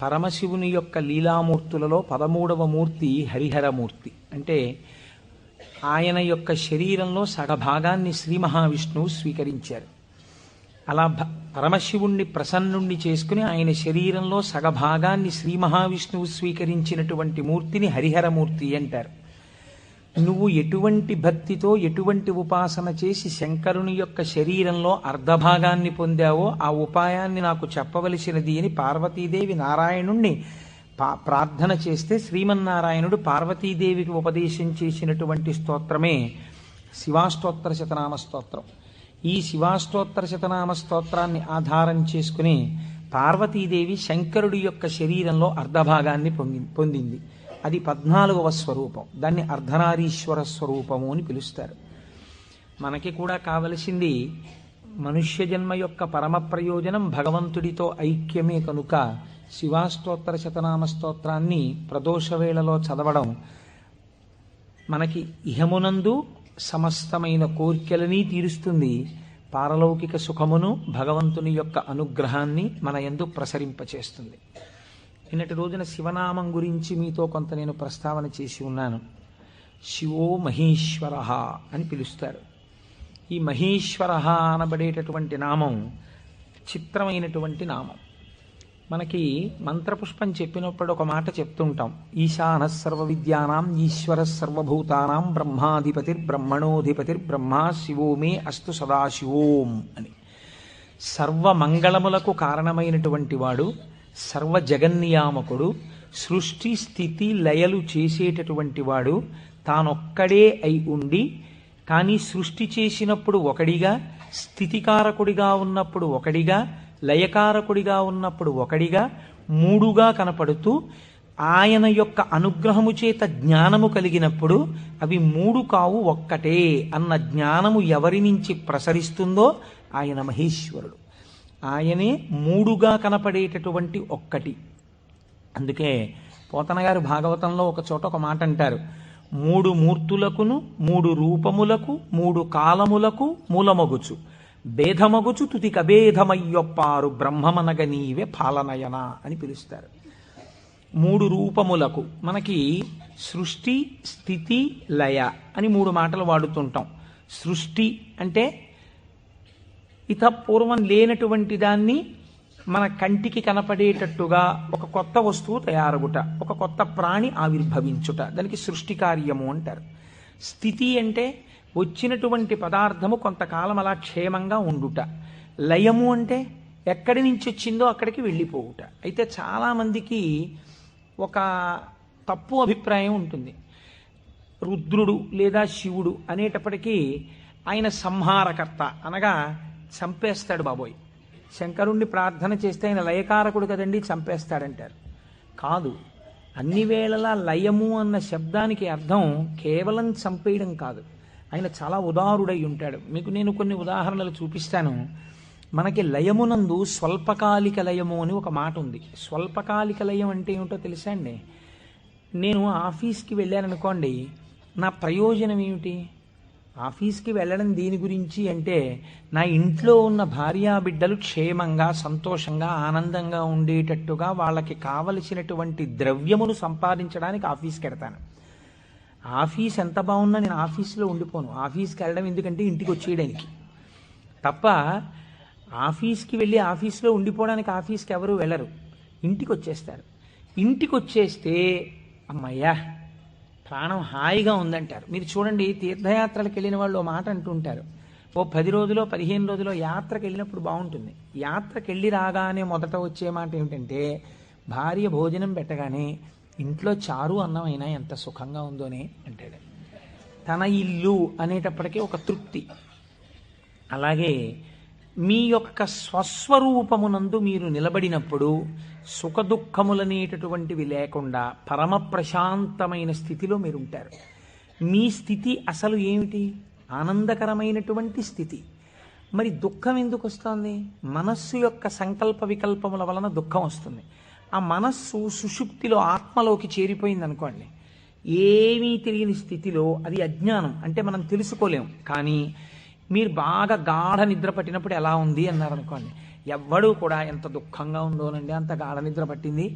పరమశివుని యొక్క లీలామూర్తులలో 13వ మూర్తి హరిహరమూర్తి. అంటే ఆయన యొక్క శరీరంలో సగభాగాన్ని శ్రీ మహావిష్ణువు స్వీకరించారు. అలా పరమశివుణ్ణి ప్రసన్నుణ్ణి చేసుకుని ఆయన శరీరంలో సగభాగాన్ని శ్రీ మహావిష్ణువు స్వీకరించినటువంటి మూర్తిని హరిహరమూర్తి అంటారు. నువ్వు ఎటువంటి భక్తితో ఎటువంటి ఉపాసన చేసి శంకరుని యొక్క శరీరంలో అర్ధభాగాన్ని పొందావో ఆ ఉపాయాన్ని నాకు చెప్పవలసినది అని పార్వతీదేవి నారాయణుణ్ణి ప్రార్థన చేస్తే శ్రీమన్నారాయణుడు పార్వతీదేవికి ఉపదేశం చేసినటువంటి స్తోత్రమే శివాష్టోత్తర శతనామ స్తోత్రం. ఈ శివాష్టోత్తర శతనామ స్తోత్రాన్ని ఆధారం చేసుకుని పార్వతీదేవి శంకరుడి యొక్క శరీరంలో అర్ధభాగాన్ని పొందింది. అది 14వ స్వరూపం. దాన్ని అర్ధనారీశ్వర స్వరూపము అని పిలుస్తారు. మనకి కూడా కావలసింది మనుష్య జన్మ యొక్క పరమ ప్రయోజనం భగవంతుడితో ఐక్యమే కనుక శివాష్టోత్తర శతనామ స్తోత్రాన్ని ప్రదోష వేళలో చదవడం మనకి ఇహమునందు సమస్తమైన కోర్కెలని తీరుస్తుంది, పారలౌకిక సుఖమును భగవంతుని యొక్క అనుగ్రహాన్ని మన యందు ప్రసరింపచేస్తుంది. నిన్నటి రోజున శివనామం గురించి మీతో కొంత నేను ప్రస్తావన చేసి ఉన్నాను. శివో మహేశ్వర అని పిలుస్తారు. ఈ మహేశ్వర అనబడేటటువంటి నామం చిత్రమైనటువంటి నామం. మనకి మంత్రపుష్పం చెప్పినప్పుడు ఒక మాట చెప్తుంటాం, ఈశాన సర్వ విద్యానాం ఈశ్వర సర్వభూతానాం బ్రహ్మాధిపతిర్బ్రహ్మణోధిపతిర్బ్రహ్మ శివో మే అస్తు సదాశివోం అని. సర్వమంగళములకు కారణమైనటువంటి వాడు, సర్వ జగన్నియామకుడు, సృష్టి స్థితి లయలు చేసేటటువంటి వాడు, తానొక్కడే అయి ఉండి కానీ సృష్టి చేసినప్పుడు ఒకడిగా, స్థితికారకుడిగా ఉన్నప్పుడు ఒకడిగా, లయకారకుడిగా ఉన్నప్పుడు ఒకడిగా, మూడుగా కనపడుతూ ఆయన యొక్క అనుగ్రహము చేత జ్ఞానము కలిగినప్పుడు అవి మూడు కావు ఒక్కటే అన్న జ్ఞానము ఎవరి నుంచి ప్రసరిస్తుందో ఆయన మహేశ్వరుడు. ఆయనే మూడుగా కనపడేటటువంటి ఒక్కటి. అందుకే పోతన గారు భాగవతంలో ఒక చోట ఒక మాట అంటారు, 3 మూర్తులకును 3 రూపములకు 3 కాలములకు మూలమగుచు భేదమగుచు తుది కభేదమయ్యొప్పారు బ్రహ్మమనగ నీవే పాలనయన అని పిలుస్తారు. 3 రూపములకు మనకి సృష్టి స్థితి లయ అని 3 మాటలు వాడుతుంటాం. సృష్టి అంటే పూర్వం లేనటువంటి దాన్ని మన కంటికి కనపడేటట్టుగా ఒక కొత్త వస్తువు తయారగుట, ఒక కొత్త ప్రాణి ఆవిర్భవించుట, దానికి సృష్టి కార్యము అంటారు. స్థితి అంటే వచ్చినటువంటి పదార్థము కొంతకాలం అలా క్షేమంగా ఉండుట. లయము అంటే ఎక్కడి నుంచి వచ్చిందో అక్కడికి వెళ్ళిపోవుట. అయితే చాలామందికి ఒక తప్పు అభిప్రాయం ఉంటుంది. రుద్రుడు లేదా శివుడు అనేటప్పటికీ ఆయన సంహారకర్త, అనగా చంపేస్తాడు బాబోయ్. శంకరుణ్ణి ప్రార్థన చేస్తే ఆయన లయకారకుడు కదండి, చంపేస్తాడంటారు. కాదు, అన్ని వేళలా లయము అన్న శబ్దానికి అర్థం కేవలం చంపేయడం కాదు. ఆయన చాలా ఉదారుడై ఉంటాడు. మీకు నేను కొన్ని ఉదాహరణలు చూపిస్తాను. మనకి లయమునందు స్వల్పకాలిక లయము అని ఒక మాట ఉంది. స్వల్పకాలిక లయం అంటే ఏమిటో తెలుసా అండి? నేను ఆఫీస్కి వెళ్ళాననుకోండి, నా ప్రయోజనం ఏమిటి? ఆఫీస్కి వెళ్ళడం దేని గురించి అంటే నా ఇంట్లో ఉన్న భార్యాబిడ్డలు క్షేమంగా సంతోషంగా ఆనందంగా ఉండేటట్టుగా వాళ్ళకి కావలసినటువంటి ద్రవ్యమును సంపాదించడానికి ఆఫీస్కి వెడతాను. ఆఫీస్ ఎంత బాగున్నా నేను ఆఫీస్లో ఉండిపోను. ఆఫీస్కి వెళ్ళడం ఎందుకంటే ఇంటికి వచ్చేయడానికి తప్ప. ఆఫీస్కి వెళ్ళి ఆఫీస్లో ఉండిపోవడానికి ఆఫీస్కి ఎవరు వెళ్ళరు, ఇంటికి వచ్చేస్తారు. ఇంటికి వచ్చేస్తే అమ్మయ్యా ప్రాణం హాయిగా ఉందంటారు. మీరు చూడండి, తీర్థయాత్రలకు వెళ్ళిన వాళ్ళు ఓ మాట అంటుంటారు, ఓ 10 రోజులో 15 రోజులో యాత్రకు వెళ్ళినప్పుడు బాగుంటుంది. యాత్రకు వెళ్ళి రాగానే మొదట వచ్చే మాట ఏమిటంటే, భార్య భోజనం పెట్టగానే ఇంట్లో చారు అన్నం అయినా ఎంత సుఖంగా ఉందోనే అంటాడు. తన ఇల్లు అనేటప్పటికీ ఒక తృప్తి. అలాగే మీ యొక్క స్వస్వరూపమునందు మీరు నిలబడినప్పుడు సుఖదుఖములనేటటువంటివి లేకుండా పరమ ప్రశాంతమైన స్థితిలో మీరు ఉంటారు. మీ స్థితి అసలు ఏమిటి? ఆనందకరమైనటువంటి స్థితి. మరి దుఃఖం ఎందుకు వస్తుంది? మనస్సు యొక్క సంకల్ప వికల్పముల వలన దుఃఖం వస్తుంది. ఆ మనస్సు సుషుప్తిలో ఆత్మలోకి చేరిపోయింది అనుకోండి, ఏమీ తెలియని స్థితిలో, అది అజ్ఞానం అంటే మనం తెలుసుకోలేం. కానీ మీరు బాగా గాఢ నిద్ర పట్టినప్పుడు ఎలా ఉంది అన్నారనుకోండి, ఎవ్వడూ కూడా ఎంత దుఃఖంగా ఉందోనండి, అంత గాఢ నిద్ర పట్టింది,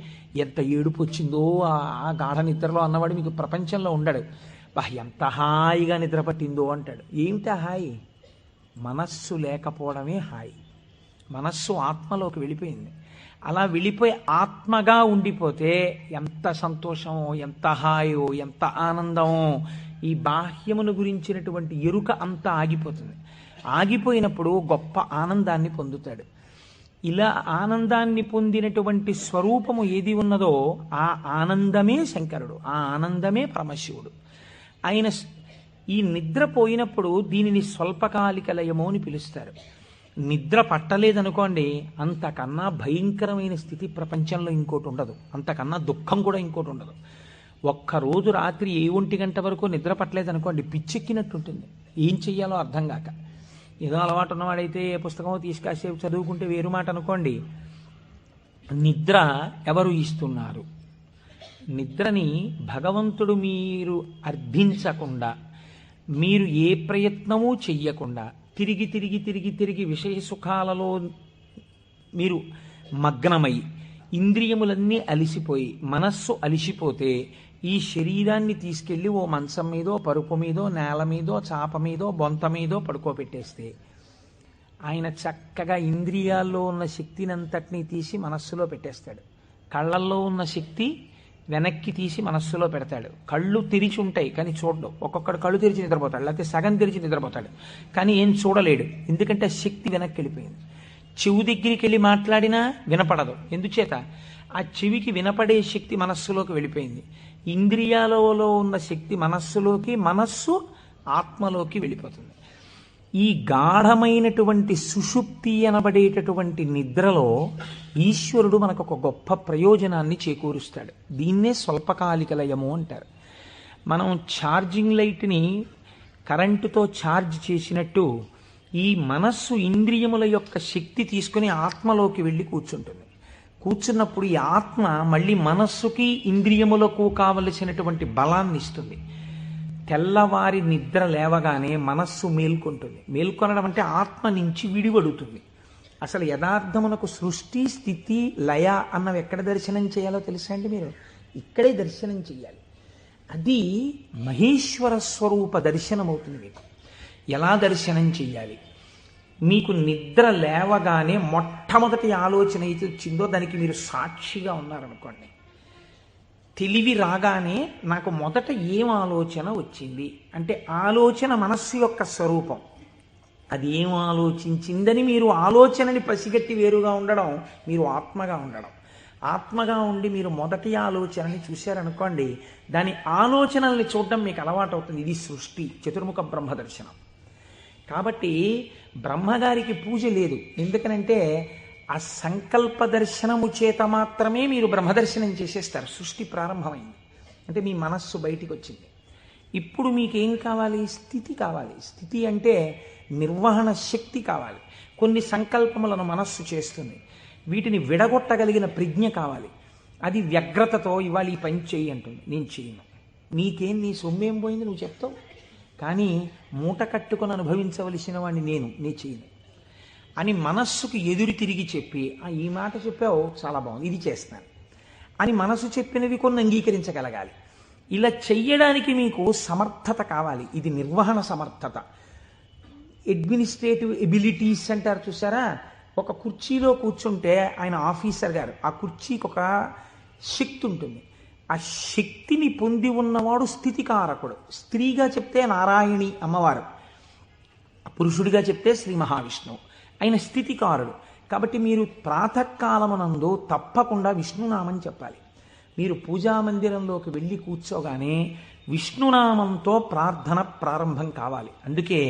ఎంత ఏడుపు వచ్చిందో ఆ గాఢ నిద్రలో అన్నవాడు మీకు ప్రపంచంలో ఉండడు. ఎంత హాయిగా నిద్ర పట్టిందో అంటాడు. ఏమిటా హాయి? మనస్సు లేకపోవడమే హాయి. మనస్సు ఆత్మలోకి వెళ్ళిపోయింది. అలా వెళ్ళిపోయి ఆత్మగా ఉండిపోతే ఎంత సంతోషమో, ఎంత హాయో, ఎంత ఆనందమో. ఈ బాహ్యమును గురించినటువంటి ఎరుక అంతా ఆగిపోతుంది. ఆగిపోయినప్పుడు గొప్ప ఆనందాన్ని పొందుతాడు. ఇలా ఆనందాన్ని పొందినటువంటి స్వరూపము ఏది ఉన్నదో ఆ ఆనందమే శంకరుడు, ఆ ఆనందమే పరమశివుడు. ఆయన ఈ నిద్ర పోయినప్పుడు దీనిని స్వల్పకాలిక లయము అని పిలుస్తారు. నిద్ర పట్టలేదనుకోండి, అంతకన్నా భయంకరమైన స్థితి ప్రపంచంలో ఇంకోటి ఉండదు, అంతకన్నా దుఃఖం కూడా ఇంకోటి ఉండదు. ఒక్కరోజు రాత్రి 1 గంట వరకు నిద్ర పట్టలేదనుకోండి, పిచ్చెక్కినట్టుంటుంది, ఏం చెయ్యాలో అర్థం కాక. ఏదో అలవాటు ఉన్నవాడైతే పుస్తకం తీసుకాసేపు చదువుకుంటే వేరు మాట అనుకోండి. నిద్ర ఎవరు ఇస్తున్నారు? నిద్రని భగవంతుడు మీరు అర్థించకుండా, మీరు ఏ ప్రయత్నమూ చెయ్యకుండా తిరిగి తిరిగి తిరిగి తిరిగి విషయ సుఖాలలో మీరు మగ్నమై ఇంద్రియములన్నీ అలిసిపోయి మనస్సు అలిసిపోతే ఈ శరీరాన్ని తీసుకెళ్ళి ఓ మంచం మీదో, పరుపు మీదో, నేల మీదో, చాప మీదో, బొంత మీదో పడుకోబెట్టేస్తే ఆయన చక్కగా ఇంద్రియాల్లో ఉన్న శక్తిని అంతటినీ తీసి మనస్సులో పెట్టేస్తాడు. కళ్ళల్లో ఉన్న శక్తి వెనక్కి తీసి మనస్సులో పెడతాడు. కళ్ళు తెరిచి ఉంటాయి కానీ చూడడు. ఒక్కొక్కడు కళ్ళు తెరిచి నిద్రపోతాడు, లేకపోతే సగం తెరిచి నిద్రపోతాడు, కానీ ఏం చూడలేడు. ఎందుకంటే శక్తి వెనక్కి వెళ్ళిపోయింది. చెవు దగ్గరికి వెళ్ళి మాట్లాడినా వినపడదు. ఎందుచేత? ఆ చెవికి వినపడే శక్తి మనస్సులోకి వెళ్ళిపోయింది. ఇంద్రియాలలో ఉన్న శక్తి మనస్సులోకి, మనస్సు ఆత్మలోకి వెళ్ళిపోతుంది. ఈ గాఢమైనటువంటి సుషుప్తి అనబడేటటువంటి నిద్రలో ఈశ్వరుడు మనకు ఒక గొప్ప ప్రయోజనాన్ని చేకూరుస్తాడు. దీన్నే స్వల్పకాలిక లయము అంటారు. మనం ఛార్జింగ్ లైట్ని కరెంటుతో ఛార్జ్ చేసినట్టు ఈ మనస్సు ఇంద్రియముల యొక్క శక్తి తీసుకుని ఆత్మలోకి వెళ్ళి కూర్చుంటుంది. కూర్చున్నప్పుడు ఈ ఆత్మ మళ్ళీ మనస్సుకి ఇంద్రియములకు కావలసినటువంటి బలాన్ని ఇస్తుంది. తెల్లవారి నిద్ర లేవగానే మనస్సు మేల్కొంటుంది. మేల్కొనడం అంటే ఆత్మ నుంచి విడివడుతుంది. అసలు యథార్థమునకు సృష్టి, స్థితి, లయ అన్నవి ఎక్కడ దర్శనం చేయాలో తెలుసా అండి? మీరు ఇక్కడే దర్శనం చేయాలి. అది మహేశ్వర స్వరూప దర్శనం అవుతుంది. మీకు ఎలా దర్శనం చెయ్యాలి? మీకు నిద్ర లేవగానే మొట్టమొదటి ఆలోచన అయితే వచ్చిందో దానికి మీరు సాక్షిగా ఉన్నారనుకోండి. తెలివి రాగానే నాకు మొదట ఏం ఆలోచన వచ్చింది అంటే ఆలోచన మనస్సు యొక్క స్వరూపం. అది ఏం ఆలోచించిందని మీరు ఆలోచనని పసిగట్టి వేరుగా ఉండడం మీరు ఆత్మగా ఉండడం. ఆత్మగా ఉండి మీరు మొదటి ఆలోచనని చూశారనుకోండి, దాని ఆలోచనల్ని చూడడం మీకు అలవాటు అవుతుంది. ఇది సృష్టి, చతుర్ముఖ బ్రహ్మ దర్శనం. కాబట్టి బ్రహ్మగారికి పూజ లేదు. ఎందుకనంటే ఆ సంకల్ప దర్శనము చేత మాత్రమే మీరు బ్రహ్మదర్శనం చేసేస్తారు. సృష్టి ప్రారంభమైంది అంటే మీ మనస్సు బయటికి వచ్చింది. ఇప్పుడు మీకేం కావాలి? స్థితి కావాలి. స్థితి అంటే నిర్వహణ శక్తి కావాలి. కొన్ని సంకల్పములను మనస్సు చేస్తుంది, వీటిని విడగొట్టగలిగిన ప్రజ్ఞ కావాలి. అది వ్యగ్రతతో ఇవాళ ఈ పని చెయ్యి అంటుంది, నేను చేయను. నీకేం, నీ సొమ్మేం పోయింది నువ్వు చెప్తావు, కానీ మూట కట్టుకొని అనుభవించవలసిన వాడిని నేను చేయను అని మనస్సుకు ఎదురు తిరిగి చెప్పి, ఈ మాట చెప్పావు చాలా బాగుంది, ఇది చేస్తాను అని మనసు చెప్పినవి కొన్ని అంగీకరించగలగాలి. ఇలా చెయ్యడానికి మీకు సమర్థత కావాలి. ఇది నిర్వహణ సమర్థత. అడ్మినిస్ట్రేటివ్ ఎబిలిటీస్ అంటారు చూసారా? ఒక కుర్చీలో కూర్చుంటే ఆయన ఆఫీసర్ గారు, ఆ కుర్చీకి ఒక శక్తి ఉంటుంది. ఆ శక్తిని పొంది ఉన్నవాడు స్థితికారకుడు. స్త్రీగా చెప్తే నారాయణి అమ్మవారు, పురుషుడిగా చెప్తే శ్రీ మహావిష్ణువు. ఆయన స్థితికారుడు. కాబట్టి మీరు ప్రాతకాలమునందు తప్పకుండా విష్ణునామం చెప్పాలి. మీరు పూజామందిరంలోకి వెళ్ళి కూర్చోగానే విష్ణునామంతో ప్రార్థన ప్రారంభం కావాలి. అందుకే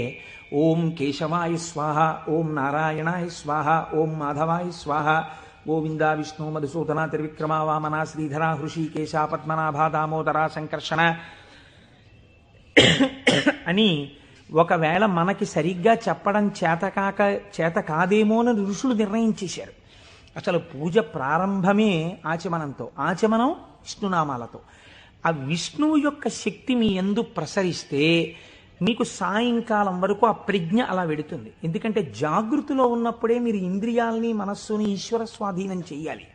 ఓం కేశవాయ స్వాహ, ఓం నారాయణాయ స్వాహ, ఓం మాధవాయ స్వాహ, గోవింద విష్ణు మధుసూదన త్రివిక్రమ వామన శ్రీధర హృషికేశ పద్మనాభ దామోదర సంకర్షణ అని ఒకవేళ మనకి సరిగ్గా చెప్పడం చేత కాదేమో అని ఋషులు నిర్ణయించేశారు. అసలు పూజ ప్రారంభమే ఆచమనంతో, ఆచమనం విష్ణునామాలతో. ఆ విష్ణువు యొక్క శక్తి మీ యందు ప్రసరిస్తే మీకు సాయంకాలం వరకు ఆ ప్రజ్ఞ అలా వెడుతుంది. ఎందుకంటే జాగృతిలో ఉన్నప్పుడే మీరు ఇంద్రియాలని మనస్సుని ఈశ్వర స్వాధీనం చెయ్యాలి.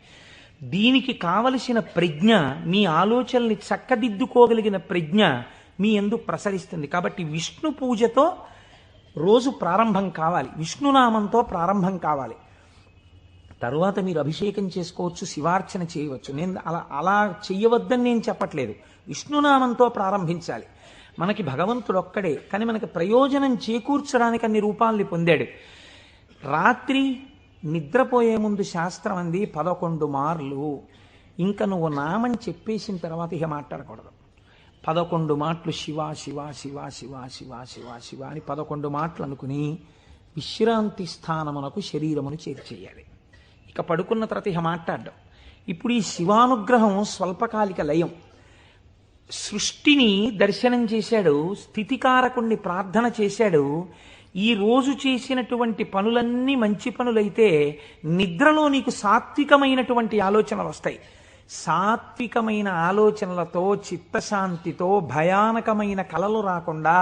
దీనికి కావలసిన ప్రజ్ఞ, మీ ఆలోచనల్ని చక్కదిద్దుకోగలిగిన ప్రజ్ఞ మీ యందు ప్రసరిస్తుంది. కాబట్టి విష్ణు పూజతో రోజు ప్రారంభం కావాలి, విష్ణునామంతో ప్రారంభం కావాలి. తరువాత మీరు అభిషేకం చేసుకోవచ్చు, శివార్చన చేయవచ్చు. నేను అలా చెయ్యవద్దని నేను చెప్పట్లేదు. విష్ణునామంతో ప్రారంభించాలి. మనకి భగవంతుడు ఒక్కడే, కానీ మనకి ప్రయోజనం చేకూర్చడానికి అన్ని రూపాల్ని పొందాడు. రాత్రి నిద్రపోయే ముందు శాస్త్రం అంది 11 మార్లు. ఇంకా నువ్వు నామని చెప్పేసిన తర్వాత ఇక మాట్లాడకూడదు. 11 మాటలు శివ శివ శివ శివ శివ శివ శివ అని 11 మాటలు అనుకుని విశ్రాంతి స్థానమునకు శరీరమును చేర్చేయాలి. ఇక పడుకున్న తర్వాత ఇక మాట్లాడడం. ఇప్పుడు ఈ శివానుగ్రహం స్వల్పకాలిక లయం. సృష్టిని దర్శనం చేశాడు, స్థితికారకుణ్ణి ప్రార్థన చేశాడు. ఈ రోజు చేసినటువంటి పనులన్నీ మంచి పనులైతే నిద్రలో నీకు సాత్వికమైనటువంటి ఆలోచనలు వస్తాయి. సాత్వికమైన ఆలోచనలతో, చిత్తశాంతితో, భయానకమైన కలలు రాకుండా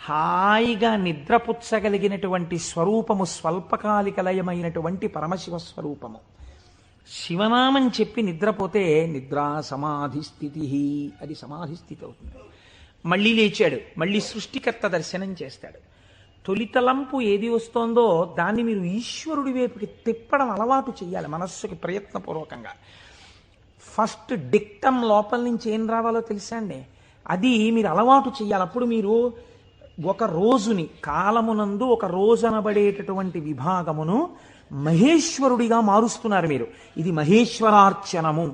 హాయిగా నిద్రపుచ్చగలిగినటువంటి స్వరూపము స్వల్పకాలిక లయమైనటువంటి పరమశివ స్వరూపము. శివనామం చెప్పి నిద్రపోతే నిద్రా సమాధి స్థితి, అది సమాధి స్థితి అవుతుంది. మళ్ళీ లేచాడు, మళ్ళీ సృష్టికర్త దర్శనం చేస్తాడు. తొలితలంపు ఏది వస్తోందో దాన్ని మీరు ఈశ్వరుడి వైపుకి తిప్పడం అలవాటు చేయాలి మనస్సుకి ప్రయత్నపూర్వకంగా. ఫస్ట్ డిక్టమ్ లోపల నుంచి ఏం రావాలో తెలుసా అండి, అది మీరు అలవాటు చేయాలి. అప్పుడు మీరు ఒక రోజుని, కాలమునందు ఒక రోజు అనబడేటటువంటి విభాగమును మహేశ్వరుడిగా మారుస్తున్నారు మీరు. ఇది మహేశ్వరార్చనము.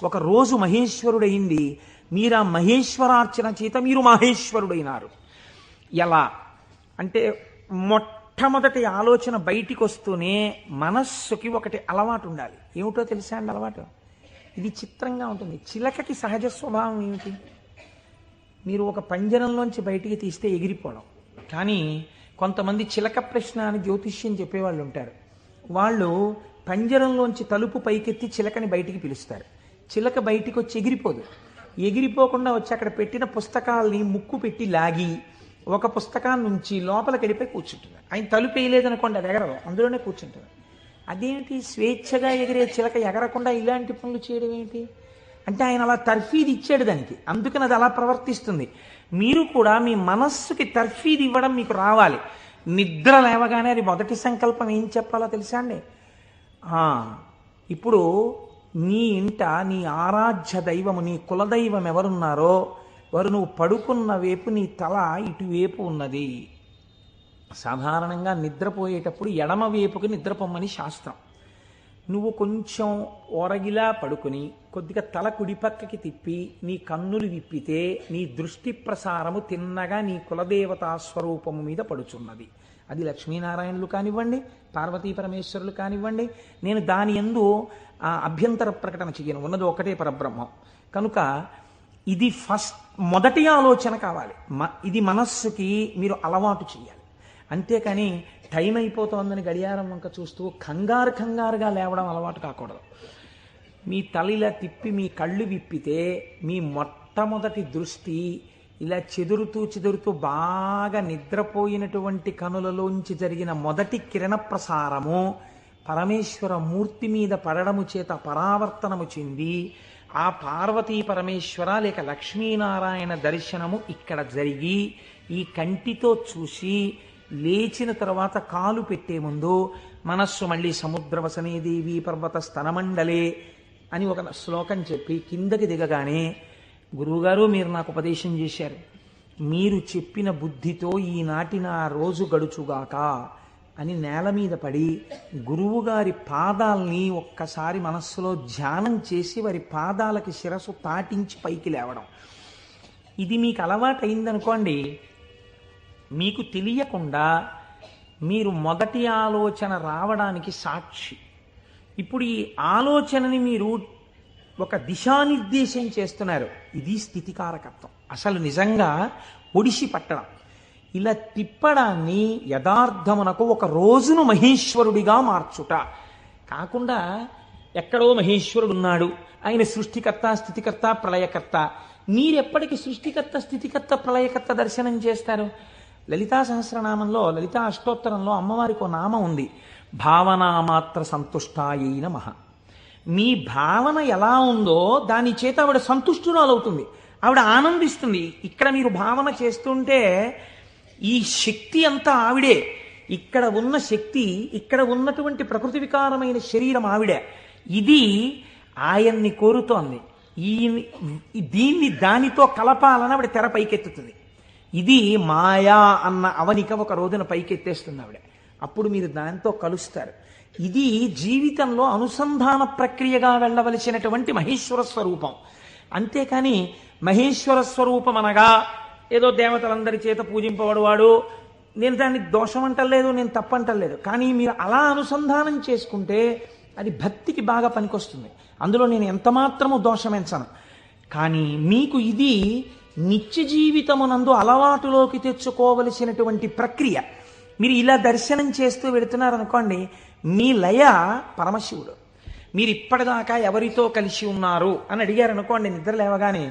ఒక రోజు మహేశ్వరుడైంది, మీరు ఆ మహేశ్వరార్చన చేత మీరు మహేశ్వరుడైనారు. ఎలా అంటే మొట్టమొదటి ఆలోచన బయటికి వస్తూనే మనస్సుకి ఒకటి అలవాటు ఉండాలి. ఏమిటో తెలుసా అండి అలవాటు? ఇది చిత్రంగా ఉంటుంది. చిలకకి సహజ స్వభావం ఏమిటి? మీరు ఒక పంజరంలోంచి బయటికి తీస్తే ఎగిరిపోవడం. కానీ కొంతమంది చిలక ప్రశ్న అని జ్యోతిష్యం చెప్పేవాళ్ళు ఉంటారు. వాళ్ళు పంజరంలోంచి తలుపు పైకెత్తి చిలకని బయటికి పిలుస్తారు. చిలక బయటికి వచ్చి ఎగిరిపోదు. ఎగిరిపోకుండా వచ్చి అక్కడ పెట్టిన పుస్తకాలని ముక్కు పెట్టి లాగి ఒక పుస్తకాన్ని నుంచి లోపలికి వెళ్ళిపోయి కూర్చుంటుంది. ఆయన తలుపు వేయలేదనుకోండి, అది ఎగరదు, అందులోనే కూర్చుంటుంది. అదేంటి స్వేచ్ఛగా ఎగిరే చిలక ఎగరకుండా ఇలాంటి పనులు చేయడం ఏంటి అంటే ఆయన అలా తర్ఫీదు ఇచ్చాడు దానికి, అందుకని అది అలా ప్రవర్తిస్తుంది. మీరు కూడా మీ మనస్సుకి తర్ఫీదు ఇవ్వడం మీకు రావాలి. నిద్ర లేవగానే అది మొదటి సంకల్పం ఏం చెప్పాలో తెలుసా అండి? ఇప్పుడు నీ ఇంట నీ ఆరాధ్య దైవము, నీ కులదైవం ఎవరున్నారో వారు నువ్వు పడుకున్న వైపు నీ తల ఇటువైపు ఉన్నది. సాధారణంగా నిద్రపోయేటప్పుడు ఎడమ వైపుకి నిద్రపోమ్మని శాస్త్రం. నువ్వు కొంచెం ఓరగిలా పడుకుని కొద్దిగా తల కుడిపక్కకి తిప్పి నీ కన్నులు విప్పితే నీ దృష్టి ప్రసారము తిన్నగా నీ కులదేవతా స్వరూపము మీద పడుచున్నది. అది లక్ష్మీనారాయణులు కానివ్వండి, పార్వతీ పరమేశ్వరులు కానివ్వండి. నేను దాని యందు అభ్యంతర ప్రకటన చెయ్యను, ఉన్నది ఒకటే పరబ్రహ్మం. కనుక ఇది మొదటి ఆలోచన కావాలి. ఇది మనస్సుకి మీరు అలవాటు చేయాలి. అంతేకాని టైం అయిపోతోందని గడియారం వంక చూస్తూ కంగారుగా లేవడం అలవాటు కాకూడదు. మీ తల తిప్పి మీ కళ్ళు విప్పితే మీ మొట్టమొదటి దృష్టి ఇలా చెదురుతూ బాగా నిద్రపోయినటువంటి కనులలోంచి జరిగిన మొదటి కిరణ ప్రసారము పరమేశ్వర మూర్తి మీద పడడము చేత పరావర్తనము చెంది ఆ పార్వతీ పరమేశ్వర లేక లక్ష్మీనారాయణ దర్శనము ఇక్కడ జరిగి ఈ కంటితో చూసి లేచిన తర్వాత కాలు పెట్టే ముందు మనస్సు మళ్ళీ సముద్రవసనే దేవి పర్వత స్తనమండలే అని ఒక శ్లోకం చెప్పి కిందకి దిగగానే, గురువుగారు మీరు నాకు ఉపదేశం చేశారు, మీరు చెప్పిన బుద్ధితో ఈనాటి నా రోజు గడుచుగాక అని నేల మీద పడి గురువుగారి పాదాల్ని ఒక్కసారి మనస్సులో ధ్యానం చేసి వారి పాదాలకి శిరస్సు తాటించి పైకి లేవడం. ఇది మీకు అలవాటు అయిందనుకోండి, మీకు తెలియకుండా మీరు మొదటి ఆలోచన రావడానికి సాక్షి. ఇప్పుడు ఈ ఆలోచనని మీరు ఒక దిశానిర్దేశం చేస్తున్నారు. ఇది స్థితికారకత్వం. అసలు నిజంగా ఒడిసి పట్టడం. ఇలా తిప్పడాన్ని యథార్థమునకు ఒక రోజును మహేశ్వరుడిగా మార్చుట కాకుండా ఎక్కడో మహేశ్వరుడు ఉన్నాడు, ఆయన సృష్టికర్త స్థితికర్త ప్రళయకర్త. మీరెప్పటికీ సృష్టికర్త స్థితికర్త ప్రళయకర్త దర్శనం చేస్తారు? లలితా సహస్రనామంలో, లలితా అష్టోత్తరంలో అమ్మవారికి ఒక నామం ఉంది, భావనామాత్ర సంతుష్టాయై నమః. మీ భావన ఎలా ఉందో దాని చేత ఆవిడ సంతుష్టురాలవుతుంది, ఆవిడ ఆనందిస్తుంది. ఇక్కడ మీరు భావన చేస్తుంటే ఈ శక్తి అంతా ఆవిడే, ఇక్కడ ఉన్న శక్తి, ఇక్కడ ఉన్నటువంటి ప్రకృతి వికారమైన శరీరం ఆవిడే. ఇది ఆయన్ని కోరుతోంది. దీన్ని దానితో కలపాలని ఆవిడ తెర పైకెత్తుతుంది. ఇది మాయా అన్న అవనిక ఒక రోజున పైకెత్తేస్తుంది ఆవిడ. అప్పుడు మీరు దాంతో కలుస్తారు. ఇది జీవితంలో అనుసంధాన ప్రక్రియగా వెళ్ళవలసినటువంటి మహేశ్వర స్వరూపం. అంతేకాని మహేశ్వర స్వరూపం అనగా ఏదో దేవతలందరి చేత పూజింపబడువాడు, నేను దాన్ని దోషం అంటలేదు, నేను తప్పంటలేదు. కానీ మీరు అలా అనుసంధానం చేసుకుంటే అది భక్తికి బాగా పనికొస్తుంది. అందులో నేను ఎంతమాత్రము దోషమెంచను. కానీ మీకు ఇది నిత్య జీవితమునందు అలవాటులోకి తెచ్చుకోవలసినటువంటి ప్రక్రియ. మీరు ఇలా దర్శనం చేస్తూ వెళుతున్నారనుకోండి, మీ లయ పరమశివుడు. మీరు ఇప్పటిదాకా ఎవరితో కలిసి ఉన్నారు అని అడిగారనుకోండి, నిద్ర లేవగానే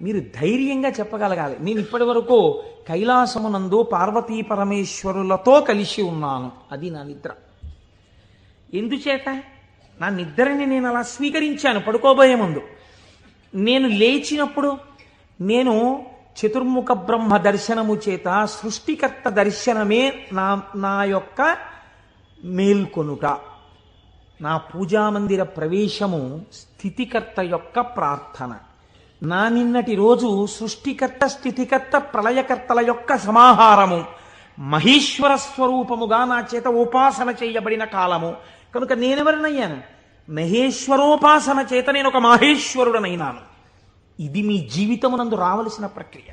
మీరు ధైర్యంగా చెప్పగలగాలి, నేను ఇప్పటి వరకు కైలాసమునందు పార్వతీ పరమేశ్వరులతో కలిసి ఉన్నాను. అది నా నిద్ర. ఎందుచేత? నా నిద్రని నేను అలా స్వీకరించాను పడుకోబోయే ముందు. నేను లేచినప్పుడు నేను చతుర్ముఖ బ్రహ్మ దర్శనము చేత సృష్టికర్త దర్శనమే నా యొక్క మేల్కొనుట. నా పూజామందిర ప్రవేశము స్థితికర్త యొక్క ప్రార్థన. నా నిన్నటి రోజు సృష్టికర్త, స్థితికర్త, ప్రళయకర్తల యొక్క సమాహారము, మహేశ్వర స్వరూపముగా నా చేత ఉపాసన చేయబడిన కాలము. కనుక నేనెవరినయ్యాను? మహేశ్వరోపాసన చేత నేను ఒక మహేశ్వరుడనైనాను. ఇది మీ జీవితమునందు రావలసిన ప్రక్రియ.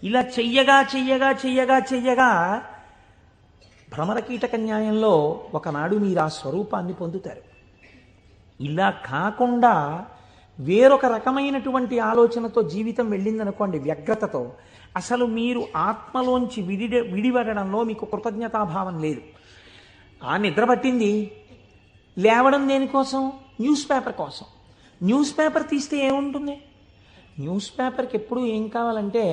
ఇలా చెయ్యగా చెయ్యగా చెయ్యగా చెయ్యగా భ్రమరకీటక న్యాయంలో ఒకనాడు మీరు ఆ స్వరూపాన్ని పొందుతారు. ఇలా కాకుండా వేరొక రకమైనటువంటి ఆలోచనతో జీవితం వెళ్ళిందనుకోండి, వ్యగ్రతతో, అసలు మీరు ఆత్మలోంచి విడివడడంలో మీకు కృతజ్ఞతాభావం లేదు. ఆ నిద్ర పట్టింది, లేవడం దేనికోసం? న్యూస్ పేపర్ కోసం. న్యూస్ పేపర్ తీస్తే ఏముంటుంది? న్యూస్ పేపర్కి ఎప్పుడు ఏం కావాలంటే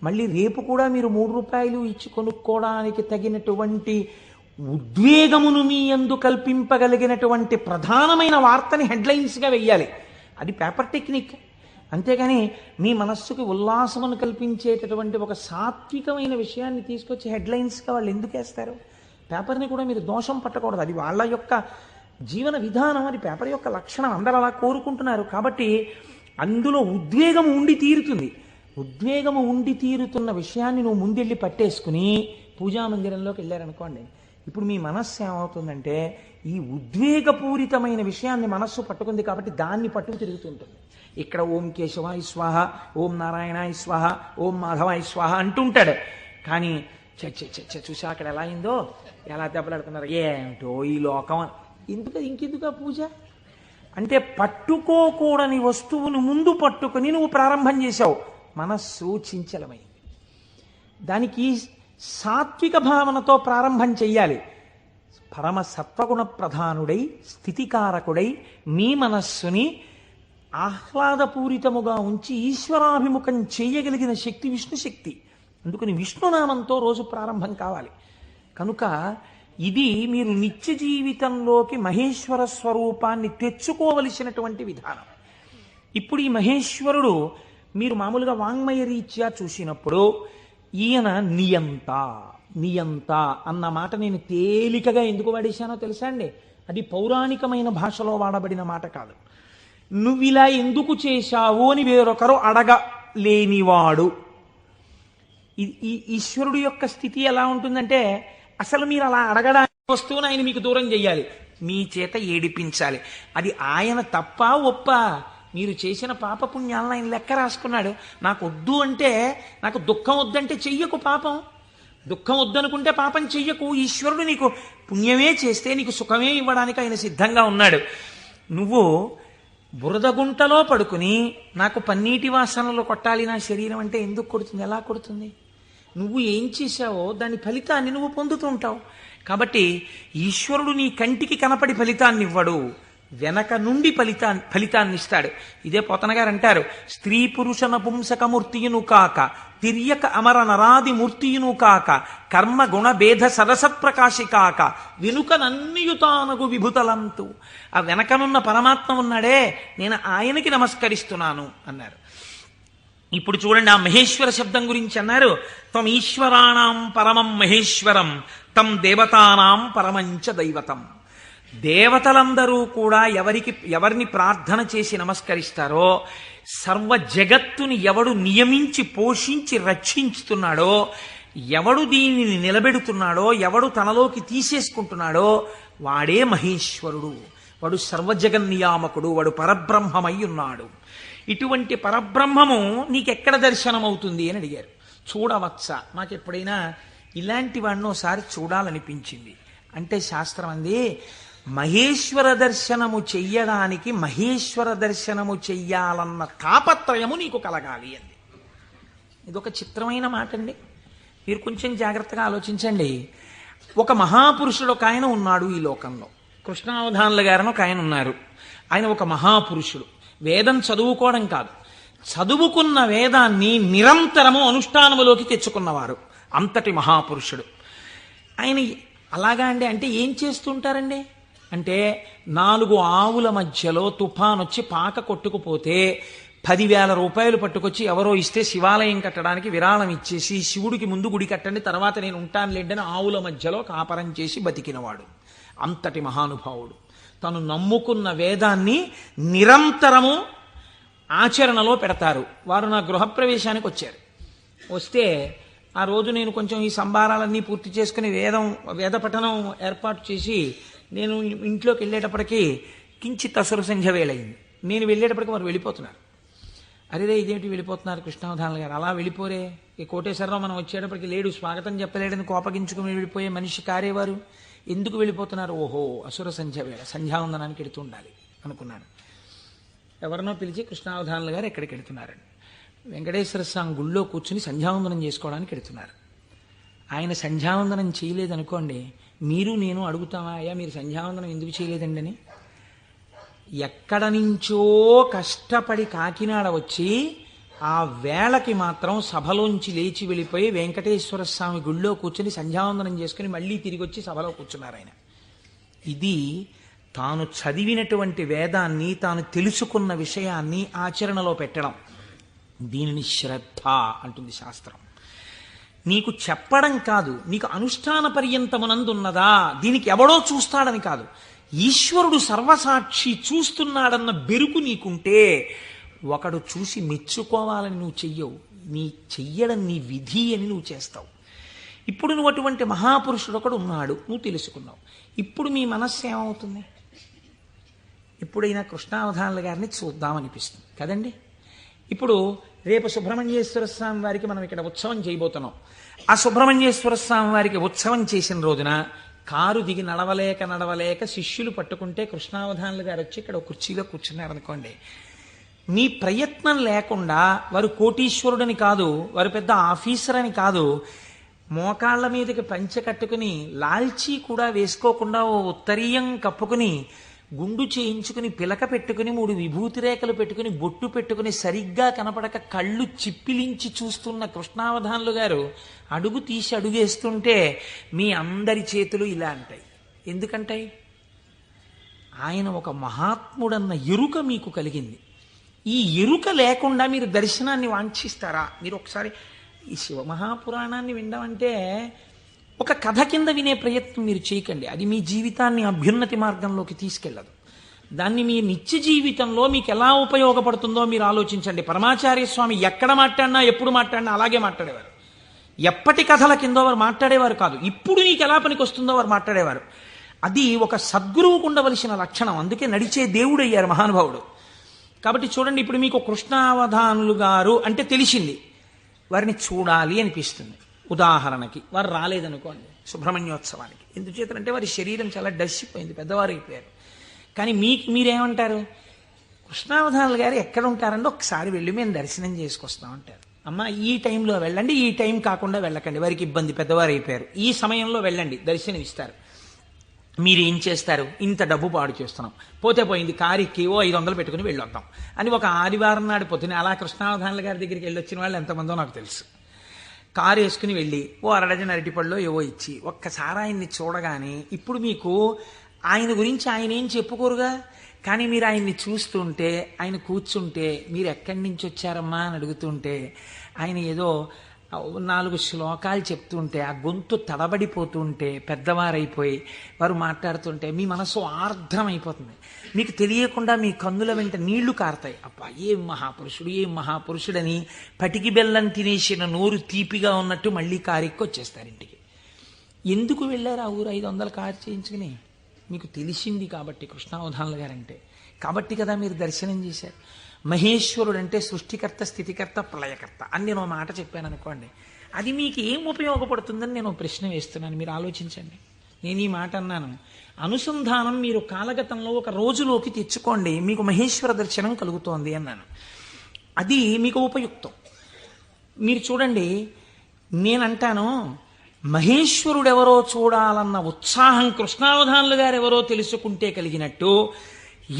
మళ్ళీ రేపు కూడా మీరు 3 రూపాయలు ఇచ్చి కొనుక్కోవడానికి తగినటువంటి ఉద్వేగమును మీ యందు కల్పింపగలిగినటువంటి ప్రధానమైన వార్తని హెడ్లైన్స్గా వెయ్యాలి. అది పేపర్ టెక్నిక్. అంతేగాని మీ మనస్సుకి ఉల్లాసమును కల్పించేటటువంటి ఒక సాత్వికమైన విషయాన్ని తీసుకొచ్చి హెడ్లైన్స్గా వాళ్ళు ఎందుకు వేస్తారు? పేపర్ని కూడా మీరు దోషం పట్టకూడదు. అది వాళ్ళ యొక్క జీవన విధానం, అది పేపర్ యొక్క లక్షణం. అందరూ అలా కోరుకుంటున్నారు. కాబట్టి అందులో ఉద్వేగం ఉండి తీరుతుంది. ఉద్వేగము ఉండి తీరుతున్న విషయాన్ని నువ్వు ముందెళ్ళి పట్టేసుకుని పూజామందిరంలోకి వెళ్ళారనుకోండి, ఇప్పుడు మీ మనస్సు ఏమవుతుందంటే ఈ ఉద్వేగపూరితమైన విషయాన్ని మనస్సు పట్టుకుంది కాబట్టి దాన్ని పట్టుకు తిరుగుతుంటుంది. ఇక్కడ ఓం కేశవాయ స్వాహ, ఓం నారాయణాయ స్వాహ, ఓం మాధవాయ స్వాహ అంటుంటాడు. కానీ చూసా అక్కడ ఎలా అయిందో, ఎలా దెబ్బలాడుతున్నారు, ఏమిటో ఈ లోకం. ఇంకెందుకు ఆ పూజ అంటే? పట్టుకోకూడని వస్తువును ముందు పట్టుకుని నువ్వు ప్రారంభం చేశావు. మనస్సు చించలమైంది. దానికి సాత్విక భావనతో ప్రారంభం చెయ్యాలి. పరమ సత్వగుణ ప్రధానుడై, స్థితికారకుడై మీ మనస్సుని ఆహ్లాదపూరితముగా ఉంచి ఈశ్వరాభిముఖం చేయగలిగిన శక్తి విష్ణు శక్తి. అందుకని విష్ణునామంతో రోజు ప్రారంభం కావాలి. కనుక ఇది మీరు నిత్య జీవితంలోకి మహేశ్వర స్వరూపాన్ని తెచ్చుకోవలసినటువంటి విధానం. ఇప్పుడు ఈ మహేశ్వరుడు మీరు మామూలుగా వాంగ్మయ రీత్యా చూసినప్పుడు ఈయన నియంత నియంత అన్న మాట నేను తేలికగా ఎందుకు వాడేశానో తెలుసా అండి? అది పౌరాణికమైన భాషలో వాడబడిన మాట కాదు. నువ్విలా ఎందుకు చేశావు అని వేరొకరు అడగలేనివాడు. ఈ ఈశ్వరుడు యొక్క స్థితి ఎలా ఉంటుందంటే, అసలు మీరు అలా అడగడానికి వస్తువుని ఆయన మీకు దూరం చెయ్యాలి, మీ చేత ఏడిపించాలి. అది ఆయన తప్ప ఒప్ప? మీరు చేసిన పాపపుణ్యాలను ఆయన లెక్క రాసుకున్నాడు. నాకు వద్దు అంటే, నాకు దుఃఖం వద్దంటే చెయ్యకు పాపం. దుఃఖం వద్దనుకుంటే పాపం చెయ్యకు. ఈశ్వరుడు నీకు పుణ్యమే చేస్తే నీకు సుఖమే ఇవ్వడానికి ఆయన సిద్ధంగా ఉన్నాడు. నువ్వు బురదగుంటలో పడుకుని నాకు పన్నీటి వాసనలు కొట్టాలి నా శరీరం అంటే ఎందుకు కొడుతుంది? ఎలా కొడుతుంది? నువ్వు ఏం చేశావో దాని ఫలితాన్ని నువ్వు పొందుతూ ఉంటావు. కాబట్టి ఈశ్వరుడు నీ కంటికి కనపడి ఫలితాన్ని ఇవ్వడు. వెనక నుండి ఫలితాన్ని ఇస్తాడు. ఇదే పోతన గారు అంటారు, స్త్రీ పురుష నపుంసకమూర్తియును కాక తిర్యక అమర నరాది మూర్తియును కాక కర్మ గుణ భేద సరసత్ప్రకాశి కాక వెనుకనన్నియుతానగు విభుతలంతు. ఆ వెనకనున్న పరమాత్మ ఉన్నాడే, నేను ఆయనకి నమస్కరిస్తున్నాను అన్నారు. ఇప్పుడు చూడండి, ఆ మహేశ్వర శబ్దం గురించి అన్నారు, త్వం ఈశ్వరాణం పరమం మహేశ్వరం తం దేవతానాం పరమంచ దైవతం. దేవతలందరూ కూడా ఎవరిని ప్రార్థన చేసి నమస్కరిస్తారో, సర్వ జగత్తుని ఎవడు నియమించి పోషించి రక్షించుతున్నాడో, ఎవడు దీనిని నిలబెడుతున్నాడో, ఎవడు తనలోకి తీసేసుకుంటున్నాడో వాడే మహేశ్వరుడు. వాడు సర్వజగన్నియామకుడు, వాడు పరబ్రహ్మమై ఉన్నాడు. ఇటువంటి పరబ్రహ్మము నీకెక్కడ దర్శనమవుతుంది అని అడిగారు. చూడవచ్చా? నాకు ఎప్పుడైనా ఇలాంటి వాడిని ఒకసారి చూడాలనిపించింది అంటే శాస్త్రం అంది, మహేశ్వర దర్శనము చెయ్యడానికి మహేశ్వర దర్శనము చెయ్యాలన్న తాపత్రయము నీకు కలగాలి అంది. ఇదొక చిత్రమైన మాట అండి. మీరు కొంచెం జాగ్రత్తగా ఆలోచించండి. ఒక మహాపురుషుడు ఒక ఆయన ఉన్నాడు ఈ లోకంలో. కృష్ణావధానుల గారని ఒక ఆయన ఉన్నారు. ఆయన ఒక మహాపురుషుడు. వేదం చదువుకోవడం కాదు, చదువుకున్న వేదాన్ని నిరంతరము అనుష్ఠానములోకి తెచ్చుకున్నవారు. అంతటి మహాపురుషుడు ఆయన. అలాగా అండి, అంటే ఏం చేస్తుంటారండి అంటే, 4 ఆవుల మధ్యలో తుఫాన్ వచ్చి పాక కొట్టుకుపోతే 10,000 రూపాయలు పట్టుకొచ్చి ఎవరో ఇస్తే శివాలయం కట్టడానికి విరాళం ఇచ్చేసి, శివుడికి ముందు గుడి కట్టండి తర్వాత నేను ఉంటానులేండని ఆవుల మధ్యలో కాపరం చేసి బతికినవాడు. అంతటి మహానుభావుడు. తను నమ్ముకున్న వేదాన్ని నిరంతరము ఆచరణలో పెడతారు. వారు నా గృహప్రవేశానికి వచ్చారు. వస్తే ఆ రోజు నేను కొంచెం ఈ సంభారాలన్నీ పూర్తి చేసుకుని వేద పఠనం ఏర్పాటు చేసి నేను ఇంట్లోకి వెళ్ళేటప్పటికీ కించిత్ అసుర సంధ్య వేళయింది. నేను వెళ్ళేటప్పటికి వారు వెళ్ళిపోతున్నారు. అరేరే ఇదేమిటి వెళ్ళిపోతున్నారు కృష్ణావధానులు గారు, అలా వెళ్ళిపోరే, ఈ కోటేశ్వరరావు మనం వచ్చేటప్పటికి లేడు, స్వాగతం చెప్పలేడని కోపగించుకుని వెళ్ళిపోయే మనిషి కారేవారు, ఎందుకు వెళ్ళిపోతున్నారు? ఓహో అసుర సంధ్య వేళ, సంధ్యావందనానికి ఎడుతూ ఉండాలి అనుకున్నాను. ఎవరినో పిలిచి కృష్ణావధానులు గారు ఎక్కడికి వెడుతున్నారండి. వెంకటేశ్వర స్వామి గుళ్ళో కూర్చుని సంధ్యావందనం చేసుకోవడానికి వెడుతున్నారు. ఆయన సంధ్యావందనం చేయలేదనుకోండి, మీరు నేను అడుగుతామా, అయ్యా మీరు సంధ్యావందనం ఎందుకు చేయలేదండి అని. ఎక్కడ నుంచో కష్టపడి కాకినాడ వచ్చి ఆ వేళకి మాత్రం సభలోంచి లేచి వెళ్ళిపోయి వెంకటేశ్వర స్వామి గుళ్ళో కూర్చుని సంధ్యావందనం చేసుకుని మళ్ళీ తిరిగి వచ్చి సభలో కూర్చున్నారు ఆయన. ఇది తాను చదివినటువంటి వేదాన్ని, తాను తెలుసుకున్న విషయాన్ని ఆచరణలో పెట్టడం. దీనిని శ్రద్ధ అంటుంది శాస్త్రం. నీకు చెప్పడం కాదు, నీకు అనుష్ఠాన పర్యంతమునందున్నదా, దీనికి ఎవడో చూస్తాడని కాదు, ఈశ్వరుడు సర్వసాక్షి చూస్తున్నాడన్న బెరుకు నీకుంటే ఒకడు చూసి మెచ్చుకోవాలని నువ్వు చెయ్యవు. చెయ్యడం నీ విధి అని నువ్వు చేస్తావు. ఇప్పుడు నువ్వు అటువంటి మహాపురుషుడు ఒకడు ఉన్నాడు, నువ్వు తెలుసుకున్నావు. ఇప్పుడు మీ మనస్సు ఏమవుతుంది? ఎప్పుడైనా కృష్ణావధానుల గారిని చూద్దామనిపిస్తుంది కదండి. ఇప్పుడు రేపు సుబ్రహ్మణ్యేశ్వర స్వామి వారికి మనం ఇక్కడ ఉత్సవం చేయబోతున్నాం. ఆ సుబ్రహ్మణ్యేశ్వర స్వామి వారికి ఉత్సవం చేసిన రోజున కారు దిగి నడవలేక శిష్యులు పట్టుకుంటే కృష్ణావధానులు గారు వచ్చి ఇక్కడ కుర్చీలో కూర్చున్నారనుకోండి, మీ ప్రయత్నం లేకుండా, వారు కోటీశ్వరుడని కాదు, వారు పెద్ద ఆఫీసర్ అని కాదు, మోకాళ్ల మీదకి పంచె కట్టుకుని లాల్చీ కూడా వేసుకోకుండా ఓ ఉత్తరీయం కప్పుకుని గుండు చేయించుకుని పిలక పెట్టుకుని 3 విభూతి రేఖలు పెట్టుకుని బొట్టు పెట్టుకుని సరిగ్గా కనపడక కళ్ళు చిప్పిలించి చూస్తున్న కృష్ణావధానులు గారు అడుగు తీసి అడుగేస్తుంటే మీ అందరి చేతులు ఇలా అంటాయి. ఎందుకంటాయి? ఆయన ఒక మహాత్ముడన్న ఎరుక మీకు కలిగింది. ఈ ఎరుక లేకుండా మీరు దర్శనాన్ని వాంఛిస్తారా? మీరు ఒకసారి ఈ శివమహాపురాణాన్ని వినడం ఒక కథ కింద వినే ప్రయత్నం మీరు చేయకండి. అది మీ జీవితాన్ని అభ్యున్నతి మార్గంలోకి తీసుకెళ్ళదు. దాన్ని మీ నిత్య జీవితంలో మీకు ఎలా ఉపయోగపడుతుందో మీరు ఆలోచించండి. పరమాచార్య స్వామి ఎక్కడ మాట్లాడినా, ఎప్పుడు మాట్లాడినా అలాగే మాట్లాడేవారు. ఎప్పటి కథల కిందో వారు మాట్లాడేవారు కాదు, ఇప్పుడు నీకు ఎలా పనికి వస్తుందో వారు మాట్లాడేవారు. అది ఒక సద్గురువుకు ఉండవలసిన లక్షణం. అందుకే నడిచే దేవుడయ్యారు మహానుభావుడు. కాబట్టి చూడండి, ఇప్పుడు మీకు కృష్ణావధానులు గారు అంటే తెలిసింది, వారిని చూడాలి అనిపిస్తుంది. ఉదాహరణకి వారు రాలేదనుకోండి సుబ్రహ్మణ్యోత్సవానికి, ఎందుచేతంటే వారి శరీరం చాలా డస్సిపోయింది, పెద్దవారు అయిపోయారు. కానీ మీరేమంటారు? కృష్ణావధానులు గారు ఎక్కడ ఉంటారంటే ఒకసారి వెళ్ళి మేము దర్శనం చేసుకొస్తామంటారు. అమ్మ ఈ టైంలో వెళ్ళండి, ఈ టైం కాకుండా వెళ్ళకండి, వారికి ఇబ్బంది, పెద్దవారు అయిపోయారు, ఈ సమయంలో వెళ్ళండి దర్శనం ఇస్తారు. మీరేం చేస్తారు? ఇంత డబ్బు పాడు చేస్తున్నాం, పోతే పోయింది, కారు ఎక్కివో 500 పెట్టుకుని వెళ్ళొద్దాం అని ఒక ఆదివారం నాడు పొద్దున అలా కృష్ణావధానుల గారి దగ్గరికి వెళ్ళొచ్చిన వాళ్ళు ఎంతమందో నాకు తెలుసు. కారు వేసుకుని వెళ్ళి ఓ అరడజన అరటిపళ్ళు ఏవో ఇచ్చి ఒక్కసారి ఆయన్ని చూడగానే, ఇప్పుడు మీకు ఆయన గురించి ఆయన ఏం చెప్పుకోరుగా, కానీ మీరు ఆయన్ని చూస్తుంటే, ఆయన కూర్చుంటే, మీరు ఎక్కడి నుంచి వచ్చారమ్మా అని అడుగుతుంటే, ఆయన ఏదో 4 శ్లోకాలు చెప్తుంటే, ఆ గొంతు తడబడిపోతుంటే, పెద్దవారైపోయి వారు మాట్లాడుతుంటే మీ మనసు ఆర్ద్రమైపోతుంది. మీకు తెలియకుండా మీ కన్నుల వెంట నీళ్లు కారుతాయి. అబ్బా ఏం మహాపురుషుడు, ఏం మహాపురుషుడని పటికి బెల్లం తినేసిన నోరు తీపిగా ఉన్నట్టు మళ్ళీ కారెక్కి వచ్చేస్తారు ఇంటికి. ఎందుకు వెళ్ళారు ఆ ఊరు 500 కారు చేయించుకుని? మీకు తెలిసింది కాబట్టి కృష్ణావధానుల గారంటే, కాబట్టి కదా మీరు దర్శనం చేశారు. మహేశ్వరుడు అంటే సృష్టికర్త, స్థితికర్త, ప్రళయకర్త అని నేను మాట చెప్పాను అనుకోండి, అది మీకు ఏం ఉపయోగపడుతుందని నేను ప్రశ్న వేస్తున్నాను. మీరు ఆలోచించండి. నేను ఈ మాట అన్నాను, అనుసంధానం మీరు కాలగతంలో ఒక రోజులోకి తెచ్చుకోండి, మీకు మహేశ్వర దర్శనం కలుగుతోంది అన్నాను. అది మీకు ఉపయుక్తం. మీరు చూడండి, నేనంటాను మహేశ్వరుడెవరో చూడాలన్న ఉత్సాహం కృష్ణావధానులు గారు ఎవరో తెలుసుకుంటే కలిగినట్టు,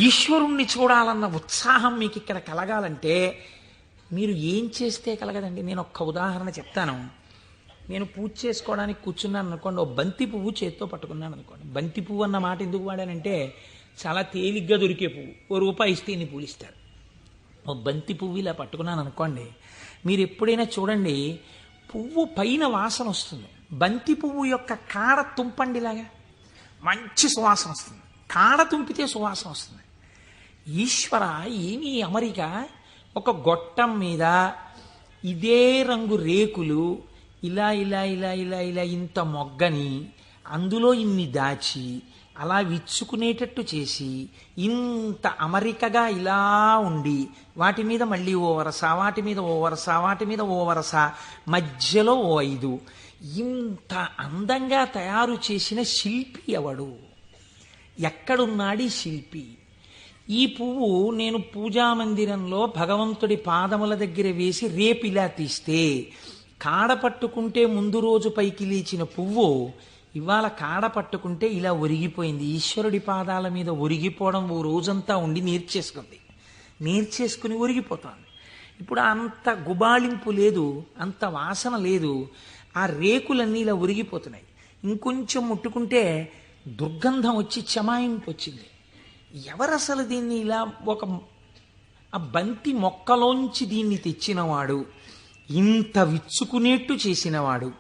ఈశ్వరుణ్ణి చూడాలన్న ఉత్సాహం మీకు ఇక్కడ కలగాలంటే మీరు ఏం చేస్తే కలగదండి. నేను ఒక్క ఉదాహరణ చెప్తాను. నేను పూజ చేసుకోవడానికి కూర్చున్నాను అనుకోండి, ఓ బంతి పువ్వు చేత్తో పట్టుకున్నాను అనుకోండి. బంతి పువ్వు అన్న మాట ఎందుకు వాడానంటే చాలా తేలిగ్గా దొరికే పువ్వు, ₹1 ఇస్తే ఇన్ని పూలు ఇస్తారు. ఓ బంతి పువ్వు ఇలా పట్టుకున్నాను అనుకోండి, మీరు ఎప్పుడైనా చూడండి పువ్వు పైన వాసన వస్తుంది, బంతి పువ్వు యొక్క కాడ తుంపండిలాగా మంచి సువాసన వస్తుంది, కాడ తుంపితే సువాసన వస్తుంది. ఈశ్వర ఏమీ అమరిక, ఒక గొట్టం మీద ఇదే రంగు రేకులు ఇలా ఇలా ఇలా ఇలా ఇలా ఇంత మొగ్గని అందులో ఇన్ని దాచి అలా విచ్చుకునేటట్టు చేసి ఇంత అమరికగా ఇలా ఉండి వాటి మీద మళ్ళీ ఓ వరస, వాటి మీద ఓ వరస, వాటి మీద ఓ వరస, మధ్యలో ఓ 5, ఇంత అందంగా తయారు చేసిన శిల్పి ఎవడు? ఎక్కడున్నాడు ఈ శిల్పి? ఈ పువ్వు నేను పూజామందిరంలో భగవంతుడి పాదముల దగ్గర వేసి రేపు ఇలా తీస్తే, కాడ పట్టుకుంటే ముందు రోజు పైకి లేచిన పువ్వు ఇవాళ కాడ పట్టుకుంటే ఇలా ఒరిగిపోయింది. ఈశ్వరుడి పాదాల మీద ఒరిగిపోవడం ఓ రోజంతా ఉండి నేర్చేసుకుని ఒరిగిపోతుంది. ఇప్పుడు అంత గుబాళింపు లేదు, అంత వాసన లేదు, ఆ రేకులన్నీ ఇలా ఒరిగిపోతున్నాయి. ఇంకొంచెం ముట్టుకుంటే దుర్గంధం వచ్చి చెమాయింపు వచ్చింది. ఎవరసలు దీన్ని ఇలా ఆ బంతి మొక్కలోంచి దీన్ని తెచ్చినవాడు, ఇంత విచ్చుకునేట్టు చేసినవాడు,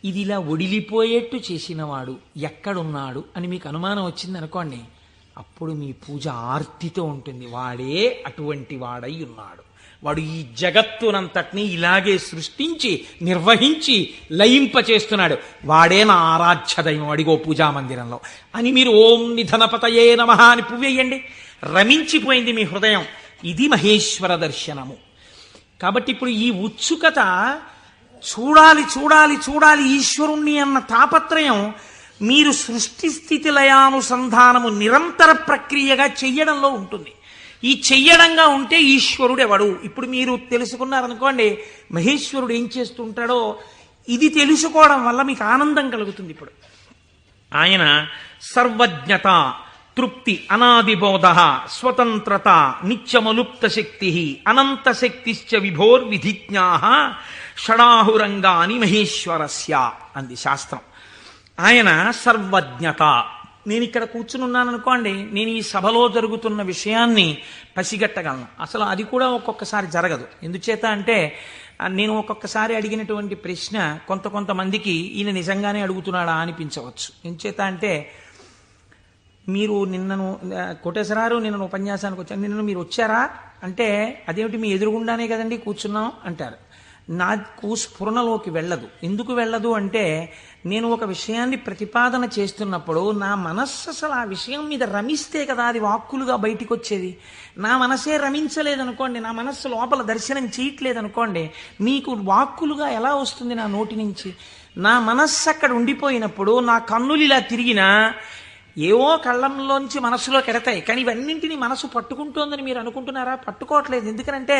ఇది ఇలా ఒడిలిపోయేట్టు చేసినవాడు ఎక్కడున్నాడు అని మీకు అనుమానం వచ్చింది అనుకోండి, అప్పుడు మీ పూజ ఆర్తితో ఉంటుంది. వాడే అటువంటి వాడై ఉన్నాడు, వాడు ఈ జగత్తునంతటినీ ఇలాగే సృష్టించి నిర్వహించి లయింపచేస్తున్నాడు, వాడే నా ఆరాధ్య దైవం అడిగో పూజామందిరంలో అని మీరు ఓం నిధనపతయే నమః అని పువ్వేయండి, రమించిపోయింది మీ హృదయం. ఇది మహేశ్వర దర్శనము. కాబట్టి ఇప్పుడు ఈ ఉత్సుకత, చూడాలి చూడాలి చూడాలి ఈశ్వరుణ్ణి అన్న తాపత్రయం మీరు సృష్టి స్థితి లయానుసంధానము నిరంతర ప్రక్రియగా చెయ్యడంలో ఉంటుంది. ఈ చెయ్యడంగా ఉంటే ఈశ్వరుడు ఎవడు? ఇప్పుడు మీరు తెలుసుకున్నారనుకోండి మహేశ్వరుడు ఏం చేస్తుంటాడో, ఇది తెలుసుకోవడం వల్ల మీకు ఆనందం కలుగుతుంది. ఇప్పుడు ఆయన సర్వజ్ఞత, తృప్తి, అనాదిబోధ, స్వతంత్రత, నిత్యమలుప్త శక్తి, అనంత శక్తిశ్చ విభోర్విధిజ్ఞా షడాహురంగాని మహేశ్వరస్య అంది శాస్త్రం. ఆయన సర్వజ్ఞత. నేను ఇక్కడ కూర్చుని ఉన్నాను అనుకోండి, నేను ఈ సభలో జరుగుతున్న విషయాన్ని పసిగట్టగలను. అసలు అది కూడా ఒక్కొక్కసారి జరగదు. ఎందుచేత అంటే నేను ఒక్కొక్కసారి అడిగినటువంటి ప్రశ్న కొంతమందికి ఈయన నిజంగానే అడుగుతున్నాడా అనిపించవచ్చు. ఎందుచేత అంటే మీరు నిన్నను కోటేశ్వరారు నిన్న ఉపన్యాసానికి వచ్చాను, నిన్న మీరు వచ్చారా అంటే అదేమిటి మీ ఎదురుగుండానే కదండి కూర్చున్నాం అంటారు. నాకు స్ఫురణలోకి వెళ్ళదు. ఎందుకు వెళ్ళదు అంటే నేను ఒక విషయాన్ని ప్రతిపాదన చేస్తున్నప్పుడు నా మనస్సు అసలు ఆ విషయం మీద రమిస్తే కదా అది వాక్కులుగా బయటికి వచ్చేది. నా మనసే రమించలేదనుకోండి, నా మనస్సు లోపల దర్శనం చేయట్లేదనుకోండి, మీకు వాక్కులుగా ఎలా వస్తుంది నా నోటి నుంచి? నా మనస్సు అక్కడ ఉండిపోయినప్పుడు నా కన్నులు ఇలా తిరిగినా ఏవో కళ్ళంలోంచి మనస్సులో కెడతాయి, కానీ ఇవన్నింటినీ మనసు పట్టుకుంటోందని మీరు అనుకుంటున్నారా? పట్టుకోవట్లేదు. ఎందుకనంటే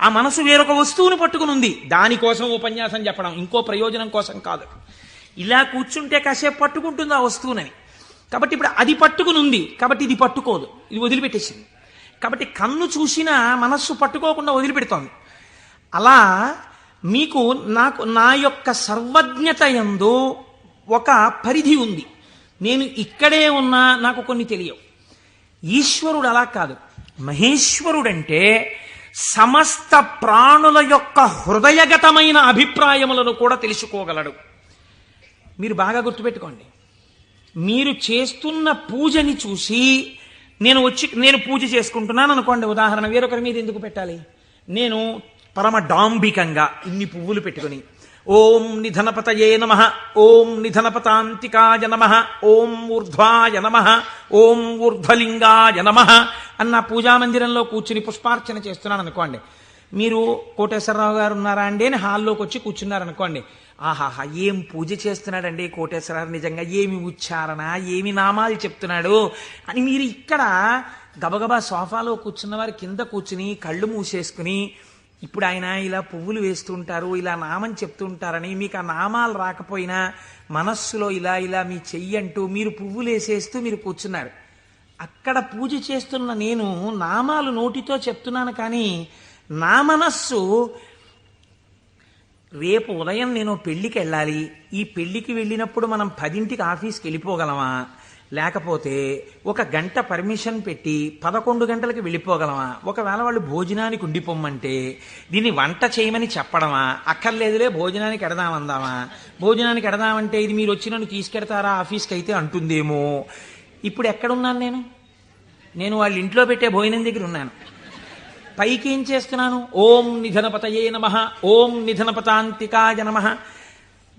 ఆ మనసు వేరొక వస్తువును పట్టుకుని ఉంది. దానికోసం ఉపన్యాసం చెప్పడం, ఇంకో ప్రయోజనం కోసం కాదు. ఇలా కూర్చుంటే కాసేపు పట్టుకుంటుంది ఆ వస్తువునని. కాబట్టి ఇప్పుడు అది పట్టుకుని ఉంది, కాబట్టి ఇది పట్టుకోదు, ఇది వదిలిపెట్టేసింది. కాబట్టి కన్ను చూసినా మనస్సు పట్టుకోకుండా వదిలిపెడుతోంది. అలా మీకు నా యొక్క సర్వజ్ఞత యందు ఒక పరిధి ఉంది. నేను ఇక్కడే ఉన్నా నాకు కొన్ని తెలియవు. ఈశ్వరుడు అలా కాదు. మహేశ్వరుడంటే సమస్త ప్రాణుల యొక్క హృదయగతమైన అభిప్రాయములను కూడా తెలుసుకోగలడు. మీరు బాగా గుర్తుపెట్టుకోండి. మీరు చేస్తున్న పూజని చూసి నేను పూజ చేసుకుంటున్నాను అనుకోండి, ఉదాహరణ, వేరొకరి మీద ఎందుకు పెట్టాలి? నేను పరమ డాంబికంగా ఇన్ని పువ్వులు పెట్టుకుని ఓం నిధనపతయే నమః, ఓం నిధనపతాంతికాయ నమః, ఓం ఊర్ధ్వాయ నమః, ఓం ఊర్ధ్వలింగాయ నమః అన్న పూజామందిరంలో కూర్చుని పుష్పార్చన చేస్తున్నాను అనుకోండి. మీరు కోటేశ్వరరావు గారు ఉన్నారా అండి అని హాల్లోకి వచ్చి కూర్చున్నారనుకోండి. ఆహాహా, ఏం పూజ చేస్తున్నాడండి కోటేశ్వరరావు, నిజంగా ఏమి ఉచ్చారణ, ఏమి నామాలు చెప్తున్నాడు అని మీరు ఇక్కడ గబగబా సోఫాలో కూర్చున్న వారి కింద కూర్చుని కళ్ళు మూసేసుకుని, ఇప్పుడు ఆయన ఇలా పువ్వులు వేస్తుంటారు, ఇలా నామం చెప్తుంటారని మీకు ఆ నామాలు రాకపోయినా మనస్సులో ఇలా ఇలా మీ చెయ్యి అంటూ మీరు పువ్వులు వేసేస్తూ మీరు కూర్చున్నారు. అక్కడ పూజ చేస్తున్న నేను నామాలు నోటితో చెప్తున్నాను, కానీ నా మనస్సు రేపు ఉదయం నేను పెళ్లికి వెళ్ళాలి, ఈ పెళ్లికి వెళ్ళినప్పుడు మనం 10ంటికి ఆఫీస్కి వెళ్ళిపోగలమా, లేకపోతే 1 గంట పర్మిషన్ పెట్టి 11 గంటలకు వెళ్ళిపోగలమా, ఒకవేళ వాళ్ళు భోజనానికి ఉండిపోమ్మంటే దీన్ని వంట చేయమని చెప్పడమా, అక్కర్లేదులే భోజనానికి ఎడదామందామా, భోజనానికి ఎడదామంటే ఇది మీరు వచ్చి నన్ను తీసుకెడతారా ఆఫీస్కి అయితే అంటుందేమో. ఇప్పుడు ఎక్కడున్నాను నేను వాళ్ళ ఇంట్లో పెట్టే భోజనం దగ్గర ఉన్నాను. పైకి ఏం చేస్తున్నాను? ఓం నిధనపతయే నమః, ఓం నిధనపతాంతికాయ నమః.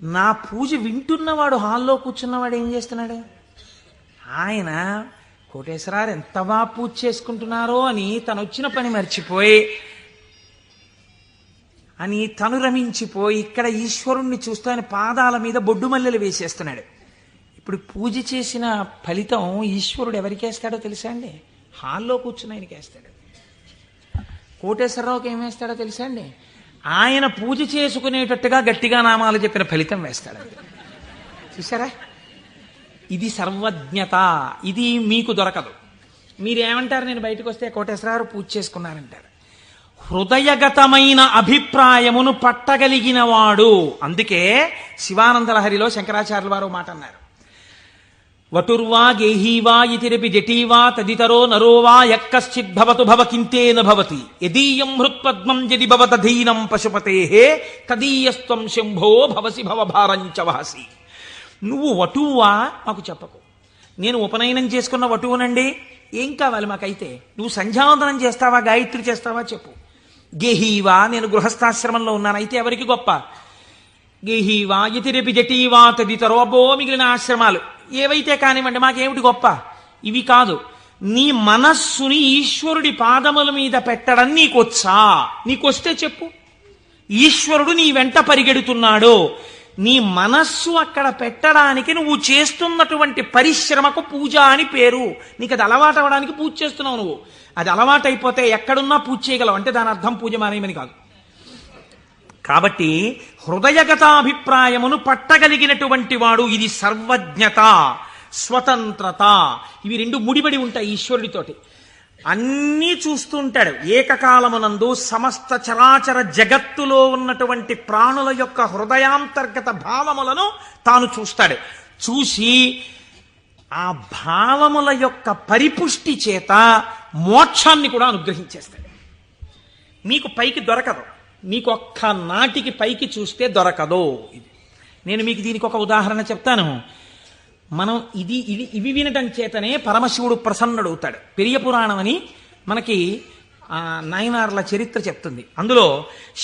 నా పూజ వింటున్నవాడు, హాల్లో కూర్చున్నవాడు ఏం చేస్తున్నాడు? ఆయన కోటేశ్వరారు ఎంత బాగా పూజ చేసుకుంటున్నారో అని తను వచ్చిన పని మర్చిపోయి తను రమించిపోయి ఇక్కడ ఈశ్వరుణ్ణి చూస్తూ ఆయన పాదాల మీద బొడ్డు మల్లెలు వేసేస్తున్నాడు. ఇప్పుడు పూజ చేసిన ఫలితం ఈశ్వరుడు ఎవరికేస్తాడో తెలుసా అండి? హాల్లో కూర్చుని ఆయనకి వేస్తాడు. కోటేశ్వరరావుకి ఏం వేస్తాడో తెలుసా అండి? ఆయన పూజ చేసుకునేటట్టుగా గట్టిగా నామాలు చెప్పిన ఫలితం వేస్తాడు. చూసారా? ఇది సర్వజ్ఞత. ఇది మీకు దొరకదు. మీరేమంటారు? నేను బయటకు వస్తే కోటేశ్వరరావు పూజ చేసుకున్నారంటారు. హృదయగతమైన అభిప్రాయమును పట్టగలిగిన వాడు. అందుకే శివానందలహరిలో శంకరాచార్యుల వారు మాట అన్నారు, వటుర్వా గేహీవా ఇతిరపి జటీవా తదితరో నరోవా యక్కశ్చిద్భవతు భవకింతేన భవతి యదీయం హృత్పద్మం యది భవతధీనం పశుపతేః తదీయస్త్వం శంభో భవసి భవభారంచ వహసి. నువ్వు వటువా మాకు చెప్పకు. నేను ఉపనయనం చేసుకున్న వటువునండి, ఏం కావాలి మాకైతే? నువ్వు సంధ్యావందనం చేస్తావా, గాయత్రి చేస్తావా చెప్పు. గేహీవా, నేను గృహస్థాశ్రమంలో ఉన్నాను, అయితే ఎవరికి గొప్ప? గేహీవా ఇతిరపి జటీవా తదితరో, అబ్బో మిగిలిన ఆశ్రమాలు ఏవైతే కానివ్వండి, మాకేమిటి గొప్ప? ఇవి కాదు. నీ మనస్సుని ఈశ్వరుడి పాదముల మీద పెట్టడం నీకొచ్చా? నీకొస్తే చెప్పు. ఈశ్వరుడు నీ వెంట పరిగెడుతున్నాడు. నీ మనస్సు అక్కడ పెట్టడానికి నువ్వు చేస్తున్నటువంటి పరిశ్రమకు పూజ అని పేరు. నీకు అది అలవాటు అవ్వడానికి పూజ చేస్తున్నావు. నువ్వు అది అలవాటు అయిపోతే ఎక్కడున్నా పూజ చేయగలవు, అంటే దాని అర్థం పూజ మానేయమని కాదు. కాబట్టి హృదయగతాభిప్రాయమును పట్టగలిగినటువంటి వాడు. ఇది సర్వజ్ఞత, స్వతంత్రత. ఇవి 2 ముడిపడి ఉంటాయి ఈశ్వరుడితోటి. అన్నీ చూస్తూ ఉంటాడు. ఏకకాలమునందు సమస్త చరాచర జగత్తులో ఉన్నటువంటి ప్రాణుల యొక్క హృదయాంతర్గత భావములను తాను చూస్తాడు. చూసి ఆ భావముల యొక్క పరిపుష్టి చేత మోక్షాన్ని కూడా అనుగ్రహించేస్తాడు. మీకు పైకి దొరకదు. మీకు ఒక్క నాటికి పైకి చూస్తే దొరకదు. నేను మీకు దీనికి ఒక ఉదాహరణ చెప్తాను. మనం ఇవి వినటం చేతనే పరమశివుడు ప్రసన్నుడవుతాడు. పెరియ పురాణం అని మనకి నాయనార్ల చరిత్ర చెప్తుంది. అందులో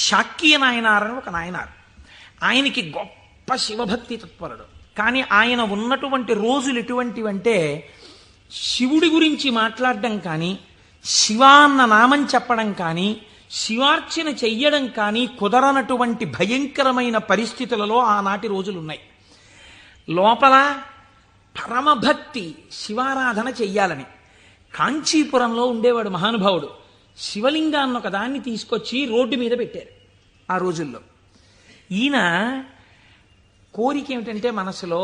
శాక్య నాయనార్ అని ఒక నాయనార్. ఆయనకి గొప్ప శివభక్తి తత్పరుడు. కానీ ఆయన ఉన్నటువంటి రోజులు ఎటువంటివంటే, శివుడి గురించి మాట్లాడడం కానీ, శివాన్న నామం చెప్పడం కానీ, శివార్చన చెయ్యడం కానీ కుదరనటువంటి భయంకరమైన పరిస్థితులలో ఆనాటి రోజులున్నాయి. లోపల పరమభక్తి, శివారాధన చెయ్యాలని. కాంచీపురంలో ఉండేవాడు మహానుభావుడు. శివలింగాన్ని ఒక దాన్ని తీసుకొచ్చి రోడ్డు మీద పెట్టారు ఆ రోజుల్లో. ఈయన కోరిక ఏమిటంటే మనసులో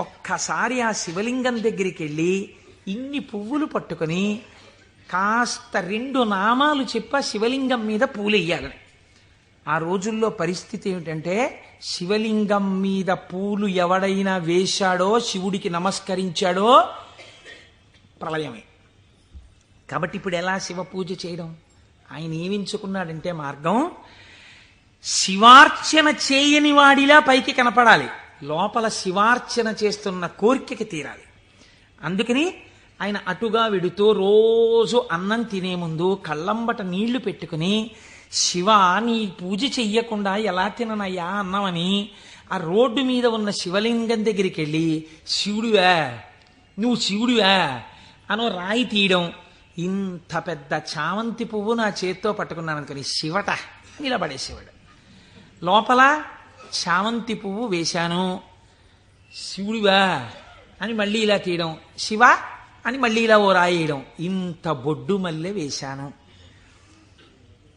ఒక్కసారి ఆ శివలింగం దగ్గరికి వెళ్ళి ఇన్ని పువ్వులు పట్టుకొని కాస్త 2 నామాలు చెప్ప శివలింగం మీద పూలెయ్యాలని. ఆ రోజుల్లో పరిస్థితి ఏమిటంటే శివలింగం మీద పూలు ఎవడైనా వేశాడో, శివుడికి నమస్కరించాడో ప్రళయమే. కాబట్టి ఇప్పుడు ఎలా శివ పూజ చేయడం? ఆయన ఏమించుకున్నాడంటే మార్గం, శివార్చన చేయని వాడిలా పైకి కనపడాలి, లోపల శివార్చన చేస్తున్న కోరికకి తీరాలి. అందుకని ఆయన అటుగా వెడుతూ రోజు అన్నం తినే ముందు కళ్ళంబట నీళ్లు పెట్టుకుని, శివ నీ పూజ చెయ్యకుండా ఎలా తిననయ్యా అన్నమని ఆ రోడ్డు మీద ఉన్న శివలింగం దగ్గరికి వెళ్ళి, శివుడివా నువ్వు శివుడివా అనో రాయి తీయడం. ఇంత పెద్ద చామంతి పువ్వు నా చేత్తో పట్టుకున్నాను అనుకుని శివట నిలబడేసేవాడు. లోపల చామంతి పువ్వు వేశాను, శివుడివా అని మళ్ళీ ఇలా తీయడం, శివ అని మళ్ళీ ఇలా ఓ రాయేయడం. ఇంత బొడ్డు మల్లె వేశాను.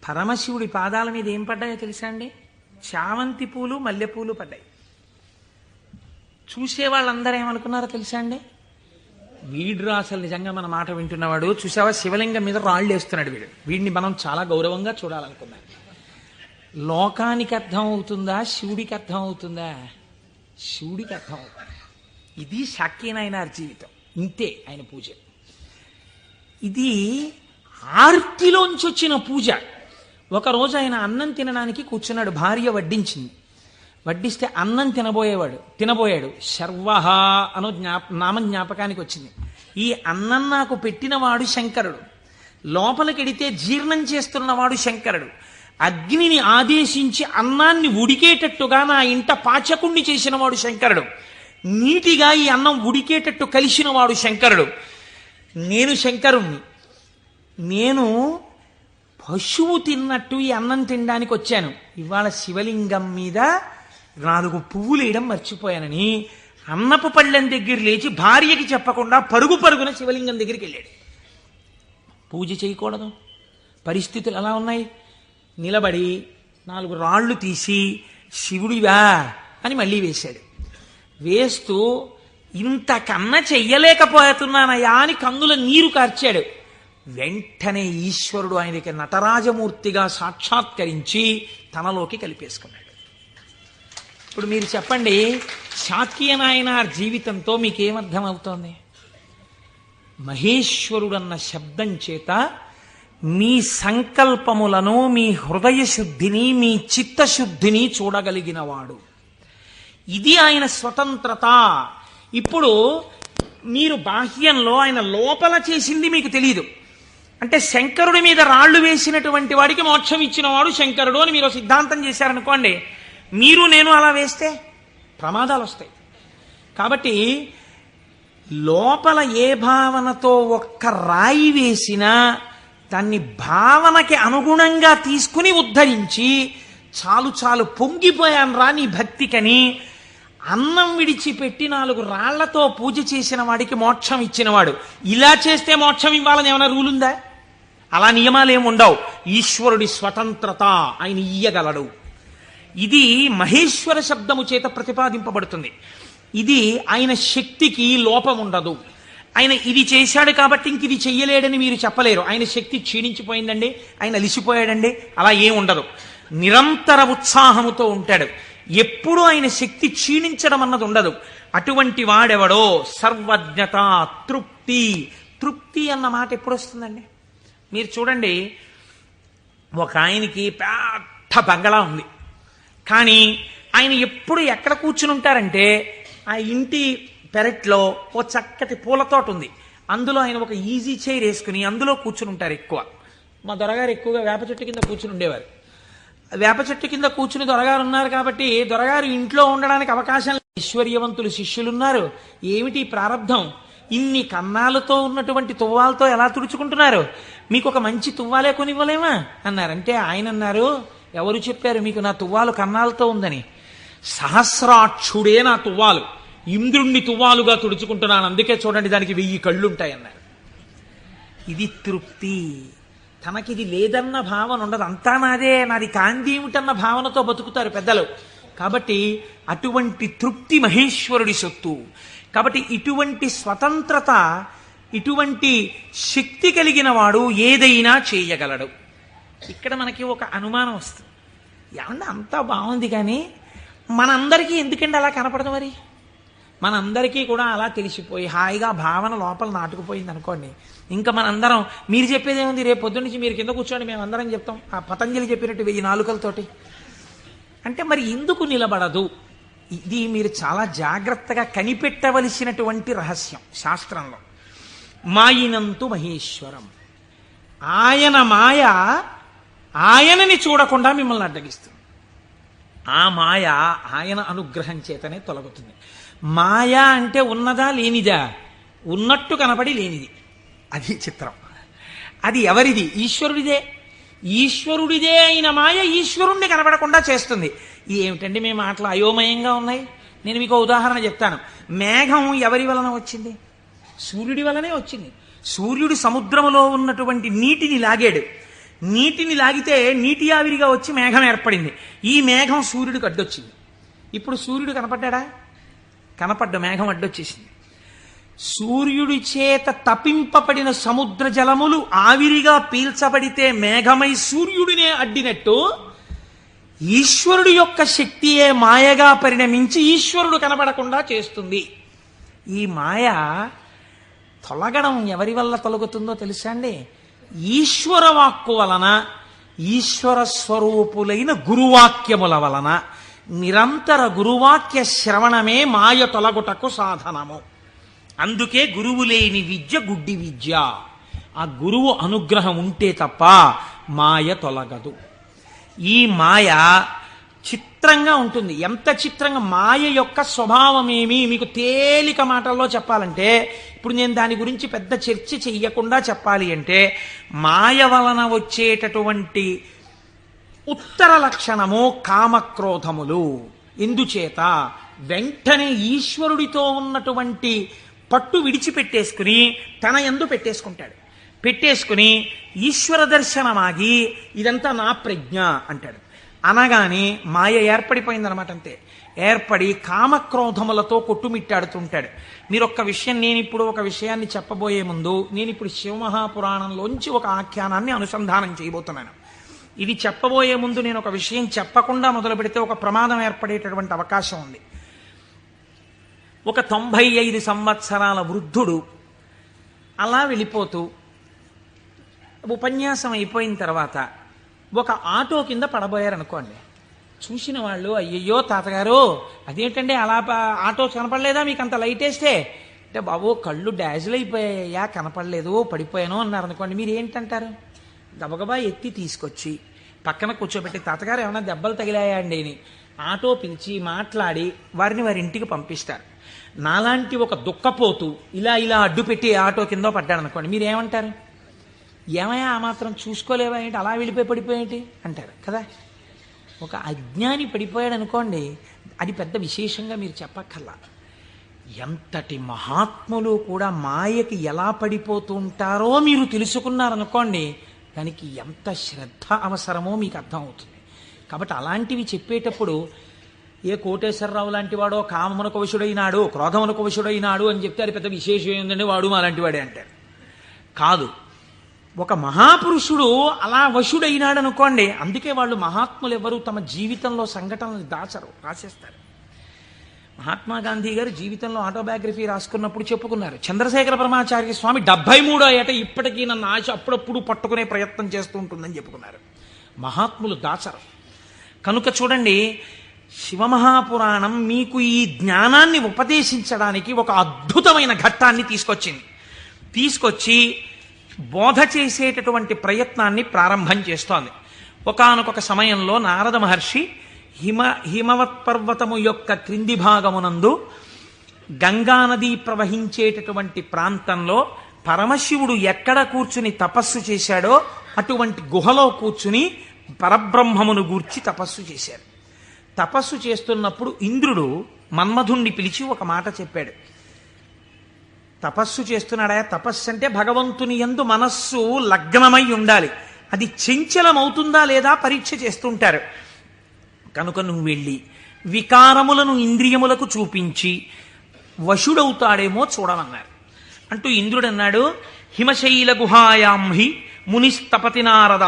పరమశివుడి పాదాల మీద ఏం పడ్డాయో తెలుసా అండి? చామంతి పూలు, మల్లెపూలు పడ్డాయి. చూసే వాళ్ళందరూ ఏమనుకున్నారో తెలుసా అండి? వీడు అసలు నిజంగా మన మాట వింటున్నవాడు, చూసావా శివలింగం మీద రాళ్ళు వేస్తున్నాడు వీడు, వీడిని మనం చాలా గౌరవంగా చూడాలనుకున్నాం. లోకానికి అర్థం అవుతుందా, శివుడికి అర్థం అవుతుందా? శివుడికి అర్థం అవుతుంది. ఇది శాక్యనాయనార్ జీవితం, ఇంతే ఆయన పూజ. ఇది ఆర్తిలోంచి వచ్చిన పూజ. ఒకరోజు ఆయన అన్నం తినడానికి కూర్చున్నాడు, భార్య వడ్డించింది. వడ్డిస్తే అన్నం తినబోయాడు. శర్వహ అనో నామం జ్ఞాపకానికి వచ్చింది. ఈ అన్నం నాకు పెట్టినవాడు శంకరుడు, లోపలికెడితే జీర్ణం చేస్తున్నవాడు శంకరుడు, అగ్నిని ఆదేశించి అన్నాన్ని ఉడికేటట్టుగా నా ఇంట పాచకుణ్ణి చేసినవాడు శంకరుడు, నీటిగా ఈ అన్నం ఉడికేటట్టు కలిసినవాడు శంకరుడు. నేను శంకరుణ్ణి, నేను పశువు తిన్నట్టు ఈ అన్నం తినడానికి వచ్చాను. ఇవాళ శివలింగం మీద 4 పువ్వులు వేయడం మర్చిపోయానని అన్నపు పళ్ళెం దగ్గర లేచి భార్యకి చెప్పకుండా పరుగున శివలింగం దగ్గరికి వెళ్ళాడు. పూజ చేయకూడదు, పరిస్థితులు ఎలా ఉన్నాయి? నిలబడి 4 రాళ్ళు తీసి శివుడివా అని మళ్ళీ వేశాడు. వేస్తూ ఇంతకన్నా చెయ్యలేకపోతున్నానయా అని కన్నుల నీరు కార్చాడు. వెంటనే ఈశ్వరుడు ఆయనకి నటరాజమూర్తిగా సాక్షాత్కరించి తనలోకి కలిపేసుకున్నాడు. ఇప్పుడు మీరు చెప్పండి, శాక్యనాయనార్ జీవితంతో మీకేమర్థమవుతోంది? మహేశ్వరుడన్న శబ్దం చేత మీ సంకల్పములను, మీ హృదయ శుద్ధిని, మీ చిత్తశుద్ధిని చూడగలిగినవాడు. ఇది ఆయన స్వతంత్రత. ఇప్పుడు మీరు బాహ్యంలో ఆయన లోపల చేసింది మీకు తెలియదు. అంటే శంకరుడి మీద రాళ్లు వేసినటువంటి వాడికి మోక్షం ఇచ్చినవాడు శంకరుడు అని మీరు సిద్ధాంతం చేశారనుకోండి, మీరు నేను అలా వేస్తే ప్రమాదాలు వస్తాయి. కాబట్టి లోపల ఏ భావనతో ఒక్క రాయి వేసినా దాన్ని భావనకి అనుగుణంగా తీసుకుని ఉద్ధరించి, చాలు పొంగిపోయాను రా నీ భక్తికని అన్నం విడిచిపెట్టి 4 రాళ్లతో పూజ చేసిన వాడికి మోక్షం ఇచ్చినవాడు. ఇలా చేస్తే మోక్షం ఇవ్వాలని ఏమైనా రూల్ ఉందా? అలా నియమాలు ఏముండవు. ఈశ్వరుడి స్వతంత్రత, ఆయన ఇయ్యగలడు. ఇది మహేశ్వర శబ్దము చేత ప్రతిపాదింపబడుతుంది. ఇది ఆయన శక్తికి లోపం ఉండదు. ఆయన ఇది చేశాడు కాబట్టి ఇంక ఇది చెయ్యలేడని మీరు చెప్పలేరు. ఆయన శక్తి క్షీణించిపోయిందండి, ఆయన అలిసిపోయాడండి, అలా ఏం ఉండదు. నిరంతర ఉత్సాహముతో ఉంటాడు. ఎప్పుడూ ఆయన శక్తి క్షీణించడం అన్నది ఉండదు. అటువంటి వాడెవడో సర్వజ్ఞత, తృప్తి అన్న మాట ఎప్పుడు వస్తుందండి? మీరు చూడండి, ఒక ఆయనకి పెద్ద బంగళా ఉంది, కానీ ఆయన ఎప్పుడు ఎక్కడ కూర్చుని ఉంటారంటే ఆ ఇంటి పెరట్లో ఓ చక్కటి పూలతోట ఉంది, అందులో ఆయన ఒక ఈజీ చైర్ వేసుకుని అందులో కూర్చుని ఉంటారు ఎక్కువ. మా దొరగారు ఎక్కువగా వేప చెట్టు కింద కూర్చుని ఉండేవారు. వేప చెట్టు కింద కూర్చుని దొరగారు ఉన్నారు కాబట్టి దొరగారు ఇంట్లో ఉండడానికి అవకాశం లేదు. ఐశ్వర్యవంతులు శిష్యులున్నారు. ఏమిటి ప్రారంధం? ఇన్ని కన్నాలతో ఉన్నటువంటి తువ్వాలతో ఎలా తుడుచుకుంటున్నారు? మీకు ఒక మంచి తువ్వాలే కొనివ్వలేమా అన్నారంటే ఆయన అన్నారు, ఎవరు చెప్పారు మీకు నా తువ్వాలు కన్నాలతో ఉందని? సహస్రాక్షుడే నా తువ్వాలు, ఇంద్రుణ్ణి తువ్వాలుగా తుడుచుకుంటున్నాను, అందుకే చూడండి దానికి 1000 కళ్ళుంటాయన్నారు. ఇది తృప్తి. తనకిది లేదన్న భావన ఉండదు. అంతా నాదే, నాది కాంతి ఏమిటన్న భావనతో బతుకుతారు పెద్దలు. కాబట్టి అటువంటి తృప్తి మహేశ్వరుడి సొత్తు. కాబట్టి ఇటువంటి స్వతంత్రత, ఇటువంటి శక్తి కలిగిన వాడు ఏదైనా చేయగలడు. ఇక్కడ మనకి ఒక అనుమానం వస్తుంది, ఏమన్నా అంతా బాగుంది కానీ మనందరికీ ఎందుకంటే అలా కనపడదు? మరి మనందరికీ కూడా అలా తెలిసిపోయి హాయిగా భావన లోపల నాటుకుపోయింది అనుకోండి, ఇంకా మనందరం మీరు చెప్పేది ఏముంది, రేపు పొద్దున్న నుంచి మీరు కింద కూర్చోండి మేము అందరం చెప్తాం ఆ పతంజలి చెప్పినట్టు 1000 నాలుకలతోటి అంటే మరి ఎందుకు నిలబడదు? ఇది మీరు చాలా జాగ్రత్తగా కనిపెట్టవలసినటువంటి రహస్యం శాస్త్రంలో. మాయినంతు మహేశ్వరం, ఆయన మాయ ఆయనని చూడకుండా మిమ్మల్ని అడ్డగిస్తుంది. ఆ మాయ ఆయన అనుగ్రహం చేతనే తొలగుతుంది. మాయ అంటే ఉన్నదా లేనిదా? ఉన్నట్టు కనపడి లేనిది. అది చిత్రం. అది ఎవరిది? ఈశ్వరుడిదే. ఈశ్వరుడిదే అయిన మాయ ఈశ్వరుణ్ణి కనపడకుండా చేస్తుంది. ఏమిటండి మీ మాటలు అయోమయంగా ఉన్నాయి? నేను మీకు ఉదాహరణ చెప్తాను. మేఘం ఎవరి వలన వచ్చింది? సూర్యుడి వలనే వచ్చింది. సూర్యుడు సముద్రములో ఉన్నటువంటి నీటిని లాగాడు. నీటిని లాగితే నీటి ఆవిరిగా వచ్చి మేఘం ఏర్పడింది. ఈ మేఘం సూర్యుడికి అడ్డొచ్చింది. ఇప్పుడు సూర్యుడు కనపడ్డా? కనపడ్డ మేఘం అడ్డొచ్చేసింది. సూర్యుడి చేత తపింపబడిన సముద్ర జలములు ఆవిరిగా పీల్చబడితే మేఘమై సూర్యుడినే అడ్డినట్టు ఈశ్వరుడు యొక్క శక్తియే మాయగా పరిణమించి ఈశ్వరుడు కనపడకుండా చేస్తుంది. ఈ మాయ తొలగడం ఎవరి వల్ల తొలగుతుందో తెలుసా అండి? ఈశ్వర వాక్కు వలన, ఈశ్వర స్వరూపులైన గురువాక్యముల వలన. నిరంతర గురువాక్య శ్రవణమే మాయ తొలగుటకు సాధనము. అందుకే గురువు లేని విద్య గుడ్డి విద్య. ఆ గురువు అనుగ్రహం ఉంటే తప్ప మాయ తొలగదు. ఈ మాయ చిత్రంగా ఉంటుంది. ఎంత చిత్రంగా! మాయ యొక్క స్వభావమేమి మీకు తేలిక మాటల్లో చెప్పాలంటే, ఇప్పుడు నేను దాని గురించి పెద్ద చర్చ చెయ్యకుండా చెప్పాలి అంటే, మాయ వలన వచ్చేటటువంటి ఉత్తర లక్షణము కామక్రోధములు. ఎందుచేత? వెంటనే ఈశ్వరుడితో ఉన్నటువంటి పట్టు విడిచిపెట్టేసుకుని తన యందు పెట్టేసుకుంటాడు. పెట్టేసుకుని ఈశ్వర దర్శనమాగి ఇదంతా నా ప్రజ్ఞ అంటాడు. అనగానే మాయ ఏర్పడిపోయిందనమాట. అంతే. ఏర్పడి కామక్రోధములతో కొట్టుమిట్టాడుతుంటాడు. మీరు ఒక్క విషయం, నేను ఇప్పుడు ఒక విషయాన్ని చెప్పబోయే ముందు నేను ఇప్పుడు శివమహాపురాణంలోంచి ఒక ఆఖ్యానాన్ని అనుసంధానం చేయబోతున్నాను. ఇది చెప్పబోయే ముందు నేను ఒక విషయం చెప్పకుండా మొదలు పెడితే ఒక ప్రమాదం ఏర్పడేటటువంటి అవకాశం ఉంది. ఒక 95 సంవత్సరాల వృద్ధుడు అలా వెళ్ళిపోతూ ఉపన్యాసం అయిపోయిన తర్వాత ఒక ఆటో కింద పడబోయారనుకోండి. చూసిన వాళ్ళు, అయ్యయ్యో తాతగారు అదేంటండి అలా ఆటో కనపడలేదా మీకు అంత లైట్ వేస్తే? అంటే బాబు కళ్ళు డాజిల్ అయిపోయాయా, కనపడలేదు, పడిపోయాను అన్నారు అనుకోండి. మీరు ఏంటంటారు? గబగబా ఎత్తి తీసుకొచ్చి పక్కన కూర్చోబెట్టి, తాతగారు ఏమైనా దెబ్బలు తగిలాయా అండి అని ఆటో పిలిచి మాట్లాడి వారిని వారి ఇంటికి పంపిస్తారు. నాలాంటి ఒక దుఃఖపోతూ ఇలా ఇలా అడ్డు పెట్టి ఆటో కింద పడ్డాడు అనుకోండి, మీరు ఏమంటారు? ఏమయ్యా ఆ మాత్రం చూసుకోలేవా ఏంటి, అలా వెళ్ళిపోయి పడిపోయేంటి అంటారు కదా. ఒక అజ్ఞాని పడిపోయాడు అనుకోండి, అది పెద్ద విశేషంగా మీరు చెప్పక్కర్లా. ఎంతటి మహాత్ములు కూడా మాయకి ఎలా పడిపోతూ ఉంటారో మీరు తెలుసుకున్నారనుకోండి, దానికి ఎంత శ్రద్ధ అవసరమో మీకు అర్థమవుతుంది. కాబట్టి అలాంటివి చెప్పేటప్పుడు ఏ కోటేశ్వరరావు లాంటి వాడో కామమునకు వశుడైనాడు, క్రోధమునకు వశుడైనాడు అని చెప్తే అది పెద్ద విశేషం ఏంటంటే వాడు అలాంటి వాడే అంటారు. కాదు, ఒక మహాపురుషుడు అలా వశుడైనాడు అనుకోండి. అందుకే వాళ్ళు మహాత్ములు ఎవరు తమ జీవితంలో సంఘటనలు దాచరు, రాసేస్తారు. మహాత్మా గాంధీ గారు జీవితంలో ఆటోబయోగ్రఫీ రాసుకున్నప్పుడు చెప్పుకున్నారు, చంద్రశేఖర పరమాచార్య స్వామి 73వ ఏట ఇప్పటికీ నన్ను ఆశ అప్పుడప్పుడు పట్టుకునే ప్రయత్నం చేస్తూ ఉంటుందని చెప్పుకున్నారు. మహాత్ములు దాచరు. కనుక చూడండి, శివమహాపురాణం మీకు ఈ జ్ఞానాన్ని ఉపదేశించడానికి ఒక అద్భుతమైన ఘట్టాన్ని తీసుకొచ్చి బోధ చేసేటటువంటి ప్రయత్నాన్ని ప్రారంభం చేస్తోంది. ఒకానొక సమయంలో నారద మహర్షి హిమవత్ పర్వతము యొక్క క్రింది భాగమునందు గంగానది ప్రవహించేటటువంటి ప్రాంతంలో పరమశివుడు ఎక్కడ కూర్చుని తపస్సు చేశాడో అటువంటి గుహలో కూర్చుని పరబ్రహ్మమును గూర్చి తపస్సు చేశారు. తపస్సు చేస్తున్నప్పుడు ఇంద్రుడు మన్మధుణ్ణి పిలిచి ఒక మాట చెప్పాడు. తపస్సు చేస్తున్నాడా? తపస్సు అంటే భగవంతుని యందు మనస్సు లగ్నమై ఉండాలి. అది చంచలమవుతుందా లేదా పరీక్ష చేస్తుంటారు. కనుక నువ్వు వెళ్ళి వికారములను ఇంద్రియములకు చూపించి వశుడవుతాడేమో చూడమన్నారు. అంటూ ఇంద్రుడు అన్నాడు, హిమశైల గుహాయాం హి మునిస్తపతి నారద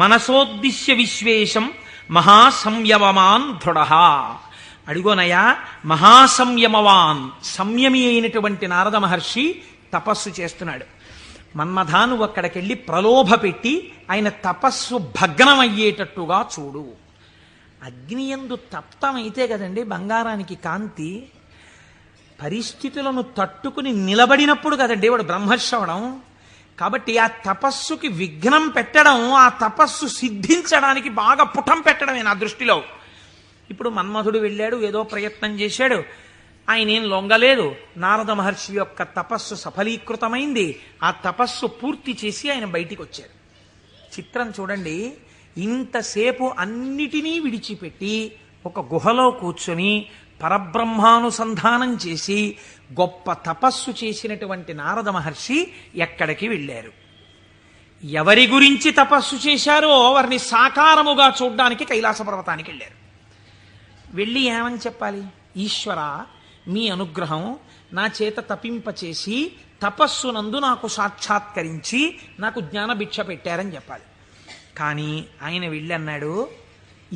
మనసోద్దిశ్య విశ్వేశం మహాసంయమవాన్ దృఢ. అడిగోనయా, మహాసంయమవాన్, సంయమి అయినటువంటి నారద మహర్షి తపస్సు చేస్తున్నాడు. మన్మథా, నువ్వు అక్కడికెళ్ళి ప్రలోభ పెట్టి ఆయన తపస్సు భగ్నమయ్యేటట్టుగా చూడు. అగ్నియందు తప్తమైతే కదండి బంగారానికి కాంతి. పరిస్థితులను తట్టుకుని నిలబడినప్పుడు కదండి వాడు బ్రహ్మశ్రవణం. కాబట్టి ఆ తపస్సుకి విఘ్నం పెట్టడం, ఆ తపస్సు సిద్ధించడానికి బాగా పుటం పెట్టడమే నా దృష్టిలో. ఇప్పుడు మన్మధుడు వెళ్ళాడు, ఏదో ప్రయత్నం చేశాడు, ఆయన ఏం లొంగలేదు. నారద మహర్షి యొక్క తపస్సు సఫలీకృతమైంది. ఆ తపస్సు పూర్తి చేసి ఆయన బయటికి వచ్చారు. చిత్రం చూడండి, ఇంతసేపు అన్నిటినీ విడిచిపెట్టి ఒక గుహలో కూర్చొని పరబ్రహ్మానుసంధానం చేసి గొప్ప తపస్సు చేసినటువంటి నారద మహర్షి ఎక్కడికి వెళ్ళారు? ఎవరి గురించి తపస్సు చేశారో వారిని సాకారముగా చూడ్డానికి కైలాస పర్వతానికి వెళ్ళారు. వెళ్ళి ఏమని చెప్పాలి? ఈశ్వర, మీ అనుగ్రహం నా చేత తపింపచేసి తపస్సునందు నాకు సాక్షాత్కరించి నాకు జ్ఞానభిక్ష పెట్టారని చెప్పాలి. కానీ ఆయన వెళ్ళి అన్నాడు,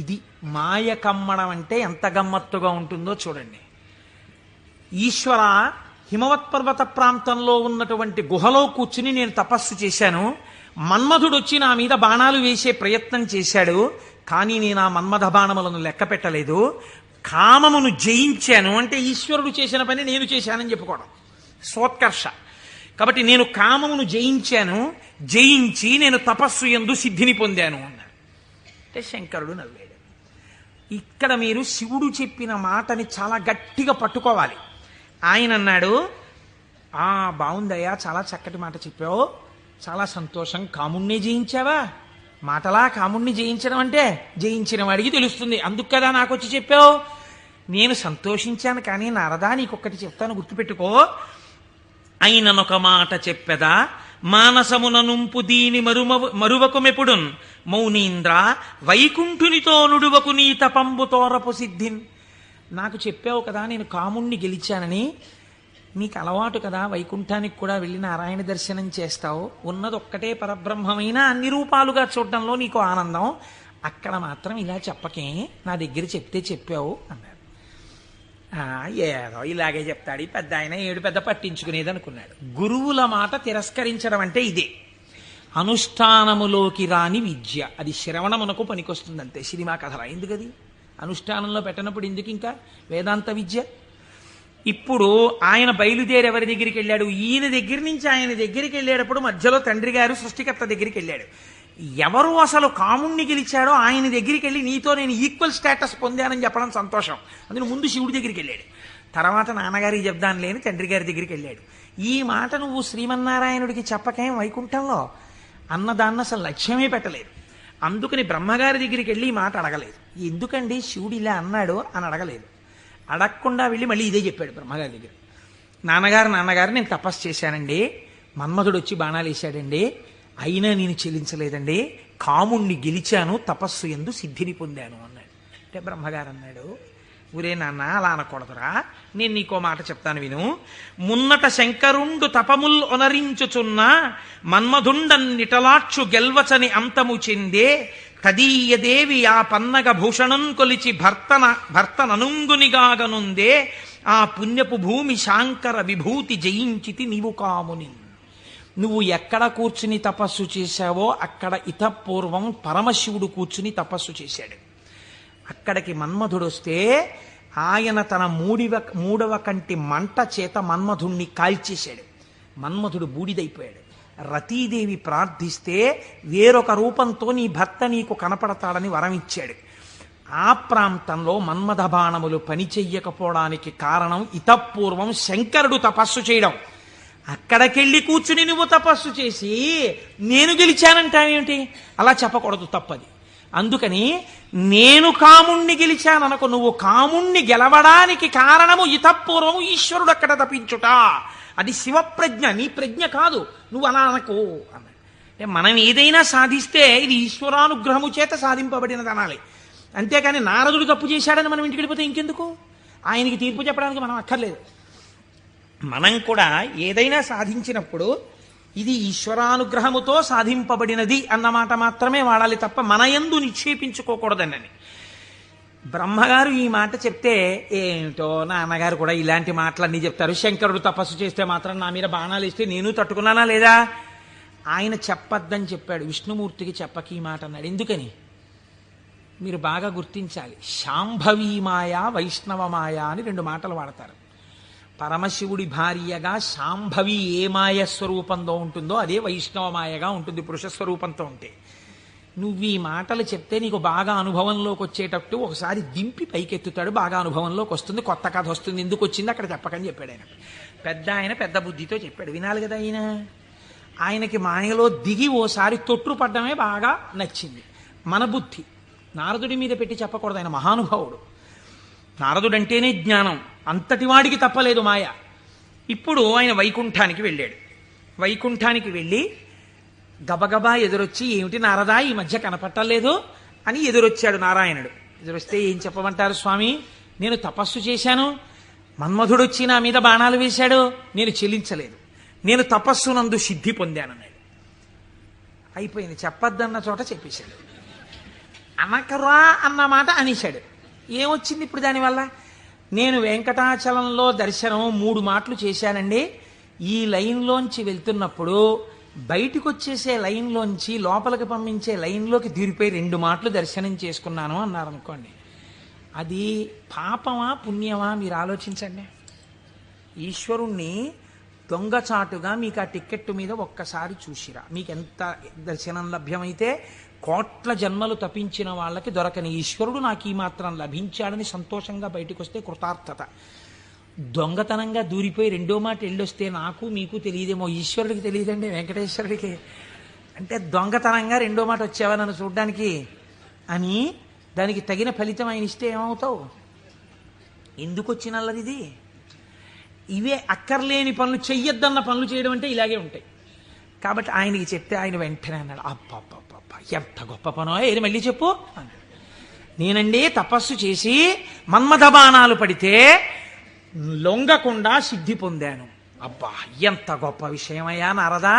ఇది మాయ కమ్మడం అంటే ఎంత గమ్మత్తుగా ఉంటుందో చూడండి. ఈశ్వర, హిమవత్పర్వత ప్రాంతంలో ఉన్నటువంటి గుహలో కూర్చుని నేను తపస్సు చేశాను. మన్మధుడు వచ్చి నా మీద బాణాలు వేసే ప్రయత్నం చేశాడు. కానీ నేను ఆ మన్మథ బాణములను లెక్క పెట్టలేదు. కామమును జయించాను అంటే ఈశ్వరుడు చేసిన పని నేను చేశానని చెప్పుకోవడం సోత్కర్ష. కాబట్టి నేను కామమును జయించాను, జయించి నేను తపస్సు యందు సిద్ధిని పొందాను అన్నాడు. అంటే శంకరుడు నవ్వాడు. ఇక్కడ మీరు శివుడు చెప్పిన మాటని చాలా గట్టిగా పట్టుకోవాలి. ఆయన అన్నాడు, బాగుందయ్యా, చాలా చక్కటి మాట చెప్పావు, చాలా సంతోషం. కాముణ్ణి జయించావా? మాటలా కాముణ్ణి జయించడం అంటే జయించిన వాడికి తెలుస్తుంది, అందుకు కదా నాకు వచ్చి చెప్పావు. నేను సంతోషించాను. కానీ నారదా, నీకొక్కటి చెప్తాను, గుర్తుపెట్టుకో. అయిననొక మాట చెప్పెదా, మానసమున నుంపు దీని మరువకుమెప్పుడున్ మౌనీంద్ర వైకుంఠునితో నుడువకు నీ తపంబు తోరపు సిద్ధిన్. నాకు చెప్పావు కదా నేను కాముణ్ణి గెలిచానని. నీకు అలవాటు కదా, వైకుంఠానికి కూడా వెళ్ళి నారాయణ దర్శనం చేస్తావు. ఉన్నది ఒక్కటే పరబ్రహ్మమైన అన్ని రూపాలుగా చూడడంలో నీకు ఆనందం. అక్కడ మాత్రం ఇలా చెప్పకే, నా దగ్గర చెప్తే చెప్పావు అన్నాడు. ఏదో ఇలాగే చెప్తాడు పెద్ద ఆయన, ఏడు పెద్ద పట్టించుకునేది అనుకున్నాడు. గురువుల మాట తిరస్కరించడం అంటే ఇదే. అనుష్ఠానములోకి రాని విద్య, అది శ్రవణమునకు పనికొస్తుంది అంతే. సినిమా కథల ఎందుకది? అనుష్ఠానంలో పెట్టినప్పుడు ఎందుకు ఇంకా వేదాంత విద్య? ఇప్పుడు ఆయన బయలుదేరి ఎవరి దగ్గరికి వెళ్ళాడు? ఈయన దగ్గర నుంచి ఆయన దగ్గరికి వెళ్ళేటప్పుడు మధ్యలో తండ్రి గారు సృష్టికర్త దగ్గరికి వెళ్ళాడు. ఎవరు అసలు కాముణ్ణి గెలిచాడో ఆయన దగ్గరికి వెళ్ళి నీతో నేను ఈక్వల్ స్టేటస్ పొందానని చెప్పడం సంతోషం. అందులో ముందు శివుడి దగ్గరికి వెళ్ళాడు, తర్వాత నాన్నగారికి చెప్దాను లేని తండ్రి గారి దగ్గరికి వెళ్ళాడు. ఈ మాట నువ్వు శ్రీమన్నారాయణుడికి చెప్పకేం వైకుంఠంలో అన్నదాన్ని అసలు లక్ష్యమే పెట్టలేదు. అందుకని బ్రహ్మగారి దగ్గరికి వెళ్ళి ఈ మాట అడగలేదు. ఎందుకండి శివుడు ఇలా అన్నాడు అని అడగలేదు. అడగకుండా వెళ్ళి మళ్ళీ ఇదే చెప్పాడు బ్రహ్మగారి దగ్గర. నాన్నగారు నేను తపస్సు చేశానండి, మన్మధుడు వచ్చి బాణాలు వేశాడండి, అయినా నేను చెల్లించలేదండి, కాముణ్ణి గెలిచాను, తపస్సు యందు సిద్ధిని పొందాను అన్నాడు. అంటే బ్రహ్మగారు అన్నాడు, ఊరే నాన్న అలా అనకూడదురా, నేను నీకో మాట చెప్తాను విను. మున్నట శంకరుండు తపముల్ ఒనరించుచున్న మన్మధుండన్నిటలాక్షు గెల్వచని అంతము చెందే తదీయదేవి ఆ పన్నగ భూషణం కొలిచి భర్తననుంగునిగాగనుందే ఆ పుణ్యపు భూమి శాంకర విభూతి జయించితి నీవు కాముని. నువ్వు ఎక్కడ కూర్చుని తపస్సు చేశావో అక్కడ ఇతపూర్వం పరమశివుడు కూర్చుని తపస్సు చేశాడు. అక్కడికి మన్మధుడు వస్తే ఆయన తన మూడవ కంటి మంట చేత మన్మధుణ్ణి కాల్చేశాడు. మన్మధుడు బూడిదైపోయాడు. రతీదేవి ప్రార్థిస్తే వేరొక రూపంతో నీ భర్త నీకు కనపడతాడని వరం ఇచ్చాడు. ఆ ప్రాంతంలో మన్మథ బాణములు పనిచెయ్యకపోవడానికి కారణం ఇతపూర్వం శంకరుడు తపస్సు చేయడం. అక్కడికెళ్ళి కూర్చుని నువ్వు తపస్సు చేసి నేను గెలిచానంటావేమిటి? అలా చెప్పకూడదు, తప్పది. అందుకని నేను కాముణ్ణి గెలిచాననుకో, నువ్వు కాముణ్ణి గెలవడానికి కారణము ఇతపూర్వం ఈశ్వరుడు అక్కడ తపించుట. అది శివప్రజ్ఞ, నీ ప్రజ్ఞ కాదు, నువ్వు అలా అనకు అన్నాడు. అంటే మనం ఏదైనా సాధిస్తే ఇది ఈశ్వరానుగ్రహము చేత సాధింపబడినది అనాలి. అంతేకాని నారదుడు తప్పు చేశాడని మనం ఇంటికి వెళ్ళిపోతే ఇంకెందుకు? ఆయనకి తీర్పు చెప్పడానికి మనం అక్కర్లేదు. మనం కూడా ఏదైనా సాధించినప్పుడు ఇది ఈశ్వరానుగ్రహముతో సాధింపబడినది అన్నమాట మాత్రమే వాడాలి తప్ప మన యందు నిక్షేపించుకోకూడదని. బ్రహ్మగారు ఈ మాట చెప్తే ఏమిటో నాన్నగారు కూడా ఇలాంటి మాటలన్నీ చెప్తారు. శంకరుడు తపస్సు చేస్తే మాత్రం నా మీద బాణాలు ఇస్తే నేను తట్టుకున్నానా లేదా? ఆయన చెప్పద్దని చెప్పాడు, విష్ణుమూర్తికి చెప్పకి ఈ మాట అన్నాడు. ఎందుకని మీరు బాగా గుర్తించాలి. శాంభవీ మాయ, వైష్ణవ మాయ అని రెండు మాటలు వాడతారు. పరమశివుడి భార్యగా శాంభవి ఏ మాయ స్వరూపంలో ఉంటుందో అదే వైష్ణవ మాయగా ఉంటుంది పురుష స్వరూపంతో ఉంటే. నువ్వు ఈ మాటలు చెప్తే నీకు బాగా అనుభవంలోకి వచ్చేటట్టు ఒకసారి దింపి పైకెత్తుతాడు, బాగా అనుభవంలోకి వస్తుంది, కొత్త కథ వస్తుంది. ఎందుకు వచ్చింది అక్కడ చెప్పకని చెప్పాడు ఆయన. ఆయన పెద్ద బుద్ధితో చెప్పాడు, వినాలి కదా ఆయన. ఆయనకి మాయలో దిగి ఓసారి తొట్టుపడ్డమే బాగా నచ్చింది. మన బుద్ధి నారదుడి మీద పెట్టి చెప్పకూడదు, ఆయన మహానుభావుడు. నారదుడంటేనే జ్ఞానం, అంతటి వాడికి తప్పలేదు మాయ. ఇప్పుడు ఆయన వైకుంఠానికి వెళ్ళాడు. వైకుంఠానికి వెళ్ళి గబగబా ఎదురొచ్చి, ఏమిటి నారదా ఈ మధ్య కనపట్టలేదు అని ఎదురొచ్చాడు నారాయణుడు. ఎదురొస్తే ఏం చెప్పమంటారు స్వామి, నేను తపస్సు చేశాను, మన్మధుడొచ్చి నా మీద బాణాలు వేశాడు, నేను చెల్లించలేదు, నేను తపస్సునందు సిద్ధి పొందానన్నాడు. అయిపోయింది, చెప్పద్దన్న చోట చెప్పేశాడు. అనకరా అన్న మాట అనేశాడు. ఏమొచ్చింది ఇప్పుడు దానివల్ల? నేను వెంకటాచలంలో దర్శనం 3 మాటలు చేశానండి. ఈ లైన్లోంచి వెళ్తున్నప్పుడు బయటకు వచ్చేసే లైన్లోంచి లోపలికి పంపించే లైన్లోకి దూరిపోయి 2 మాటలు దర్శనం చేసుకున్నాను అన్నారనుకోండి. అది పాపమా పుణ్యమా మీరు ఆలోచించండి. ఈశ్వరుణ్ణి దొంగచాటుగా మీకు ఆ టిక్కెట్టు మీద ఒక్కసారి చూసిరా, మీకు ఎంత దర్శనం లభ్యమైతే కోట్ల జన్మలు తపించిన వాళ్ళకి దొరకని ఈశ్వరుడు నాకు ఈ మాత్రం లభించాడని సంతోషంగా బయటకు వస్తే కృతార్థత. దొంగతనంగా దూరిపోయి 2వ మాట వెళ్ళొస్తే నాకు మీకు తెలియదేమో, ఈశ్వరుడికి తెలియదండి, వెంకటేశ్వరుడికి. అంటే దొంగతనంగా 2వ మాట వచ్చావా నన్ను చూడ్డానికి అని దానికి తగిన ఫలితం ఆయన ఇస్తే ఏమవుతావు? ఎందుకు వచ్చినల్లది? ఇవే అక్కర్లేని పనులు, చెయ్యొద్దన్న పనులు చేయడం అంటే ఇలాగే ఉంటాయి. కాబట్టి ఆయనకి చెప్తే ఆయన వెంటనే అన్నాడు, అబ్బా ఎంత గొప్ప పనో, ఏది మళ్ళీ చెప్పు. నేనండి తపస్సు చేసి మన్మథ బాణాలు పడితే లొంగకుండా సిద్ధి పొందాను. అబ్బా ఎంత గొప్ప విషయమయ్యా నారదా,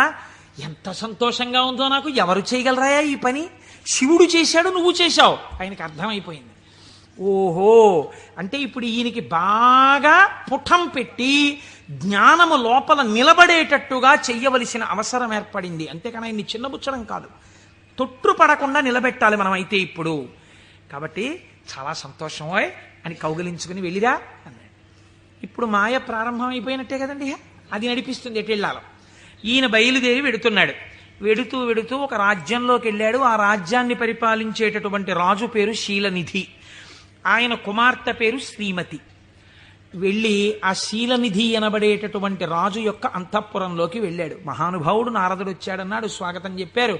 ఎంత సంతోషంగా ఉందో నాకు. ఎవరు చేయగలరాయా ఈ పని? శివుడు చేశాడు, నువ్వు చేశావు. ఆయనకి అర్థమైపోయింది. ఓహో, అంటే ఇప్పుడు ఈయనకి బాగా పుటం పెట్టి జ్ఞానము లోపల నిలబడేటట్టుగా చెయ్యవలసిన అవసరం ఏర్పడింది. అంతేకాని ఆయన్ని చిన్నబుచ్చడం కాదు, తొట్టుపడకుండా నిలబెట్టాలి మనం అయితే ఇప్పుడు. కాబట్టి చాలా సంతోషమోయ్ అని కౌగిలించుకుని వెళ్ళిరా అన్నాడు. ఇప్పుడు మాయ ప్రారంభం అయిపోయినట్టే కదండి, అది నడిపిస్తుంది ఎటు వెళ్ళాలో. ఈయన బయలుదేరి వెడుతున్నాడు. వెడుతూ వెడుతూ ఒక రాజ్యంలోకి వెళ్ళాడు. ఆ రాజ్యాన్ని పరిపాలించేటటువంటి రాజు పేరు శీలనిధి, ఆయన కుమార్తె పేరు శ్రీమతి. వెళ్ళి ఆ శీలనిధి అనబడేటటువంటి రాజు యొక్క అంతఃపురంలోకి వెళ్ళాడు. మహానుభావుడు నారదుడు వచ్చాడన్నాడు, స్వాగతం చెప్పారు,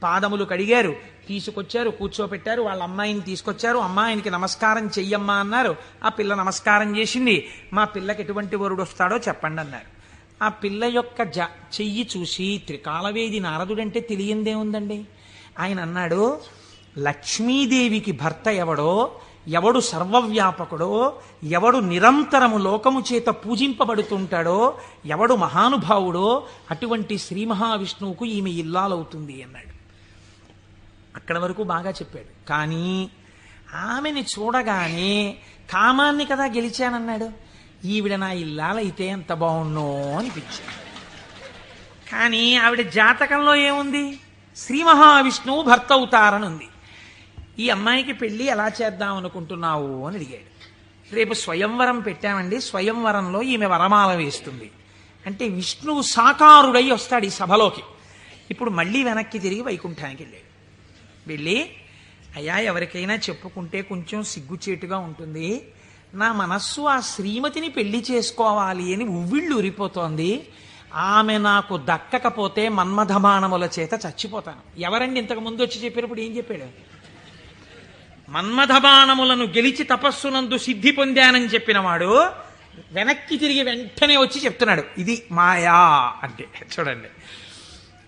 పాదములు కడిగారు, తీసుకొచ్చారు, కూర్చోపెట్టారు. వాళ్ళ అమ్మాయిని తీసుకొచ్చారు. అమ్మాయినికి నమస్కారం చెయ్యమ్మా అన్నారు. ఆ పిల్ల నమస్కారం చేసింది. మా పిల్లకి ఎటువంటి వరుడు వస్తాడో చెప్పండి అన్నారు. ఆ పిల్ల యొక్క చెయ్యి చూసి త్రికాలవేది నారదుడంటే తెలియందేముందండి. ఆయన అన్నాడు, లక్ష్మీదేవికి భర్త ఎవడో, ఎవడు సర్వవ్యాపకుడో, ఎవడు నిరంతరము లోకము చేత పూజింపబడుతుంటాడో, ఎవడు మహానుభావుడో అటువంటి శ్రీ మహావిష్ణువుకు ఈమె ఇల్లాలవుతుంది అన్నాడు. అక్కడ వరకు బాగా చెప్పాడు. కానీ ఆమెని చూడగానే కామాన్ని కదా గెలిచానన్నాడు. ఈవిడ నా ఇల్లాలైతే ఎంత బాగుండో అనిపించింది. కానీ ఆవిడ జాతకంలో ఏముంది? శ్రీ మహావిష్ణువు భర్త అవుతారని ఉంది. ఈ అమ్మాయికి పెళ్లి ఎలా చేద్దాం అనుకుంటున్నావు అని అడిగాడు. రేపు స్వయంవరం పెట్టామండి, స్వయంవరంలో ఈమె వరమాల వేస్తుంది అంటే విష్ణువు సాకారుడై వస్తాడు ఈ సభలోకి. ఇప్పుడు మళ్ళీ వెనక్కి తిరిగి వైకుంఠానికి వెళ్ళాడు. వెళ్ళి, అయ్యా ఎవరికైనా చెప్పుకుంటే కొంచెం సిగ్గుచేటుగా ఉంటుంది, నా మనస్సు ఆ శ్రీమతిని పెళ్లి చేసుకోవాలి అని ఉవ్విళ్ళు ఉరిపోతోంది, ఆమె నాకు దక్కకపోతే మన్మథబాణముల చేత చచ్చిపోతాను. ఎవరండి ఇంతకు ముందు వచ్చి చెప్పినప్పుడు ఏం చెప్పాడు? మన్మథబాణములను గెలిచి తపస్సునందు సిద్ధి పొందానని చెప్పినవాడు వెనక్కి తిరిగి వెంటనే వచ్చి చెప్తున్నాడు ఇది మాయా అంటే. చూడండి,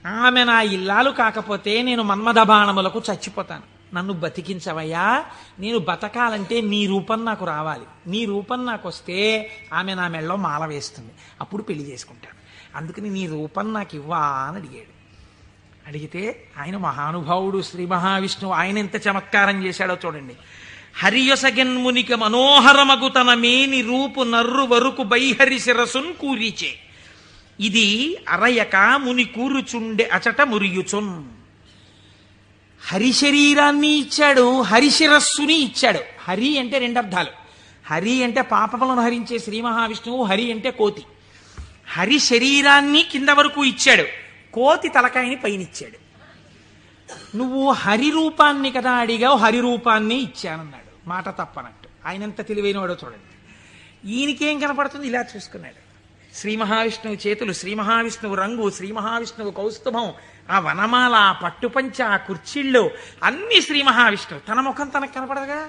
ఆమె నా ఇల్లాలు కాకపోతే నేను మన్మథబాణములకు చచ్చిపోతాను. నన్ను బతికించవయ్యా, నేను బతకాలంటే నీ రూపం నాకు రావాలి, నీ రూపం నాకు వస్తే ఆమె నా మెళ్ళలో మాల వేస్తుంది, అప్పుడు పెళ్లి చేసుకుంటాను, అందుకని నీ రూపం నాకు ఇవ్వా అని అడిగాడు. అడిగితే ఆయన మహానుభావుడు శ్రీ మహావిష్ణువు, ఆయన ఎంత చమత్కారం చేశాడో చూడండి. హరియొసగెన్మునిక మనోహరమగు తన మేని రూపు నర్రు వరకు బైహరి శిరసున్ కూరిచే, ఇది అరయక ముని కూరుచుండె అచట మురియుచున్. హరి శరీరాన్ని ఇచ్చాడు, హరిశిరస్సుని ఇచ్చాడు. హరి అంటే రెండు అర్థాలు. హరి అంటే పాపములను హరించే శ్రీ మహావిష్ణువు, హరి అంటే కోతి. హరి శరీరాన్ని కింద వరకు ఇచ్చాడు, కోతి తలకాయని పైనిచ్చాడు. నువ్వు హరి రూపాన్ని కదా అడిగావు, హరి రూపాన్ని ఇచ్చానన్నాడు. మాట తప్పనట్టు. ఆయనంత తెలివైనవాడో చూడండి. ఈయనకేం కనపడుతుంది? ఇలా చూసుకున్నాడు. శ్రీ మహావిష్ణువు చేతులు, శ్రీ మహావిష్ణువు రంగు, శ్రీ మహావిష్ణువు కౌస్తుభం, ఆ వనమాల, ఆ పట్టుపంచ, ఆ కుర్చీళ్ళు అన్ని శ్రీ మహావిష్ణువు. తన ముఖం తనకు కనపడదుగా.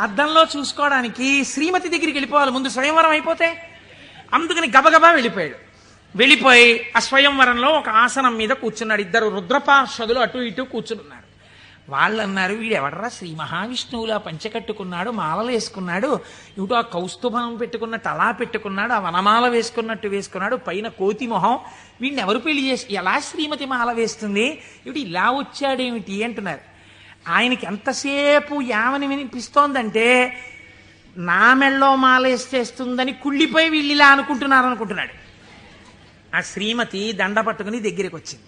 అద్దంలో చూసుకోవడానికి శ్రీమతి దగ్గరికి వెళ్ళిపోవాలి ముందు, స్వయంవరం అయిపోతే. అందుకని గబగబా వెళ్ళిపోయాడు. వెళ్ళిపోయి ఆ స్వయంవరంలో ఒక ఆసనం మీద కూర్చున్నాడు. ఇద్దరు రుద్రపార్షదులు అటు ఇటు కూర్చున్నారు. వాళ్ళు అన్నారు, వీడు ఎవడరా శ్రీ మహావిష్ణువులా పంచకట్టుకున్నాడు, మాలలు వేసుకున్నాడు, ఇటు ఆ కౌస్తుభం పెట్టుకున్నట్టు అలా పెట్టుకున్నాడు, ఆ వనమాల వేసుకున్నట్టు వేసుకున్నాడు, పైన కోతి మొహం, వీడిని ఎవరు పెళ్లి చేసి ఎలా శ్రీమతి మాల వేస్తుంది, ఇటు ఇలా వచ్చాడేమిటి అంటున్నారు. ఆయనకి ఎంతసేపు యావని వినిపిస్తోందంటే నా మెళ్ళో మాల వేసేస్తుందని కుళ్ళిపోయి వీళ్ళు ఇలా అనుకుంటున్నాడు. ఆ శ్రీమతి దండ పట్టుకుని దగ్గరికి వచ్చింది.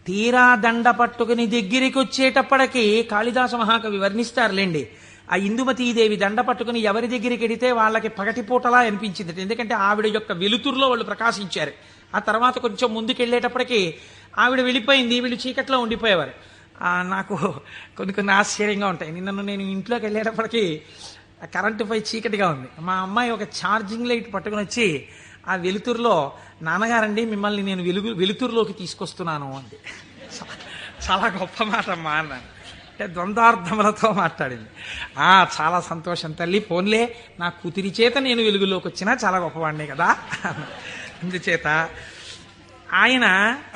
తీరా దండ పట్టుకుని దగ్గరికి వచ్చేటప్పటికి కాళిదాస మహాకవి వర్ణిస్తారులేండి. ఆ ఇందుమతీదేవి దండ పట్టుకుని ఎవరి దగ్గరికి వెడితే వాళ్ళకి పగటిపూటలా అనిపించింది. ఎందుకంటే ఆవిడ యొక్క వెలుతురులో వాళ్ళు ప్రకాశించారు. ఆ తర్వాత కొంచెం ముందుకెళ్ళేటప్పటికి ఆవిడ వెళ్ళిపోయింది, వీళ్ళు చీకట్లో ఉండిపోయేవారు. నాకు కొన్ని ఆశ్చర్యంగా ఉంటాయి. నేను ఇంట్లోకి వెళ్ళేటప్పటికి కరెంటు పై చీకటిగా ఉంది. మా అమ్మాయి ఒక ఛార్జింగ్ లైట్ పట్టుకుని వచ్చి ఆ వెలుతురులో, నాన్నగారండి మిమ్మల్ని నేను వెలుతురులోకి తీసుకొస్తున్నాను అంది. చాలా గొప్ప మాట అమ్మా అన్నాను. అంటే ద్వంద్వార్థములతో మాట్లాడింది. చాలా సంతోషం తల్లి, పోన్లే నా కూతురి చేత నేను వెలుగులోకి వచ్చినా చాలా గొప్పవాడినే కదా. అందుచేత ఆయన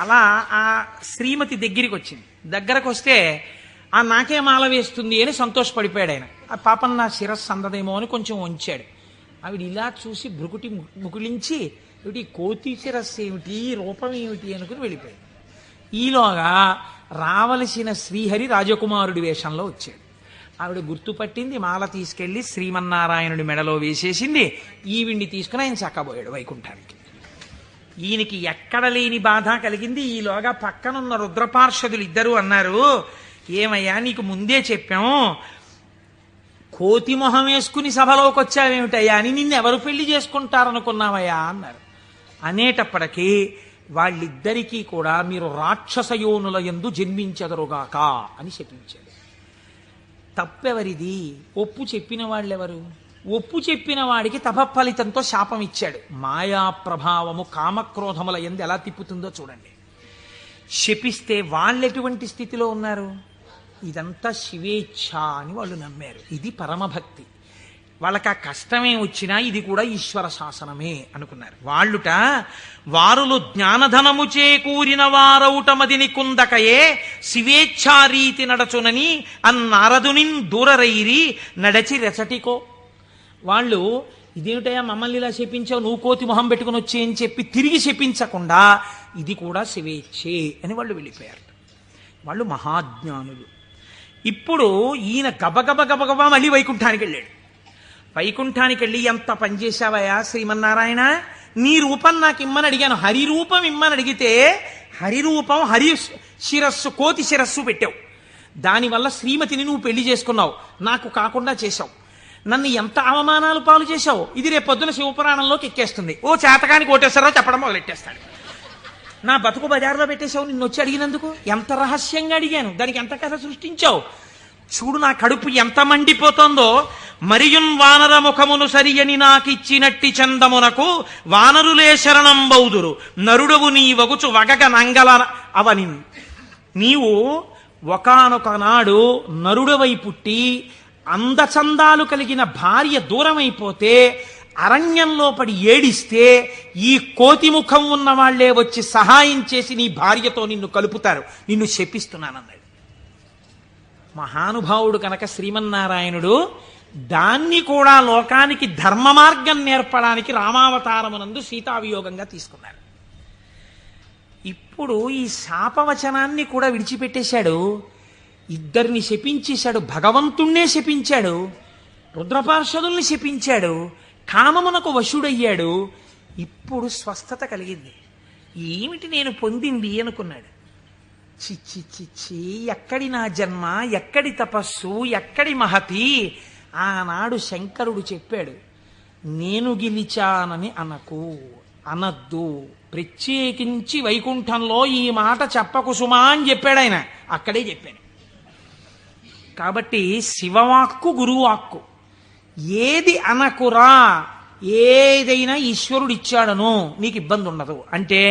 అలా ఆ శ్రీమతి దగ్గరికి వచ్చింది. దగ్గరకు వస్తే నాకే మాల వేస్తుంది అని సంతోషపడిపోయాడు ఆయన. ఆ పాపం నా శిరస్సు అందదేమో అని కొంచెం వంచాడు. ఆవిడ ఇలా చూసి భృకుటి ముకులించి, ఏమిటి కోతి శిరస్సు ఏమిటి, రూపం ఏమిటి అనుకుని వెళ్ళిపోయాడు. ఈలోగా రావలసిన శ్రీహరి రాజకుమారుడి వేషంలో వచ్చాడు. ఆవిడ గుర్తుపట్టింది, మాల తీసుకెళ్లి శ్రీమన్నారాయణుడి మెడలో వేసేసింది. ఈవిడ్ని తీసుకుని ఆయన చక్కబోయాడు వైకుంఠానికి. ఈయనకి ఎక్కడ లేని బాధ కలిగింది. ఈలోగా పక్కనున్న రుద్రపార్షదులు ఇద్దరు అన్నారు, ఏమయ్యా నీకు ముందే చెప్పాం, కోతి మొహం వేసుకుని సభలోకి వచ్చావేమిటయ్యా అని, నిన్నెవరు పెళ్లి చేసుకుంటారనుకున్నావయ్యా అన్నారు. అనేటప్పటికీ వాళ్ళిద్దరికీ కూడా మీరు రాక్షసయోనుల యందు జన్మించెదరుగాక అని చెప్పించాడు. తప్పెవరిది? ఒప్పు చెప్పిన వాళ్ళెవరు? ఒప్పు చెప్పిన వాడికి తపఫలితంతో శాపం ఇచ్చాడు. మాయా ప్రభావము కామక్రోధముల యందు ఎలా తిప్పుతుందో చూడండి. శపిస్తే వాళ్ళెటువంటి స్థితిలో ఉన్నారు? ఇదంతా శివేచ్ఛ అని వాళ్ళు నమ్మారు. ఇది పరమభక్తి. వాళ్ళకి ఆ కష్టమే వచ్చినా ఇది కూడా ఈశ్వర శాసనమే అనుకున్నారు. వాళ్ళుట వారులు జ్ఞానధనము చేకూరిన వారౌటమదిని కుందకయే శివేచ్ఛారీతి నడచునని అన్నారదునిన్ దూరరైరి నడచి రెచటికో. వాళ్ళు ఇదేమిటయా మమ్మల్ని ఇలా శపించావు, నువ్వు కోతి మొహం పెట్టుకుని వచ్చి అని చెప్పి తిరిగి శపించకుండా ఇది కూడా శివేచ్ఛే అని వాళ్ళు వెళ్ళిపోయారు. వాళ్ళు మహాజ్ఞానులు. ఇప్పుడు ఈయన గబగబా మళ్ళీ వైకుంఠానికి వెళ్ళాడు. వైకుంఠానికి వెళ్ళి, ఎంత పనిచేశావయా శ్రీమన్నారాయణ, నీ రూపం నాకు ఇమ్మని అడిగాను, హరి రూపం ఇమ్మని అడిగితే హరి రూపం, హరి శిరస్సు, కోతి శిరస్సు పెట్టావు. దానివల్ల శ్రీమతిని నువ్వు పెళ్లి చేసుకున్నావు, నాకు కాకుండా చేశావు. నన్ను ఎంత అవమానాలు పాలు చేశావు. ఇది రేపు పొద్దున శివపురాణంలోకి ఎక్కేస్తుంది. ఓ చేతకాని కోటేశ్వరరావు చెప్పడం మొదలెట్టేస్తాడు. నా బతుకు బజార్లో పెట్టేశావు నిన్ను వచ్చి అడిగినందుకు. ఎంత రహస్యంగా అడిగాను, దానికి ఎంత కథ సృష్టించావు. చూడు నా కడుపు ఎంత మండిపోతుందో. మరియున్ వానర ముఖమును సరియని నాకిచ్చినట్టి చందమునకు వానరులే శరణం బౌదురు, నరుడవు నీ వగుచు వగగ నంగల అవని. నీవు ఒకానొక నాడు నరుడవై పుట్టి అందచందాలు కలిగిన భార్య దూరమైపోతే అరణ్యంలో పడి ఏడిస్తే ఈ కోతి ముఖం ఉన్న వాళ్లే వచ్చి సహాయం చేసి నీ భార్యతో నిన్ను కలుపుతారు, నిన్ను శపిస్తున్నానన్నాడు. మహానుభావుడు కనుక శ్రీమన్నారాయణుడు దాన్ని కూడా లోకానికి ధర్మ మార్గం నేర్పడానికి రామావతారమునందు సీతావియోగంగా తీసుకున్నాడు. ఇప్పుడు ఈ శాపవచనాన్ని కూడా విడిచిపెట్టేశాడు. ఇద్దరిని శపించేశాడు, భగవంతుణ్ణే శపించాడు, రుద్రపార్షదుల్ని శపించాడు, కామమునకు వశుడయ్యాడు. ఇప్పుడు స్వస్థత కలిగింది. ఏమిటి నేను పొందింది అనుకున్నాడు. చిచ్చి చిచ్చి, ఎక్కడి నా జన్మ, ఎక్కడి తపస్సు, ఎక్కడి మహతి. ఆనాడు శంకరుడు చెప్పాడు, నేను గెలిచానని అనద్దు, ప్రత్యేకించి వైకుంఠంలో ఈ మాట చెప్పకు సుమా అని చెప్పాడు ఆయన. అక్కడే చెప్పాడు. కాబట్టి శివవాక్కు గురువాక్కు, ఏది అనకురా, ఏదైనా ఈశ్వరుడు ఇచ్చాడను నీకు ఇబ్బంది ఉండదు. అంటే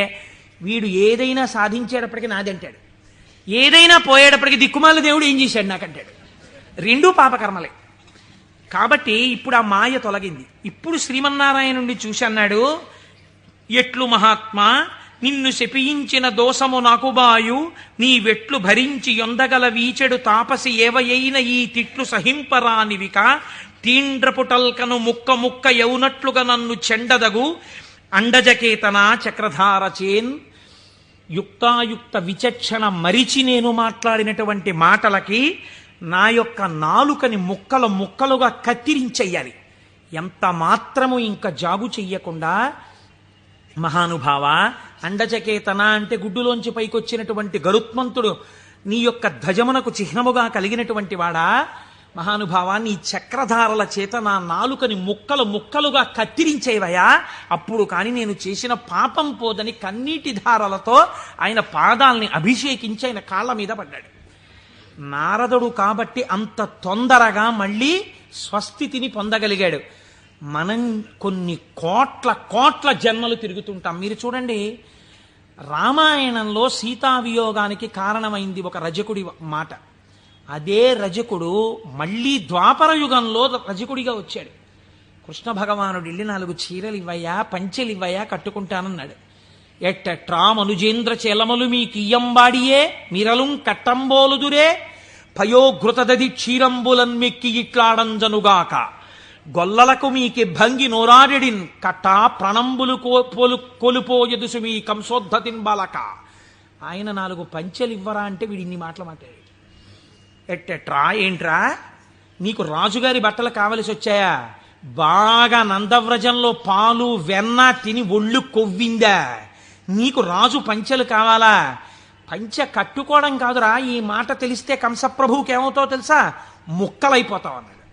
వీడు ఏదైనా సాధించేటప్పటికీ నాది అంటాడు, ఏదైనా పోయేటప్పటికీ దిక్కుమాల దేవుడు ఏం చేశాడు నాకంటాడు. రెండూ పాపకర్మలే. కాబట్టి ఇప్పుడు ఆ మాయ తొలగింది. ఇప్పుడు శ్రీమన్నారాయణుడిని చూసి అన్నాడు, ఎట్లు మహాత్మా, నిన్ను శపించిన దోషము నాకు బాయు, నీ వెట్లు భరించి యొందగల వీచెడు తాపసి ఏవయైన ఈ తిట్లు సహింపరానివిక, తీండ్రపుటల్కను ముక్క ముక్క యౌనట్లుగా నన్ను చెండదగు, అండజకేతన చక్రధారచేన్. యుక్తాయుక్త విచక్షణ మరిచి నేను మాట్లాడినటువంటి మాటలకి నా యొక్క నాలుకని ముక్కలు ముక్కలుగా కత్తిరించెయ్యాలి. ఎంత మాత్రము ఇంకా జాగు చెయ్యకుండా, మహానుభావ, అండజకేతన అంటే గుడ్డులోంచి పైకొచ్చినటువంటి గరుత్మంతుడు నీ యొక్క ధ్వజమునకు చిహ్నముగా కలిగినటువంటి వాడా, మహానుభావా, నీ చక్రధారల చేత నా నాలుకని ముక్కలు ముక్కలుగా కత్తిరించేవయా, అప్పుడు కాని నేను చేసిన పాపం పోదని కన్నీటి ధారలతో ఆయన పాదాల్ని అభిషేకించి ఆయన కాళ్ళ మీద పడ్డాడు. నారదుడు కాబట్టి అంత తొందరగా మళ్ళీ స్వస్థితిని పొందగలిగాడు. మనం కొన్ని కోట్ల కోట్ల జన్మలు తిరుగుతుంటాం. మీరు చూడండి, రామాయణంలో సీతావియోగానికి కారణమైంది ఒక రజకుడి మాట. అదే రజకుడు మళ్ళీ ద్వాపర యుగంలో రజకుడిగా వచ్చాడు. కృష్ణ భగవానుడు వెళ్ళి 4 చీరలు ఇవ్వయా, పంచెలు ఇవ్వయా, కట్టుకుంటానన్నాడు. ఎట్టట్రా మనుజేంద్ర చేలమలు మీ కియ్యంబాడియే మిరలుం కట్టంబోలుదురే, పయోఘృతదది క్షీరంబులన్మెక్కి ఇట్లాడంజనుగాక, గొల్లలకు మీకి భంగి నోరాడిడిన్ కట్టా ప్రణంబులు కొలుపోయదుసు మీ కంసోద్ధతిన్ బాలక. ఆయన 4 పంచెలు ఇవ్వరా అంటే వీడి ఇన్ని మాటలు మాట్లాడాడు. ఎట్టెట్రా, ఏంట్రా, నీకు రాజుగారి బట్టలు కావలసి వచ్చాయా? బాగా నందవ్రజంలో పాలు వెన్న తిని ఒళ్ళు కొవ్విందా? నీకు రాజు పంచెలు కావాలా? పంచె కట్టుకోవడం కాదురా, ఈ మాట తెలిస్తే కంసప్రభువుకి ఏమవుతావో తెలుసా, ముక్కలైపోతావు అన్నాడు.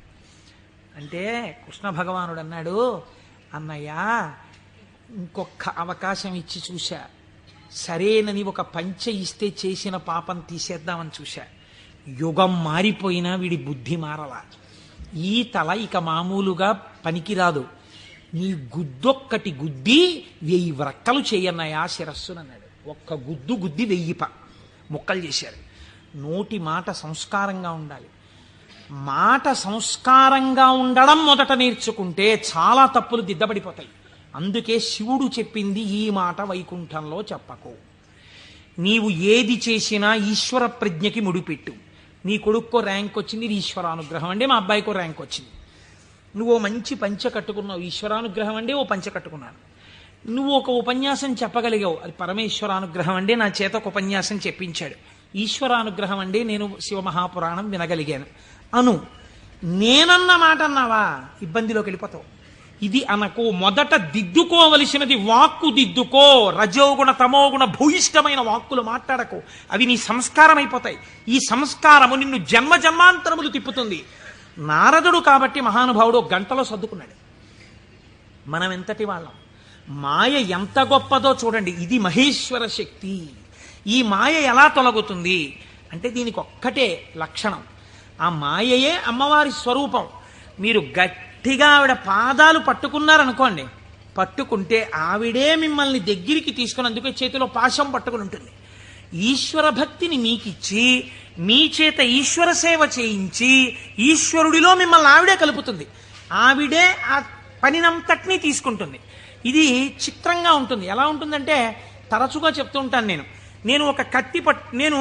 అంటే కృష్ణ భగవానుడు అన్నాడు, అన్నయ్య, ఇంకొక అవకాశం ఇచ్చి చూశా, సరేనని ఒక పంచె ఇస్తే చేసిన పాపం తీసేద్దామని చూశా. యుగం మారిపోయినా వీడి బుద్ధి మారలా. ఈ తల ఇక మామూలుగా పనికిరాదు, నీ గుద్దొక్కటి గుద్ది 1000 వ్రక్కలు చేయన్నయా శిరస్సునన్నాడు. ఒక్క గుద్ది 1000 ముక్కలు చేశారు. నోటి మాట సంస్కారంగా ఉండాలి. మాట సంస్కారంగా ఉండడం మొదట నేర్చుకుంటే చాలా తప్పులు దిద్దబడిపోతాయి. అందుకే శివుడు చెప్పింది ఈ మాట వైకుంఠంలో చెప్పకు. నీవు ఏది చేసినా ఈశ్వర ప్రజ్ఞకి ముడిపెట్టు. నీ కొడుక్కో ర్యాంక్ వచ్చింది, ఇది ఈశ్వరానుగ్రహం అండి. మా అబ్బాయికో ర్యాంక్ వచ్చింది. నువ్వు మంచి పంచె కట్టుకున్నావు, ఈశ్వరానుగ్రహం అండి. ఓ పంచె కట్టుకున్నాను. నువ్వు ఒక ఉపన్యాసం చెప్పగలిగావు, అది పరమేశ్వరానుగ్రహం అండి. నా చేత ఒక ఉపన్యాసం చెప్పించాడు, ఈశ్వరానుగ్రహం అండి. నేను శివమహాపురాణం వినగలిగాను అను. నేనన్న మాట అన్నావా, ఇబ్బందిలోకి వెళ్ళిపోతావు. ఇది అనకు. మొదట దిద్దుకోవలసినది వాక్కు దిద్దుకో. రజోగుణ తమోగుణ భూయిష్టమైన వాక్కులు మాట్లాడకు, అవి నీ సంస్కారం అయిపోతాయి. ఈ సంస్కారము నిన్ను జన్మ జన్మాంతరములు తిప్పుతుంది. నారదుడు కాబట్టి మహానుభావుడు 1 గంటలో సర్దుకున్నాడు. మనం ఎంతటి వాళ్ళం, మాయ ఎంత గొప్పదో చూడండి. ఇది మహేశ్వర శక్తి. ఈ మాయ ఎలా తొలగుతుంది అంటే దీనికి ఒక్కటే లక్షణం, ఆ మాయయే అమ్మవారి స్వరూపం. మీరు గట్టిగా ఆవిడ పాదాలు పట్టుకున్నారనుకోండి, పట్టుకుంటే ఆవిడే మిమ్మల్ని దగ్గరికి తీసుకుని, అందుకే చేతిలో పాశం పట్టుకుని ఉంటుంది. ఈశ్వర భక్తిని మీకిచ్చి మీ చేత ఈశ్వర సేవ చేయించి ఈశ్వరుడిలో మిమ్మల్ని ఆవిడే కలుపుతుంది. ఆవిడే ఆ పనినంతటినీ తీసుకుంటుంది. ఇది చిత్రంగా ఉంటుంది. ఎలా ఉంటుందంటే, తరచుగా చెప్తూ ఉంటాను నేను ఒక కత్తి నేను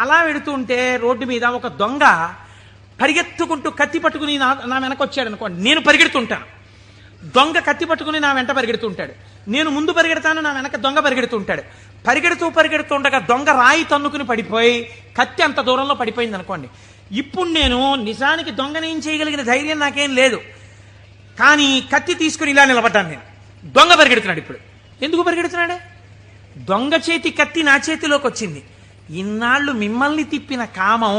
అలా వెడుతూ ఉంటే రోడ్డు మీద ఒక దొంగ పరిగెత్తుకుంటూ కత్తి పట్టుకుని నా వెనక వచ్చాడు అనుకోండి, నేను పరిగెడుతుంటాను. దొంగ కత్తి పట్టుకుని నా వెంట పరిగెడుతుంటాడు. నేను ముందు పరిగెడతాను, నా వెనక దొంగ పరిగెడుతుంటాడు. పరిగెడుతుండగా దొంగ రాయి తన్నుకుని పడిపోయి కత్తి అంత దూరంలో పడిపోయింది అనుకోండి. ఇప్పుడు నేను నిజానికి దొంగని ఏం చేయగలిగిన ధైర్యం నాకేం లేదు, కానీ కత్తి తీసుకుని ఇలా నిలబడ్డాను నేను. దొంగ పరిగెడుతున్నాడు. ఇప్పుడు ఎందుకు పరిగెడుతున్నాడే? దొంగ చేతి కత్తి నా చేతిలోకి వచ్చింది. ఇన్నాళ్ళు మిమ్మల్ని తిప్పిన కామం,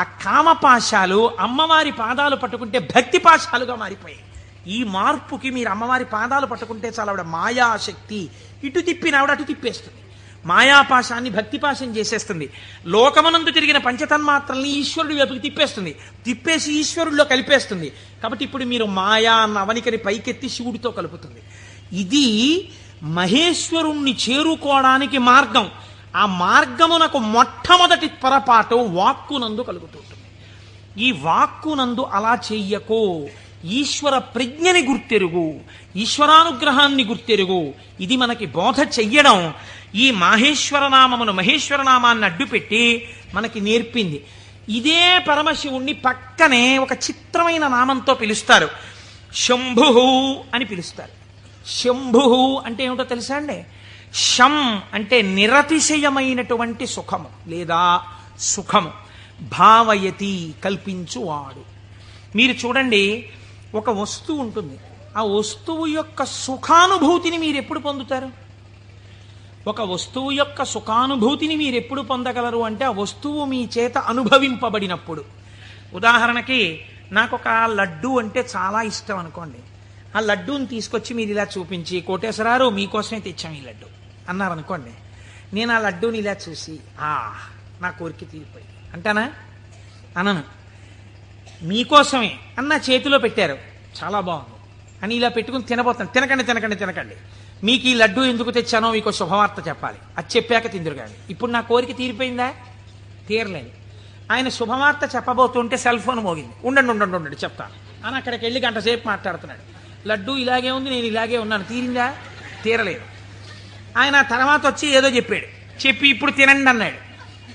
ఆ కామపాశాలు అమ్మవారి పాదాలు పట్టుకుంటే భక్తి పాశాలుగా మారిపోయాయి. ఈ మార్పుకి మీరు అమ్మవారి పాదాలు పట్టుకుంటే చాలా ఆవిడ మాయాశక్తి, ఇటు తిప్పిన ఆవిడ అటు తిప్పేస్తుంది. మాయాపాశాన్ని భక్తిపాశం చేసేస్తుంది. లోకమనందు తిరిగిన పంచతన్మాత్రల్ని ఈశ్వరుడి వైపుకి తిప్పేస్తుంది, తిప్పేసి ఈశ్వరుడిలో కలిపేస్తుంది. కాబట్టి ఇప్పుడు మీరు మాయా అన్న అవనికని పైకెత్తి శివుడితో కలుపుతుంది. ఇది మహేశ్వరుణ్ణి చేరుకోవడానికి మార్గం. ఆ మార్గమునకు మొట్టమొదటి పొరపాటు వాక్కునందు కలుగుతుంటుంది. ఈ వాక్కునందు అలా చెయ్యకో, ఈశ్వర ప్రజ్ఞని గుర్తెరుగు, ఈశ్వరానుగ్రహాన్ని గుర్తెరుగు. ఇది మనకి బోధ చెయ్యడం ఈ మాహేశ్వరనామమును, మహేశ్వరనామాన్ని అడ్డుపెట్టి మనకి నేర్పింది. ఇదే పరమశివుణ్ణి పక్కనే ఒక చిత్రమైన నామంతో పిలుస్తారు, శంభు అని పిలుస్తారు. శంభు అంటే ఏమిటో తెలుసా అండి? శం అంటే నిరతిశయమైనటువంటి సుఖము లేదా సుఖము, భావయతి కల్పించువాడు. మీరు చూడండి, ఒక వస్తువు ఉంటుంది, ఆ వస్తువు యొక్క సుఖానుభూతిని మీరు ఎప్పుడు పొందుతారు? ఒక వస్తువు యొక్క సుఖానుభూతిని మీరు ఎప్పుడు పొందగలరు అంటే ఆ వస్తువు మీ చేత అనుభవింపబడినప్పుడు. ఉదాహరణకి నాకు ఒక లడ్డు అంటే చాలా ఇష్టం అనుకోండి. ఆ లడ్డూని తీసుకొచ్చి మీరు ఇలా చూపించి, కోటేశ్వరారు మీకోసమే తెచ్చాం ఈ లడ్డు అన్నారనుకోండి. నేను ఆ లడ్డూని ఇలా చూసి నా కోరిక తీరిపోయింది అంటానా? అనను. మీకోసమే అన్న చేతిలో పెట్టారు, చాలా బాగుంది అని ఇలా పెట్టుకుని తినబోతాను. తినకండి, మీకు ఈ లడ్డూ ఎందుకు తెచ్చానో మీకు శుభవార్త చెప్పాలి, అది చెప్పాక తిందురు కానీ. ఇప్పుడు నా కోరిక తీరిపోయిందా? తీరలేదు. ఆయన శుభవార్త చెప్పబోతుంటే సెల్ ఫోన్ మోగింది. ఉండండి చెప్తాను అని అక్కడికి వెళ్ళి గంట సేపు మాట్లాడుతున్నాడు. లడ్డూ ఇలాగే ఉంది, నేను ఇలాగే ఉన్నాను, తీరిందా? తీరలేదు. ఆయన తర్వాత వచ్చి ఏదో చెప్పి ఇప్పుడు తినండి అన్నాడు.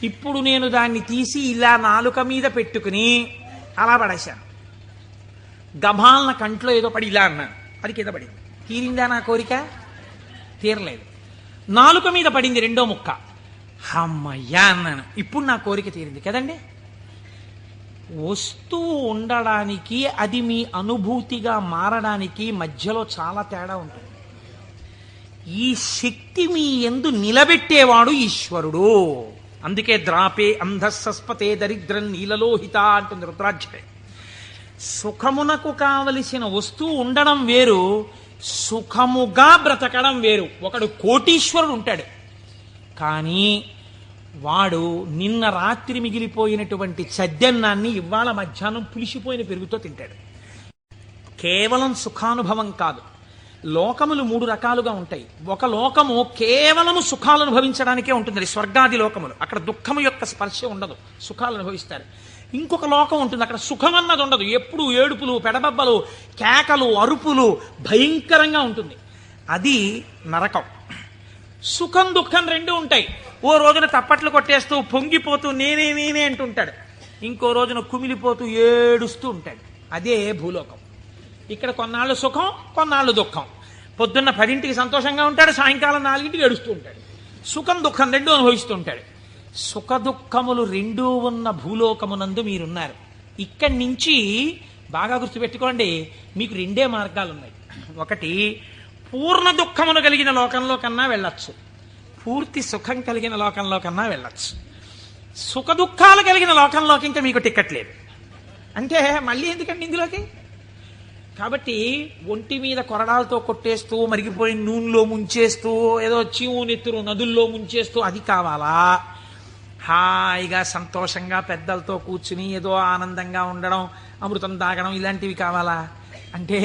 ఇప్పుడు నేను దాన్ని తీసి ఇలా నాలుక మీద పెట్టుకుని అలా పడేశాను. గభాలన కంట్లో ఏదో పడి ఇలా అన్నాను, అది కింద పడింది. తీరిందా నా కోరిక? తీరలేదు. నాలుక మీద పడింది రెండో ముక్క, అమ్మయ్యా అన్నాను, ఇప్పుడు నా కోరిక తీరింది కదండి. వస్తువు ఉండడానికి, అది మీ అనుభూతిగా మారడానికి మధ్యలో చాలా తేడా ఉంటుంది. ఈ శక్తి మీ యందు నిలబెట్టేవాడు ఈశ్వరుడు. అందుకే ద్రాపే అంధస్సస్పతే దరిద్రం నీలలోహిత అంటుంది రుద్రాధ్యాయం. సుఖమునకు కావలసిన వస్తువు ఉండడం వేరు, సుఖముగా బ్రతకడం వేరు. ఒకడు కోటీశ్వరుడు ఉంటాడు, కానీ వాడు నిన్న రాత్రి మిగిలిపోయినటువంటి చద్దన్నాన్ని ఇవాళ మధ్యాహ్నం పులిసిపోయిన పెరుగుతో తింటాడు. కేవలం సుఖానుభవం కాదు. లోకములు మూడు రకాలుగా ఉంటాయి. ఒక లోకము కేవలము సుఖాలు అనుభవించడానికే ఉంటుంది, స్వర్గాది లోకములు. అక్కడ దుఃఖము యొక్క స్పర్శ ఉండదు, సుఖాలు అనుభవిస్తారు. ఇంకొక లోకం ఉంటుంది, అక్కడ సుఖం అన్నది ఉండదు, ఎప్పుడు ఏడుపులు, పెడబబ్బలు, కేకలు, అరుపులు, భయంకరంగా ఉంటుంది. అది నరకం. సుఖం దుఃఖం రెండు ఉంటాయి. ఓ రోజున తప్పట్లు కొట్టేస్తూ పొంగిపోతూ నేనే అంటుంటాడు, ఇంకో రోజున కుమిలిపోతూ ఏడుస్తూ ఉంటాడు. అదే భూలోకం. ఇక్కడ కొన్నాళ్ళు సుఖం, కొన్నాళ్ళు దుఃఖం. పొద్దున్న 10ంటికి సంతోషంగా ఉంటాడు, సాయంకాలం 4ంటికి ఏడుస్తూ ఉంటాడు. సుఖం దుఃఖం రెండు అనుభవిస్తూ ఉంటాడు. సుఖ దుఃఖములు రెండూ ఉన్న భూలోకమునందు మీరున్నారు. ఇక్కడి నుంచి బాగా గుర్తుపెట్టుకోండి, మీకు రెండే మార్గాలు ఉన్నాయి. ఒకటి, పూర్ణ దుఃఖమును కలిగిన లోకంలో కన్నా వెళ్ళొచ్చు, పూర్తి సుఖం కలిగిన లోకంలో కన్నా వెళ్ళొచ్చు. సుఖ దుఃఖాలు కలిగిన లోకంలోకి ఇంకా మీకు టికెట్ లేదు. అంటే మళ్ళీ ఎందుకండి ఇందులోకి? కాబట్టి ఒంటి మీద కొరడాలతో కొట్టేస్తూ, మరిగిపోయిన నూనెలో ముంచేస్తూ, ఏదో చీవు నెత్తురు నదుల్లో ముంచేస్తూ అది కావాలా? హాయిగా సంతోషంగా పెద్దలతో కూర్చుని ఏదో ఆనందంగా ఉండడం, అమృతం తాగడం, ఇలాంటివి కావాలా? అంటే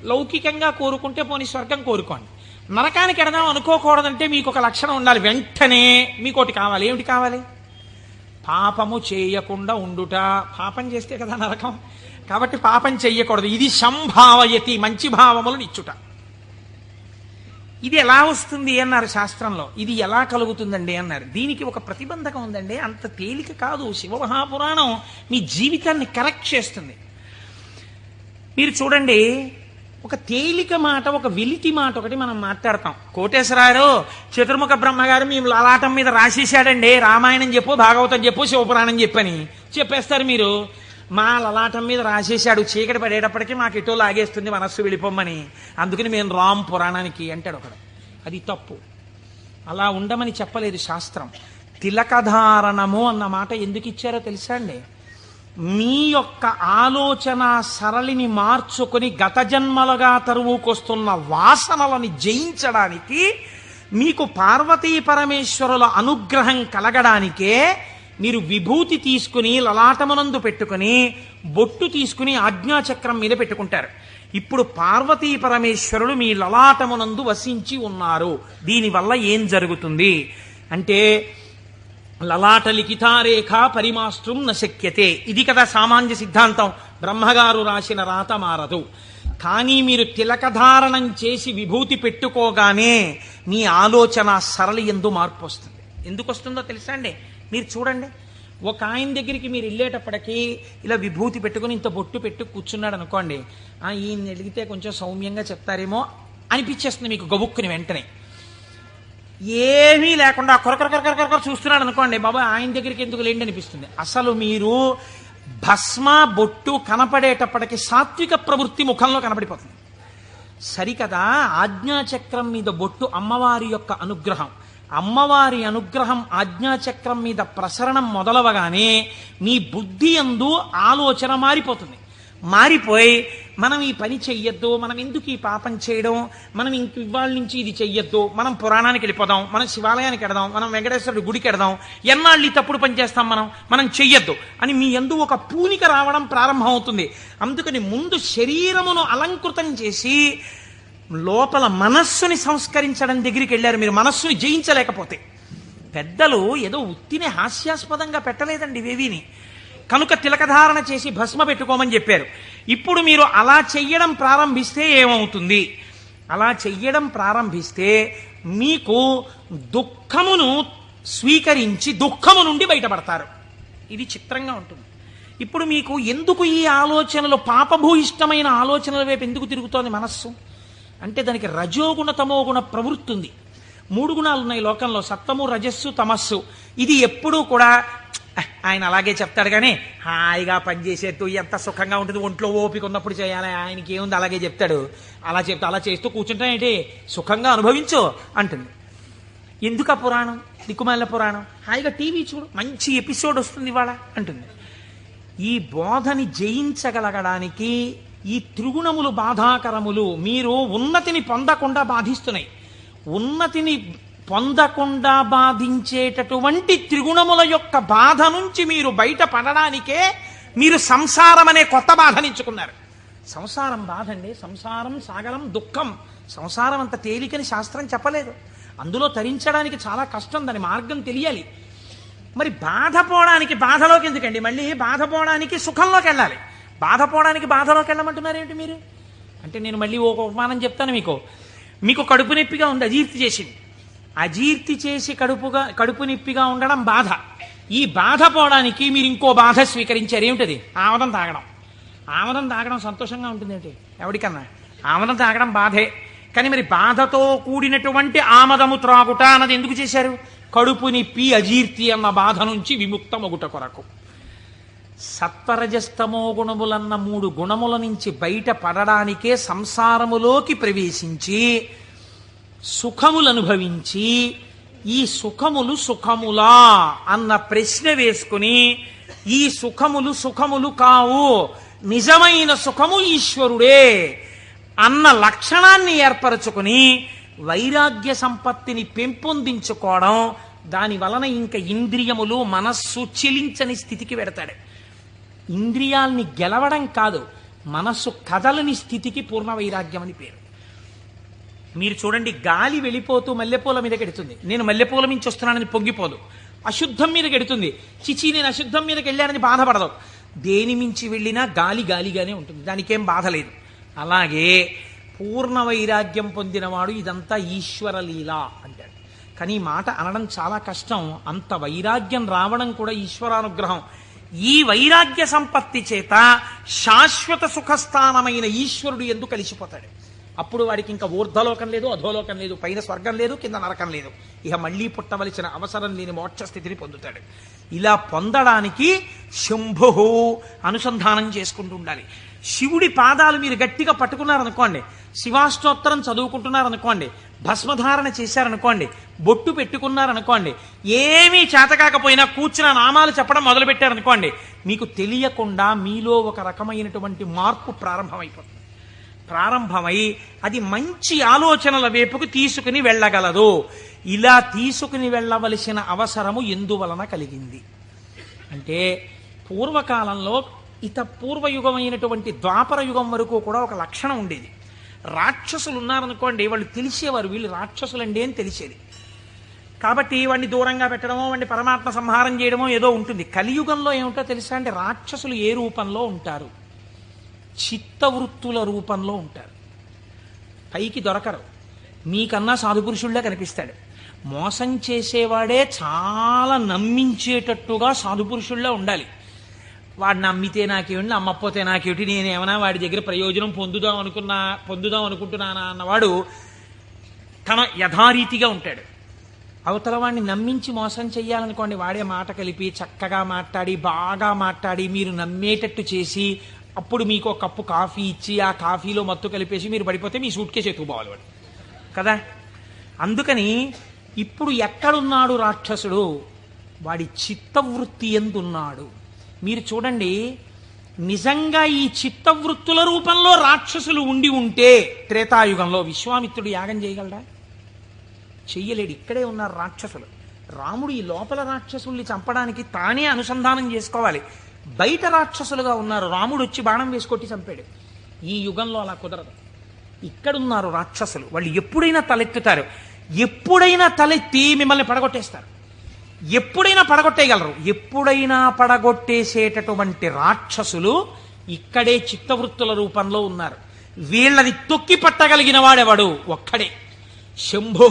లౌకికంగా కోరుకుంటే పోనీ స్వర్గం కోరుకోండి. నరకానికి ఎడదాం అనుకోకూడదంటే మీకు ఒక లక్షణం ఉండాలి. వెంటనే మీకోటి కావాలి. ఏమిటి కావాలి? పాపము చేయకుండా ఉండుట. పాపం చేస్తే కదా నరకం. కాబట్టి పాపం చెయ్యకూడదు. ఇది సంభావయతి, మంచి భావములను ఇచ్చుట. ఇది ఎలా వస్తుంది అన్నారు శాస్త్రంలో. ఇది ఎలా కలుగుతుందండి అన్నారు. దీనికి ఒక ప్రతిబంధకం ఉందండి. అంత తేలిక కాదు. శివమహాపురాణం మీ జీవితాన్ని కరెక్ట్ చేస్తుంది. మీరు చూడండి, ఒక తేలిక మాట, ఒక వెలితి మాట ఒకటి మనం మాట్లాడతాం. కోటేశ్వరారు చతుర్ముఖ బ్రహ్మగారు మేము లలాటం మీద రాసేశాడండి, రామాయణం చెప్పు, భాగవతం చెప్పు, శివపురాణం చెప్పని చెప్పేస్తారు మీరు. మా లలాటం మీద రాసేశాడు, చీకటి పడేటప్పటికీ మాకు ఎటో లాగేస్తుంది మనస్సు వెళ్ళిపోమ్మని, అందుకని మేము రామ్ పురాణానికి అంటాడు ఒకడు. అది తప్పు. అలా ఉండమని చెప్పలేదు శాస్త్రం. తిలకధారణము అన్న మాట ఎందుకు ఇచ్చారో తెలుసా అండి? మీ యొక్క ఆలోచన సరళిని మార్చుకొని గత జన్మలుగా తరువుకొస్తున్న వాసనలని జయించడానికి, మీకు పార్వతీ పరమేశ్వరుల అనుగ్రహం కలగడానికే మీరు విభూతి తీసుకుని లలాటమునందు పెట్టుకుని బొట్టు తీసుకుని ఆజ్ఞాచక్రం మీద పెట్టుకుంటారు. ఇప్పుడు పార్వతీ పరమేశ్వరులు మీ లలాటమునందు వసించి ఉన్నారు. దీనివల్ల ఏం జరుగుతుంది అంటే, లలాట లిఖితారేఖ పరిమాస్త్రం నశక్యతే, ఇది కదా సామాన్య సిద్ధాంతం. బ్రహ్మగారు రాసిన రాత మారదు. కానీ మీరు తిలకధారణం చేసి విభూతి పెట్టుకోగానే మీ ఆలోచన సరళి ఎందు మార్పు వస్తుంది. ఎందుకు వస్తుందో తెలుసా అండి? మీరు చూడండి, ఒక ఆయన దగ్గరికి మీరు వెళ్ళేటప్పటికీ ఇలా విభూతి పెట్టుకుని ఇంత బొట్టు పెట్టి కూర్చున్నాడు అనుకోండి, ఈయన అడిగితే కొంచెం సౌమ్యంగా చెప్తారేమో అనిపించేస్తుంది మీకు గబుక్కుని వెంటనే. ఏమీ లేకుండా కొరకొర చూస్తున్నాడు అనుకోండి, బాబా ఆయన దగ్గరికి ఎందుకు లేండి అనిపిస్తుంది. అసలు మీరు భస్మ బొట్టు కనపడేటప్పటికి సాత్విక ప్రవృత్తి ముఖంలో కనపడిపోతుంది. సరికదా, ఆజ్ఞాచక్రం మీద బొట్టు అమ్మవారి యొక్క అనుగ్రహం. అమ్మవారి అనుగ్రహం ఆజ్ఞాచక్రం మీద ప్రసరణం మొదలవగానే మీ బుద్ధి యందు ఆలోచన మారిపోతుంది. మారిపోయి మనం ఈ పని చెయ్యొద్దు, మనం ఎందుకు ఈ పాపం చేయడం, మనం ఇంక ఇవాళ నుంచి ఇది చెయ్యొద్దు, మనం పురాణానికి వెళ్ళిపోదాం, మనం శివాలయానికి వెడదాం, మనం వెంకటేశ్వరుడి గుడికి వెడదాం, ఎన్నాళ్ళు ఈ తప్పుడు పని చేస్తాం, మనం చెయ్యొద్దు అని మీ యందు ఒక పూనిక రావడం ప్రారంభం అవుతుంది. అందుకని ముందు శరీరమును అలంకృతం చేసి లోపల మనస్సుని సంస్కరించడం దగ్గరికి వెళ్ళారు. మీరు మనస్సుని జయించలేకపోతే. పెద్దలు ఏదో ఉత్తినే హాస్యాస్పదంగా పెట్టలేదండి ఇవేవిని. కనుక తిలకధారణ చేసి భస్మ పెట్టుకోమని చెప్పారు. ఇప్పుడు మీరు అలా చెయ్యడం ప్రారంభిస్తే ఏమవుతుంది? అలా చెయ్యడం ప్రారంభిస్తే మీకు దుఃఖమును స్వీకరించి దుఃఖము నుండి బయటపడతారు. ఇది చిత్రంగా ఉంటుంది. ఇప్పుడు మీకు ఎందుకు ఈ ఆలోచనలు, పాపభూయిష్టమైన ఆలోచనల వైపు ఎందుకు తిరుగుతోంది మనస్సు అంటే, దానికి రజోగుణ తమోగుణ ప్రవృత్తి ఉంది. 3 గుణాలు ఉన్నాయి లోకంలో, సత్వము రజస్సు తమస్సు. ఇది ఎప్పుడూ కూడా ఆయన అలాగే చెప్తాడు కానీ హాయిగా పనిచేసేట్టు ఎంత సుఖంగా ఉంటుంది, ఒంట్లో ఓపిక ఉన్నప్పుడు చేయాలి, ఆయనకి ఏముంది అలాగే చెప్తాడు. అలా చేస్తూ కూర్చుంటానేంటి, సుఖంగా అనుభవించు అంటుంది. ఎందుకు ఆ పురాణం, దిక్కుమాల పురాణం, హాయిగా టీవీ చూడు, మంచి ఎపిసోడ్ వస్తుంది ఇవాళ అంటుంది. ఈ బోధని జయించగలగడానికి ఈ త్రిగుణములు బాధాకరములు. మీరు ఉన్నతిని పొందకుండా బాధిస్తున్నాయి. ఉన్నతిని పొందకుండా బాధించేటటువంటి త్రిగుణముల యొక్క బాధ నుంచి మీరు బయటపడడానికే మీరు సంసారం అనే కొత్త బాధనించుకున్నారు. సంసారం బాధ అండి. సంసారం సాగరం దుఃఖం. సంసారం అంత తేలికని శాస్త్రం చెప్పలేదు. అందులో తరించడానికి చాలా కష్టం, దాని మార్గం తెలియాలి. మరి బాధపోవడానికి బాధలోకి ఎందుకండి, మళ్ళీ బాధపోవడానికి సుఖంలోకి వెళ్ళాలి. బాధపోవడానికి బాధలోకి వెళ్ళమంటున్నారు ఏమిటి మీరు అంటే, నేను మళ్ళీ ఒక ఉపమానం చెప్తాను మీకు కడుపు నొప్పిగా ఉంది, అజీర్తి చేసింది. అజీర్తి చేసి కడుపు నొప్పిగా ఉండడం బాధ. ఈ బాధ పోవడానికి మీరు ఇంకో బాధ స్వీకరించారు. ఏమిటది? ఆమదం తాగడం. ఆమదం తాగడం సంతోషంగా ఉంటుంది ఏంటి ఎవరికన్నా? ఆమదం తాగడం బాధే. కానీ మరి బాధతో కూడినటువంటి ఆమదము త్రాగుట అన్నది ఎందుకు చేశారు? కడుపు నొప్పి అజీర్తి అన్న బాధ నుంచి విముక్తమగుట కొరకు. సత్వరజస్తమో గుణములన్న 3 గుణముల నుంచి బయట పడడానికే సంసారములోకి ప్రవేశించి సుఖములు అనుభవించి, ఈ సుఖములు సుఖములా అన్న ప్రశ్న వేసుకుని, ఈ సుఖములు కావు, నిజమైన సుఖము ఈశ్వరుడే అన్న లక్షణాన్ని ఏర్పరచుకుని వైరాగ్య సంపత్తిని పెంపొందించుకోవడం, దాని వలన ఇంకా ఇంద్రియములు మనస్సు చెలించని స్థితికి వెడతాడు. ఇంద్రియాల్ని గెలవడం కాదు, మనస్సు కదలని స్థితికి పూర్ణ వైరాగ్యం అని పేరు. మీరు చూడండి, గాలి వెళ్ళిపోతూ మల్లెపూల మీద గెడుతుంది, నేను మల్లెపూల మించి వస్తున్నానని పొంగిపోదు. అశుద్ధం మీద గెడుతుంది, చిచి నేను అశుద్ధం మీదకి వెళ్ళానని బాధపడదు. దేని మించి వెళ్ళినా గాలి గాలిగానే ఉంటుంది, దానికేం బాధ లేదు. అలాగే పూర్ణ వైరాగ్యం పొందినవాడు ఇదంతా ఈశ్వర లీల అంటాడు. కానీ ఈ మాట అనడం చాలా కష్టం. అంత వైరాగ్యం రావడం కూడా ఈశ్వరానుగ్రహం. ఈ వైరాగ్య సంపత్తి చేత శాశ్వత సుఖస్థానమైన ఈశ్వరుడు ఎందుకు కలిసిపోతాడు. అప్పుడు వాడికి ఇంకా ఊర్ధ్వలోకం లేదు, అధోలోకం లేదు, పైన స్వర్గం లేదు, కింద నరకం లేదు. ఇక మళ్ళీ పుట్టవలసిన అవసరం లేని మోక్ష స్థితిని పొందుతాడు. ఇలా పొందడానికి శంభు అనుసంధానం చేసుకుంటూ ఉండాలి. శివుడి పాదాలు మీరు గట్టిగా పట్టుకున్నారనుకోండి, శివాష్టోత్తరం చదువుకుంటున్నారనుకోండి, భస్మధారణ చేశారనుకోండి, బొట్టు పెట్టుకున్నారనుకోండి, ఏమీ చేతకాకపోయినా కూర్చున్న నామాలు చెప్పడం మొదలుపెట్టారనుకోండి, మీకు తెలియకుండా మీలో ఒక రకమైనటువంటి మార్పు ప్రారంభమైపోతుంది. ప్రారంభమై అది మంచి ఆలోచనల వైపుకు తీసుకుని వెళ్ళగలదు. ఇలా తీసుకుని వెళ్ళవలసిన అవసరము ఎందువలన కలిగింది అంటే, పూర్వకాలంలో పూర్వయుగమైనటువంటి ద్వాపర యుగం వరకు కూడా ఒక లక్షణం ఉండేది. రాక్షసులు ఉన్నారనుకోండి, వాళ్ళు తెలిసేవారు వీళ్ళు రాక్షసులండి అని తెలిసేది. కాబట్టి వాడిని దూరంగా పెట్టడమో, వాడిని పరమాత్మ సంహారం చేయడమో ఏదో ఉంటుంది. కలియుగంలో ఏమిటో తెలుసా అంటే, రాక్షసులు ఏ రూపంలో ఉంటారు? చిత్తవృత్తుల రూపంలో ఉంటారు. పైకి దొరకరు. మీకన్నా సాధుపురుషుళ్ళే కనిపిస్తాడు. మోసం చేసేవాడే చాలా నమ్మించేటట్టుగా సాధుపురుషుల్లో ఉండాలి. వాడు నమ్మితే నాకేమిటి, నమ్మకపోతే నాకేమిటి, నేనేమన్నా వాడి దగ్గర ప్రయోజనం పొందుదాం అనుకుంటున్నానా అన్నవాడు తన యథారీతిగా ఉంటాడు. అవతల వాడిని నమ్మించి మోసం చెయ్యాలనుకోండి, వాడే మాట కలిపి చక్కగా మాట్లాడి బాగా మాట్లాడి మీరు నమ్మేటట్టు చేసి అప్పుడు మీకు ఒక కప్పు కాఫీ ఇచ్చి ఆ కాఫీలో మత్తు కలిపేసి మీరు పడిపోతే మీ సూట్ కేసు ఎత్తుకుపోవాలి వాడు కదా. అందుకని ఇప్పుడు ఎక్కడున్నాడు రాక్షసుడు? వాడి చిత్తవృత్తి ఎందున్నాడు? మీరు చూడండి, నిజంగా ఈ చిత్తవృత్తుల రూపంలో రాక్షసులు ఉండి ఉంటే త్రేతాయుగంలో విశ్వామిత్రుడు యాగం చేయగలడా? చెయ్యలేడు. ఇక్కడే ఉన్నారు రాక్షసులు. రాముడు ఈ లోపల రాక్షసుల్ని చంపడానికి తానే అనుసంధానం చేసుకోవాలి. బయట రాక్షసులుగా ఉన్నారు. రాముడు వచ్చి బాణం వేసుకొట్టి చంపాడు. ఈ యుగంలో అలా కుదరదు. ఇక్కడున్నారు రాక్షసులు. వాళ్ళు ఎప్పుడైనా తలెత్తుతారు. ఎప్పుడైనా తలెత్తి మిమ్మల్ని పడగొట్టేస్తారు. ఎప్పుడైనా పడగొట్టేయగలరు. ఎప్పుడైనా పడగొట్టేసేటటువంటి రాక్షసులు ఇక్కడే చిత్తవృత్తుల రూపంలో ఉన్నారు. వీళ్ళని తొక్కి పట్టగలిగిన వాడెవడు? ఒక్కడే, శంభు.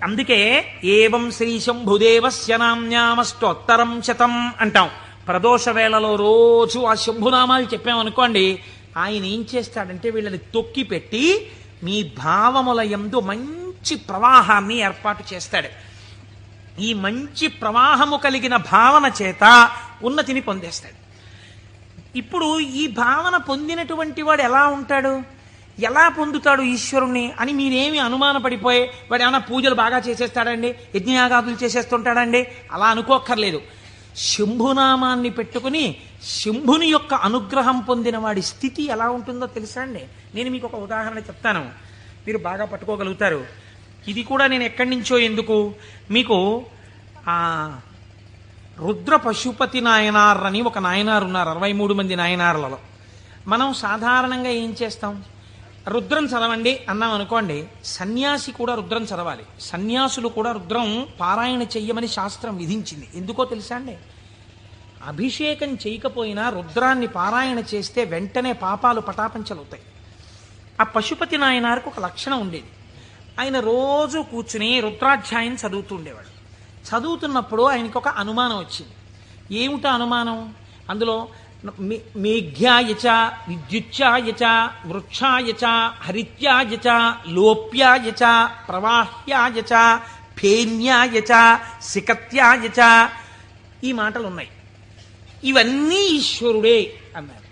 అందుకే ఏవం శ్రీ శంభుదేవస్య నామ్నామష్టోత్తరం శతం అంటాం. ప్రదోష వేళలో రోజు ఆ శంభునామాలు చెప్పామనుకోండి, ఆయన ఏం చేస్తాడంటే వీళ్ళని తొక్కి పెట్టి మీ భావముల యందు మంచి ప్రవాహాన్ని ఏర్పాటు చేస్తాడు. ఈ మంచి ప్రవాహము కలిగిన భావన చేత ఉన్నతిని పొందేస్తాడు. ఇప్పుడు ఈ భావన పొందినటువంటి వాడు ఎలా ఉంటాడు? ఎలా పొందుతాడు ఈశ్వరుణ్ణి అని మీరేమి అనుమానపడిపోయి వాడు ఏమైనా పూజలు బాగా చేసేస్తాడండి, యజ్ఞయాగాదులు చేసేస్తుంటాడండి అలా అనుకోక్కర్లేదు. శంభునామాన్ని పెట్టుకుని శంభుని యొక్క అనుగ్రహం పొందిన వాడి స్థితి ఎలా ఉంటుందో తెలుసా అండి? నేను మీకు ఒక ఉదాహరణ చెప్తాను, మీరు బాగా పట్టుకోగలుగుతారు. ఇది కూడా నేను ఎక్కడి నుంచో ఎందుకు మీకు రుద్ర పశుపతి నాయనార్ అని ఒక నాయనారు ఉన్నారు. 63 మంది నాయనార్లలో మనం సాధారణంగా ఏం చేస్తాం? రుద్రం చదవండి అన్నాం అనుకోండి, సన్యాసి కూడా రుద్రం చదవాలి. సన్యాసులు కూడా రుద్రం పారాయణ చెయ్యమని శాస్త్రం విధించింది. ఎందుకో తెలుసా అండి? అభిషేకం చేయకపోయినా రుద్రాన్ని పారాయణ చేస్తే వెంటనే పాపాలు పటాపంచలవుతాయి. ఆ పశుపతి నాయనారికి ఒక లక్షణం ఉండేది. ఆయన రోజు కూర్చుని రుద్రాధ్యాయం చదువుతూ ఉండేవాడు. చదువుతున్నప్పుడు ఆయనకు ఒక అనుమానం వచ్చింది. ఏమిటా అనుమానం? అందులో మేఘ్యాయచ విద్యుచ్ఛాయచ వృక్షాయచ హరిత్యాయచ లోప్యాయచ ప్రవాహ్యాయచ ఫేన్యాయచ సికత్యాయచ ఈ మాటలు ఉన్నాయి. ఇవన్నీ ఈశ్వరుడే అన్నారు.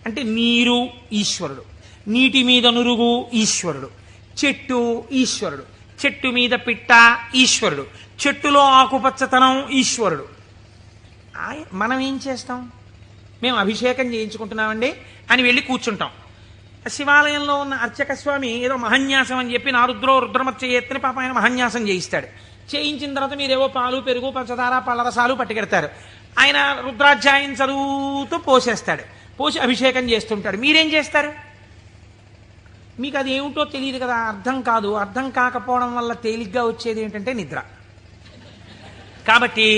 అంటే నీరు ఈశ్వరుడు, నీటి మీద నురుగు ఈశ్వరుడు, చెట్టు ఈశ్వరుడు, చెట్టు మీద పిట్ట ఈశ్వరుడు, చెట్టులో ఆకుపచ్చతనం ఈశ్వరుడు. మనం ఏం చేస్తాం? మేము అభిషేకం చేయించుకుంటున్నామండి అని వెళ్ళి కూర్చుంటాం. శివాలయంలో ఉన్న అర్చక స్వామి ఏదో మహన్యాసం అని చెప్పి నారుద్రో రుద్రమచ్చయ్యని పాప ఆయన మహన్యాసం చేయిస్తాడు. చేయించిన తర్వాత మీరేవో పాలు పెరుగు పంచదార పళ్ళరసాలు పట్టుకెడతారు. ఆయన రుద్రాధ్యాయం చదువుతూ పోసేస్తాడు. పోసి అభిషేకం చేస్తుంటాడు. మీరేం చేస్తారు? మీకు అది ఏమిటో తెలియదు కదా, అర్థం కాదు. అర్థం కాకపోవడం వల్ల తేలిగ్గా వచ్చేది ఏంటంటే నిద్ర. కాబట్టి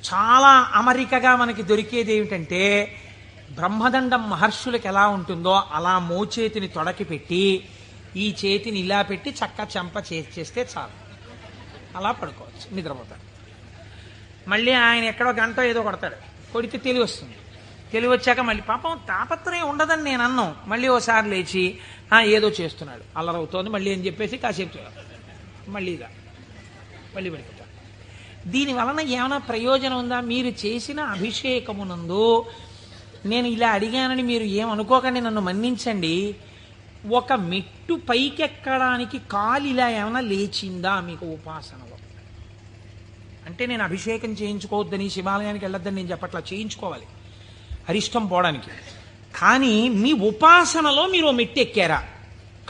చాలా అమరికగా మనకి దొరికేది ఏమిటంటే బ్రహ్మదండం మహర్షులకు ఎలా ఉంటుందో అలా మోచేతిని తొడకి పెట్టి ఈ చేతిని ఇలా పెట్టి చక్క చెంప చేస్తే చాలు, అలా పడుకోవచ్చు, నిద్రపోతాడు. మళ్ళీ ఆయన ఎక్కడో గంట ఏదో కొడతాడు, కొడితే తెలివి వస్తుంది. తెలివి వచ్చాక మళ్ళీ పాపం తాపత్రయం ఉండదని నేను అన్నాం. మళ్ళీ ఓసారి లేచి ఏదో చేస్తున్నాడు, అల్లరవుతోంది మళ్ళీ అని చెప్పేసి కాసేపు మళ్ళీ పడిపోతాడు. దీని వలన ఏమైనా ప్రయోజనం ఉందా? మీరు చేసిన అభిషేకమునందు నేను ఇలా అడిగానని మీరు ఏమనుకోకండి, నన్ను మన్నించండి. ఒక మెట్టు పైకెక్కడానికి కాలు ఇలా ఏమైనా లేచిందా మీకు ఉపాసనలో? అంటే నేను అభిషేకం చేయించుకోవద్దని, శివాలయానికి వెళ్ళొద్దని నేను చెప్పట్లా, చేయించుకోవాలి అరిష్టం పోవడానికి. కానీ మీ ఉపాసనలో మీరు మెట్టు ఎక్కారా?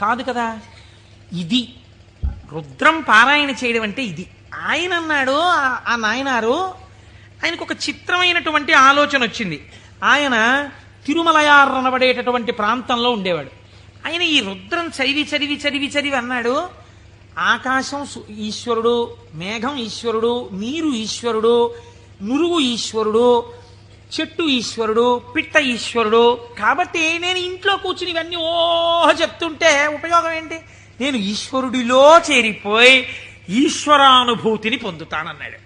కాదు కదా. ఇది రుద్రం పారాయణ చేయడం అంటే ఇది. ఆయన అన్నాడు, ఆ నాయనారు ఆయనకు ఒక చిత్రమైనటువంటి ఆలోచన వచ్చింది. ఆయన తిరుమలయారనబడేటటువంటి ప్రాంతంలో ఉండేవాడు. ఆయన ఈ రుద్రం చదివి చదివి చదివి చదివి అన్నాడు, ఆకాశం ఈశ్వరుడు, మేఘం ఈశ్వరుడు, నీరు ఈశ్వరుడు, నురుగు ఈశ్వరుడు, చెట్టు ఈశ్వరుడు, పిట్ట ఈశ్వరుడు. కాబట్టి నేను ఇంట్లో కూర్చుని ఇవన్నీ చెప్తుంటే ఉపయోగం ఏంటి? నేను ఈశ్వరుడిలో చేరిపోయి ఈశ్వరానుభూతిని పొందుతానన్నాడు.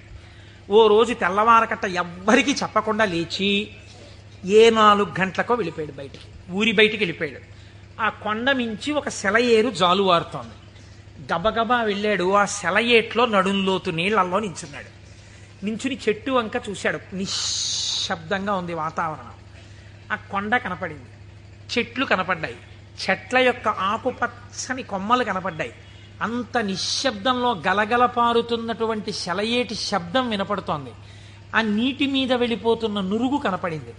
ఓ రోజు తెల్లవారకట్ట ఎవ్వరికీ చెప్పకుండా లేచి 4 గంటలకో వెళ్ళిపోయాడు బయటికి, ఊరి బయటికి వెళ్ళిపోయాడు. ఆ కొండ మించి ఒక సెలయేరు జాలువారుతోంది. గబగబా వెళ్ళాడు. ఆ సెలయేట్లో నడుంలోతు నీళ్లలో నించున్నాడు. నించుని చెట్టు వంక చూశాడు. నిశ్శబ్దంగా ఉంది వాతావరణం. ఆ కొండ కనపడింది, చెట్లు కనపడ్డాయి, చెట్ల యొక్క ఆకుపచ్చని కొమ్మలు కనపడ్డాయి. అంత నిశ్శబ్దంలో గలగల పారుతున్నటువంటి సెలయేటి శబ్దం వినపడుతోంది. ఆ నీటి మీద వెళ్ళిపోతున్న నురుగు కనపడింది.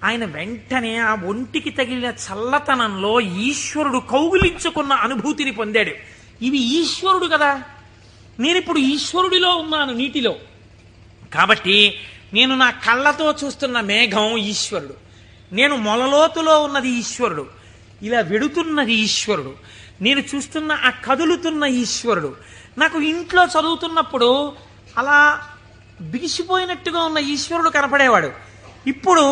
ఆయన వెంటనే ఆ ఒంటికి తగిలిన చల్లతనంలో ఈశ్వరుడు కౌగిలించుకున్న అనుభూతిని పొందాడు. ఇవి ఈశ్వరుడు కదా, నేనిప్పుడు ఈశ్వరుడిలో ఉన్నాను నీటిలో. కాబట్టి నేను నా కళ్ళతో చూస్తున్న మేఘం ఈశ్వరుడు, నేను మొలలోతులో ఉన్నది ఈశ్వరుడు, ఇలా వెడుతున్నది ఈశ్వరుడు, నేను చూస్తున్న ఆ కదులుతున్న ఈశ్వరుడు. నాకు ఇంట్లో చదువుతున్నప్పుడు అలా బిగిసిపోయినట్టుగా ఉన్న ఈశ్వరుడు కనపడేవాడు. ఇప్పుడు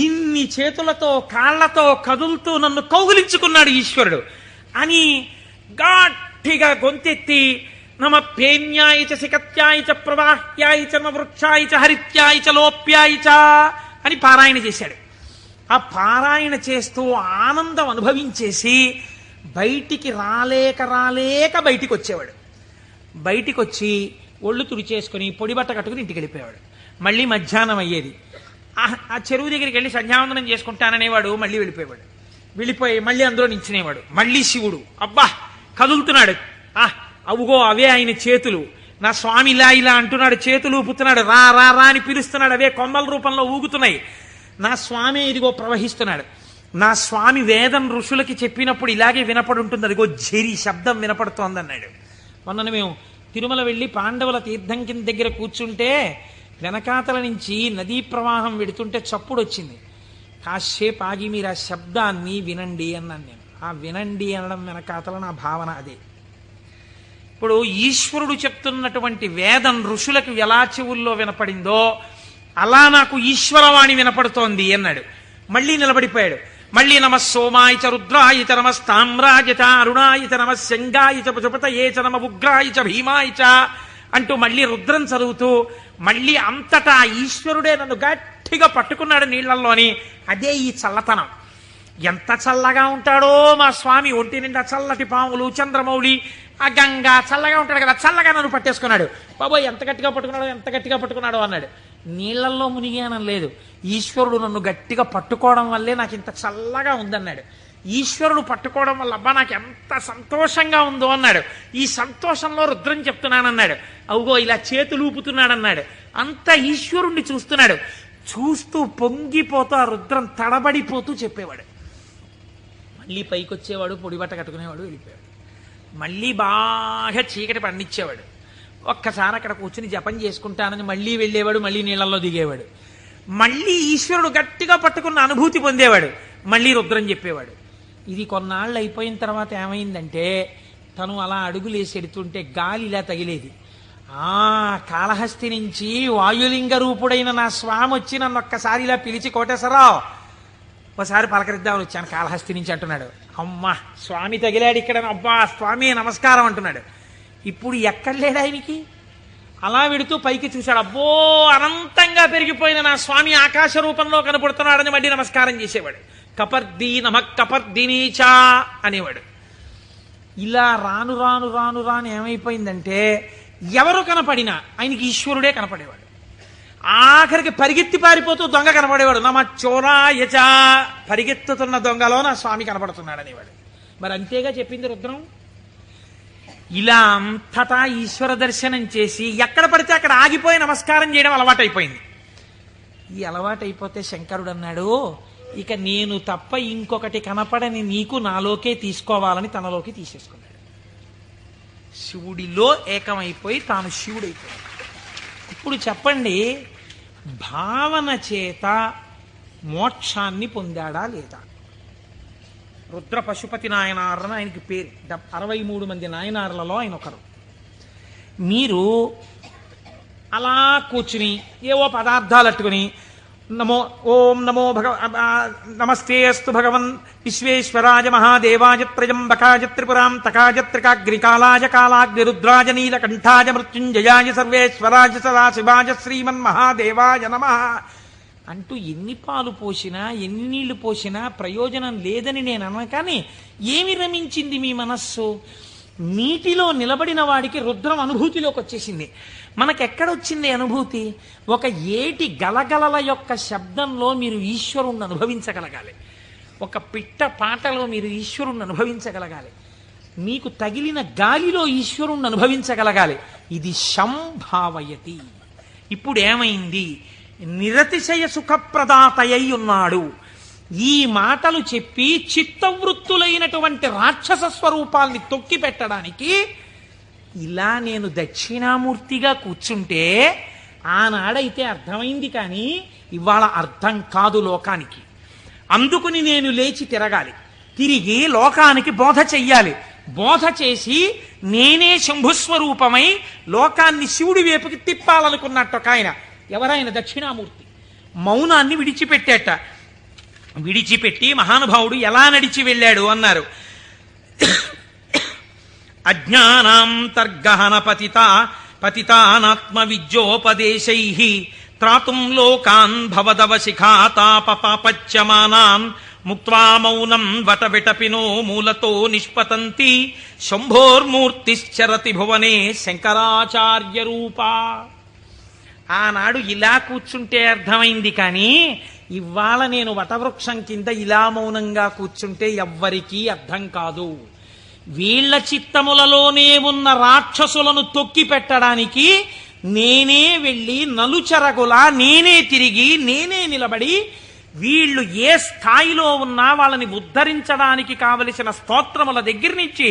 ఇన్ని చేతులతో కాళ్లతో కదులుతూ నన్ను కౌగిలించుకున్నాడు ఈశ్వరుడు అని గట్టిగా గొంతెత్తి నమ పేన్యాయ చ సికత్యాయ చ ప్రవాహ్యాయ చ నమ వృక్షాయ చ హరిత్యాయ చ లోప్యాయ చ అని పారాయణ చేశాడు. ఆ పారాయణ చేస్తూ ఆనందం అనుభవించేసి బయటికి రాలేక బయటికి వచ్చేవాడు. బయటికి వచ్చి ఒళ్ళు తుడిచేసుకుని పొడి బట్ట కట్టుకుని ఇంటికి వెళ్ళిపోయేవాడు. మళ్ళీ మధ్యాహ్నం అయ్యేది. ఆ చెరువు దగ్గరికి వెళ్ళి సంధ్యావందనం చేసుకుంటాననేవాడు. మళ్ళీ వెళ్ళిపోయి మళ్ళీ అందులో నించునేవాడు. మళ్ళీ శివుడు అబ్బా కదులుతున్నాడు. అవుగో అవే ఆయన చేతులు, నా స్వామి ఇలా అంటున్నాడు, చేతులు ఊపుతున్నాడు, రా రా రా అని పిలుస్తున్నాడు, అవే కొమ్మల రూపంలో ఊగుతున్నాయి. నా స్వామి ఇదిగో ప్రవహిస్తున్నాడు. నా స్వామి వేదం ఋషులకి చెప్పినప్పుడు ఇలాగే వినపడి ఉంటుంది, అదిగో ఝరి శబ్దం వినపడుతోందన్నాడు. మొన్న మేము తిరుమల వెళ్ళి పాండవుల తీర్థం కింద దగ్గర కూర్చుంటే వెనకాతల నుంచి నదీ ప్రవాహం వెడుతుంటే చప్పుడు వచ్చింది. కాసేపు ఆగి మీరు ఆ శబ్దాన్ని వినండి అన్నాను నేను. ఆ వినండి అనడం వెనకాతల నా భావన అదే. ఇప్పుడు ఈశ్వరుడు చెప్తున్నటువంటి వేదం ఋషులకు ఎలా చెవుల్లో వినపడిందో అలా నాకు ఈశ్వరవాణి వినపడుతోంది అన్నాడు. మళ్ళీ నిలబడిపోయాడు. మళ్ళీ నమ సోమాయ చ రుద్రాయ చ నమ స్తామ్రాయ చ అరుణాయ చ నమ శంగాయ చ పశుపతయే చ నమ ఉగ్రాయ చ భీమాయ చ అంటూ మళ్ళీ రుద్రం చదువుతూ మళ్ళీ అంతటా ఈశ్వరుడే నన్ను గట్టిగా పట్టుకున్నాడు నీళ్లలోని. అదే ఈ చల్లతనం. ఎంత చల్లగా ఉంటాడో మా స్వామి. ఒంటి నిండా చల్లటి పాములు, చంద్రమౌళి, ఆ గంగా చల్లగా ఉంటాడు కదా, చల్లగా నన్ను పట్టేసుకున్నాడు. బాబోయ్ ఎంత గట్టిగా పట్టుకున్నాడో అన్నాడు. నీళ్లల్లో మునిగానం లేదు, ఈశ్వరుడు నన్ను గట్టిగా పట్టుకోవడం వల్లే నాకు ఇంత చల్లగా ఉందన్నాడు. ఈశ్వరుడు పట్టుకోవడం వల్ల అబ్బా నాకు ఎంత సంతోషంగా ఉందో అన్నాడు. ఈ సంతోషంలో రుద్రం చెప్తున్నానన్నాడు. అవుగో ఇలా చేతులు ఊపుతున్నాడన్నాడు. అంత ఈశ్వరుణ్ణి చూస్తున్నాడు. చూస్తూ పొంగిపోతూ ఆ రుద్రం తడబడిపోతూ చెప్పేవాడు. మళ్ళీ పైకి వచ్చేవాడు, పొడిబట్ట కట్టుకునేవాడు, వెళ్ళిపోయాడు. మళ్ళీ బాగా చీకటి పండించేవాడు. ఒక్కసారి అక్కడ కూర్చుని జపం చేసుకుంటానని మళ్ళీ వెళ్ళేవాడు, మళ్ళీ నీళ్ళల్లో దిగేవాడు. మళ్ళీ ఈశ్వరుడు గట్టిగా పట్టుకున్న అనుభూతి పొందేవాడు. మళ్ళీ రుద్రం చెప్పేవాడు. ఇది కొన్నాళ్ళు అయిపోయిన తర్వాత ఏమైందంటే తను అలా అడుగులేసి ఎడుతుంటే గాలి ఇలా తగిలేది. కాళహస్తి నుంచి వాయులింగ రూపుడైన నా స్వామి వచ్చి నన్ను ఒక్కసారి ఇలా పిలిచి కోటేశ్వరరావు ఒకసారి పలకరిద్దామని వచ్చాను కాళహస్తి నుంచి అంటున్నాడు. అమ్మా స్వామి తగిలాడు ఇక్కడ, అబ్బా స్వామి నమస్కారం అంటున్నాడు. ఇప్పుడు ఎక్కడ లేడు ఆయనకి. అలా వెడుతూ పైకి చూశాడు, అబ్బో అనంతంగా పెరిగిపోయిన నా స్వామి ఆకాశ రూపంలో కనపడుతున్నాడని మళ్ళీ నమస్కారం చేసేవాడు. కపర్దీ నమ కపర్దినీచా అనేవాడు. ఇలా రాను రాను రాను రాను ఏమైపోయిందంటే ఎవరు కనపడినా ఆయనకి ఈశ్వరుడే కనపడేవాడు. ఆఖరికి పరిగెత్తి పారిపోతూ దొంగ కనపడేవాడు. నమ చోరాయచ, పరిగెత్తుతున్న దొంగలో నా స్వామి కనపడుతున్నాడు అనేవాడు. మరి అంతేగా చెప్పింది రుద్రం. ఇలా అంతటా ఈశ్వర దర్శనం చేసి ఎక్కడ పడితే అక్కడ ఆగిపోయి నమస్కారం చేయడం అలవాటైపోయింది. ఈ అలవాటైపోతే శంకరుడు అన్నాడు, ఇక నేను తప్ప ఇంకొకటి కనపడని నీకు నాలోకే తీసుకోవాలని తనలోకి తీసేసుకున్నాడు. శివుడిలో ఏకమైపోయి తాను శివుడైపోయాడు. ఇప్పుడు చెప్పండి, భావన చేత మోక్షాన్ని పొందాడా లేదా? రుద్ర పశుపతి నాయనారని ఆయనకి పేరు. 63 మంది నాయనార్లలో ఆయన ఒకరు. మీరు అలా కూర్చుని ఏవో పదార్థాలు అట్టుకుని ఓం నమో నమస్తే అస్తు భగవన్ విశ్వేశ్వరాయ మహాదేవాయ త్రయంబకాయ త్రిపురాం తకాయ త్రికాగ్నికాలాయ కాలాగ్నిరుద్రాయ నీలకంఠాయ మృత్యుంజయాయ సర్వేశ్వరాయ సదాశివాయ శ్రీమన్మహాదేవాయ నమః అంటూ ఎన్ని పాలు పోసినా ఎన్ని నీళ్లు పోసినా ప్రయోజనం లేదని నేను అన్నా. కానీ ఏమి రమించింది మీ మనస్సు? నీటిలో నిలబడిన వాడికి రుద్రం అనుభూతిలోకి వచ్చేసింది. మనకెక్కడొచ్చింది అనుభూతి? ఒక ఏటి గలగలల యొక్క శబ్దంలో మీరు ఈశ్వరుణ్ణి అనుభవించగలగాలి. ఒక పిట్ట పాటలో మీరు ఈశ్వరుణ్ణి అనుభవించగలగాలి. మీకు తగిలిన గాలిలో ఈశ్వరుణ్ణి అనుభవించగలగాలి. ఇది సంభావయతి. ఇప్పుడు ఏమైంది? నిరతిశయ సుఖప్రదాతయ్య ఉన్నాడు. ఈ మాటలు చెప్పి చిత్తవృత్తులైనటువంటి రాక్షస స్వరూపాల్ని తొక్కి పెట్టడానికి ఇలా నేను దక్షిణామూర్తిగా కూర్చుంటే ఆనాడైతే అర్థమైంది, కానీ ఇవాళ అర్థం కాదు లోకానికి. అందుకుని నేను లేచి తిరగాలి, తిరిగి లోకానికి బోధ చెయ్యాలి. బోధ చేసి నేనే శంభుస్వరూపమై లోకాన్ని శివుడి వైపుకి తిప్పాలనుకున్నట్టు ఒక ఆయన. ఎవరైనా దక్షిణామూర్తి మౌనాన్ని విడిచిపెట్టాట. విడిచిపెట్టి మహానుభావుడు ఎలా నడిచి వెళ్ళాడు అన్నారు. అజ్ఞానాంతర్గహన పతితానాత్మ విద్యోపదేశైః త్రాతుం లోకాన్ భవదవశిఖాతాపపాపచ్యమానాన్ ముక్త్వా మౌనం వటవిటపినో మూలతో నిష్పతంతి శంభోర్మూర్తిశ్చరతి భువనే శంకరాచార్య రూపా. ఆనాడు ఇలా కూర్చుంటే అర్థమైంది, కానీ ఇవాళ నేను వటవృక్షం కింద ఇలా మౌనంగా కూర్చుంటే ఎవ్వరికీ అర్థం కాదు. వీళ్ల చిత్తములలోనే ఉన్న రాక్షసులను తొక్కి పెట్టడానికి నేనే వెళ్ళి నలుచెరగులా నేనే తిరిగి నేనే నిలబడి వీళ్ళు ఏ స్థాయిలో ఉన్నా వాళ్ళని ఉద్ధరించడానికి కావలసిన స్తోత్రముల దగ్గర నుంచి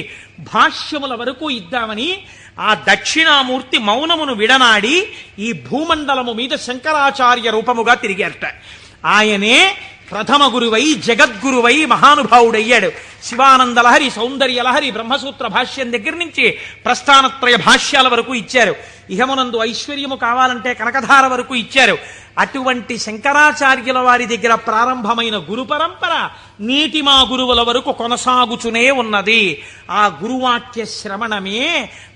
భాష్యముల వరకు ఇద్దామని ఆ దక్షిణామూర్తి మౌనమును విడనాడి ఈ భూమండలము మీద శంకరాచార్య రూపముగా తిరిగారట. ఆయనే ప్రథమ గురువై జగద్గురువై మహానుభావుడయ్యాడు. శివానందలహరి, సౌందర్యలహరి, బ్రహ్మసూత్ర భాష్యం దగ్గర నుంచి ప్రస్థానత్రయ భాష్యాల వరకు ఇచ్చారు. ఇహమునందు ఐశ్వర్యము కావాలంటే కనకధార వరకు ఇచ్చారు. అటువంటి శంకరాచార్యుల వారి దగ్గర ప్రారంభమైన గురు పరంపర నీటి మా గురువుల వరకు కొనసాగుచునే ఉన్నది. ఆ గురువాక్య శ్రవణమే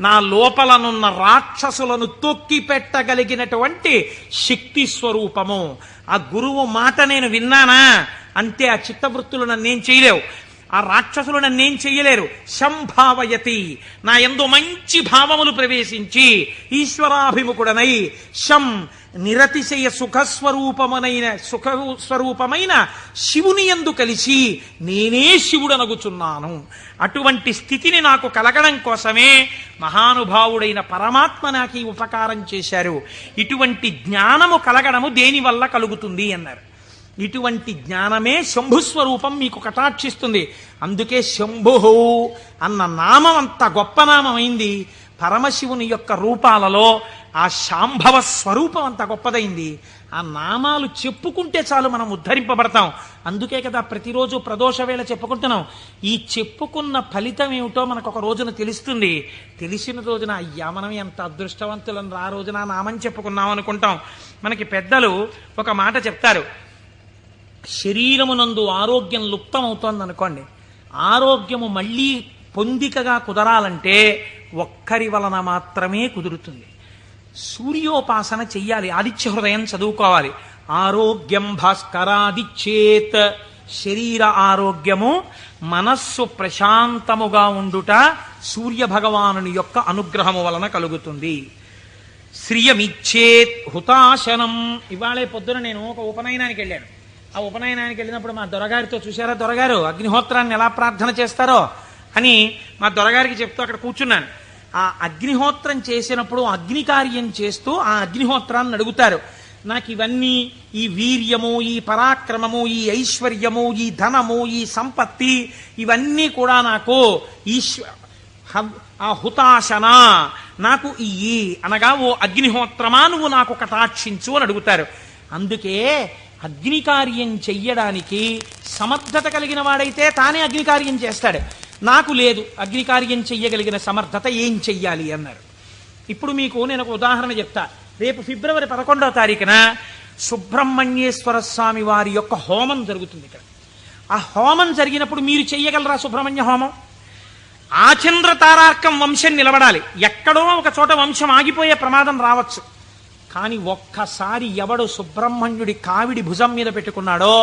నా లోపలనున్న రాక్షసులను తొక్కి పెట్టగలిగినటువంటి శక్తి స్వరూపము. ఆ గురువు మాట నేను విన్నానా అంతే. ఆ చిత్తవృత్తులు నన్నేం చేయలేవు, ఆ రాక్షసులు నన్నేం చెయ్యలేరు. సంభావయతి, నా యందు మంచి భావములు ప్రవేశించి ఈశ్వరాభిముఖుడనై శం నిరతిశయ సుఖస్వరూపమైన శివుని యందు కలిసి నేనే శివుడనగుచున్నాను. అటువంటి స్థితిని నాకు కలగడం కోసమే మహానుభావుడైన పరమాత్మ నాకు ఈ ఉపకారం చేశారు. ఇటువంటి జ్ఞానము కలగడము దేనివల్ల కలుగుతుంది అన్నారు. ఇటువంటి జ్ఞానమే శంభుస్వరూపం మీకు కటాక్షిస్తుంది. అందుకే శంభు అన్న నామం అంత గొప్ప నామమైంది. పరమశివుని యొక్క రూపాలలో ఆ శాంభవ స్వరూపం అంత గొప్పదైంది. ఆ నామాలు చెప్పుకుంటే చాలు మనం ఉద్ధరింపబడతాం. అందుకే కదా ప్రతిరోజు ప్రదోష వేళ చెప్పుకుంటున్నాం. ఈ చెప్పుకున్న ఫలితం ఏమిటో మనకు ఒక రోజున తెలుస్తుంది. తెలిసిన రోజున అయ్యా మనం ఎంత అదృష్టవంతులను ఆ రోజున నామం చెప్పుకున్నాం అనుకుంటాం. మనకి పెద్దలు ఒక మాట చెప్తారు, శరీరమునందు ఆరోగ్యం లుప్తమవుతోంది అనుకోండి, ఆరోగ్యము మళ్ళీ పొందికగా కుదరాలంటే ఒక్కరి వలన మాత్రమే కుదురుతుంది. సూర్యోపాసన చెయ్యాలి, ఆదిత్య హృదయం చదువుకోవాలి. ఆరోగ్యం భాస్కరాదిచ్చేత్, శరీర ఆరోగ్యము, మనస్సు ప్రశాంతముగా ఉండుట సూర్య భగవానుని యొక్క అనుగ్రహము వలన కలుగుతుంది. శ్రియమిచ్చేత్ హుతాశనం. ఇవాళే పొద్దున నేను ఒక ఉపనయనానికి వెళ్ళాను. ఆ ఉపనయనానికి వెళ్ళినప్పుడు మా దొరగారితో, చూశారా దొరగారు అగ్నిహోత్రాన్ని ఎలా ప్రార్థన చేస్తారో అని మా దొరగారికి చెప్తూ అక్కడ కూర్చున్నాను. ఆ అగ్నిహోత్రం చేసినప్పుడు అగ్ని కార్యం చేస్తూ ఆ అగ్నిహోత్రాన్ని అడుగుతారు, నాకు ఇవన్నీ, ఈ వీర్యము, ఈ పరాక్రమము, ఈ ఐశ్వర్యము, ఈ ధనము, ఈ సంపత్తి, ఇవన్నీ కూడా నాకు ఆ హుతాశన నాకు ఇయ్యి అనగా, ఓ అగ్నిహోత్రమా నువ్వు నాకు కటాక్షించు అని అడుగుతారు. అందుకే అగ్ని కార్యం చెయ్యడానికి సమర్థత కలిగిన వాడైతే తానే అగ్ని కార్యం చేస్తాడు. నాకు లేదు అగ్ని కార్యం చెయ్యగలిగిన సమర్థత, ఏం చెయ్యాలి అన్నారు. ఇప్పుడు మీకు నేను ఒక ఉదాహరణ చెప్తా. రేపు ఫిబ్రవరి 11వ తారీఖున సుబ్రహ్మణ్యేశ్వర స్వామి వారి యొక్క హోమం జరుగుతుంది ఇక్కడ. ఆ హోమం జరిగినప్పుడు మీరు చెయ్యగలరా సుబ్రహ్మణ్య హోమం? ఆచంద్ర తారార్కం వంశం నిలబడాలి. ఎక్కడో ఒక చోట వంశం ఆగిపోయే ప్రమాదం రావచ్చు. కానీ ఒక్కసారి ఎవడు సుబ్రహ్మణ్యుడి కావిడి భుజం మీద పెట్టుకున్నాడో,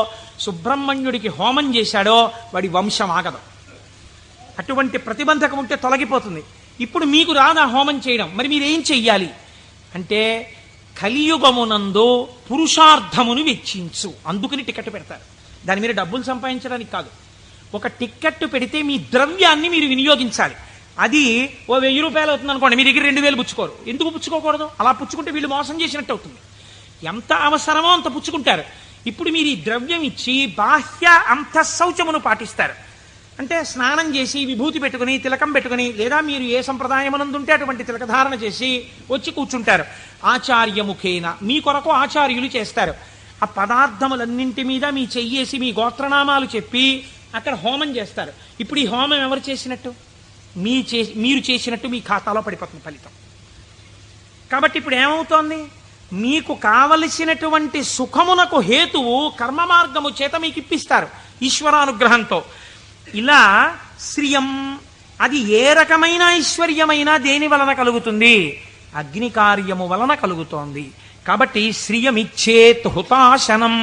సుబ్రహ్మణ్యుడికి హోమం చేశాడో, వాడి వంశం ఆగదు. అటువంటి ప్రతిబంధకం ఉంటే తొలగిపోతుంది. ఇప్పుడు మీకు రాదా హోమం చేయడం, మరి మీరేం చెయ్యాలి అంటే, కలియుగమునందు పురుషార్థమును వెచ్చించు. అందుకని టికెట్ పెడతారు. దాని మీద డబ్బులు సంపాదించడానికి కాదు. ఒక టిక్కెట్ పెడితే మీ ద్రవ్యాన్ని మీరు వినియోగించాలి. అది ఓ 1000 రూపాయలు అవుతుంది అనుకోండి, మీ దగ్గర 2000 పుచ్చుకోరు. ఎందుకు పుచ్చుకోకూడదు? అలా పుచ్చుకుంటే వీళ్ళు మోసం చేసినట్టు అవుతుంది. ఎంత అవసరమో అంత పుచ్చుకుంటారు. ఇప్పుడు మీరు ఈ ద్రవ్యం ఇచ్చి బాహ్య అంతఃశౌచమును పాటిస్తారు. అంటే స్నానం చేసి విభూతి పెట్టుకుని తిలకం పెట్టుకుని, లేదా మీరు ఏ సంప్రదాయమునందుంటే అటువంటి తిలకధారణ చేసి వచ్చి కూర్చుంటారు. ఆచార్యముఖేన, మీ కొరకు ఆచార్యులు చేస్తారు. ఆ పదార్థములన్నింటి మీద మీ చెయ్యేసి మీ గోత్రనామాలు చెప్పి అక్కడ హోమం చేస్తారు. ఇప్పుడు ఈ హోమం ఎవరు చేసినట్టు? మీరు చేసినట్టు మీ ఖాతాలో పడిపోతుంది ఫలితం. కాబట్టి ఇప్పుడు ఏమవుతోంది? మీకు కావలసినటువంటి సుఖమునకు హేతువు కర్మ మార్గము చేత మీకు ఇప్పిస్తారు ఈశ్వరానుగ్రహంతో. ఇలా శ్రియం, అది ఏ రకమైన ఐశ్వర్యమైనా దేని వలన కలుగుతుంది? అగ్ని కార్యము వలన కలుగుతోంది. కాబట్టి శ్రియమిచ్చేత్ హుతాశనం,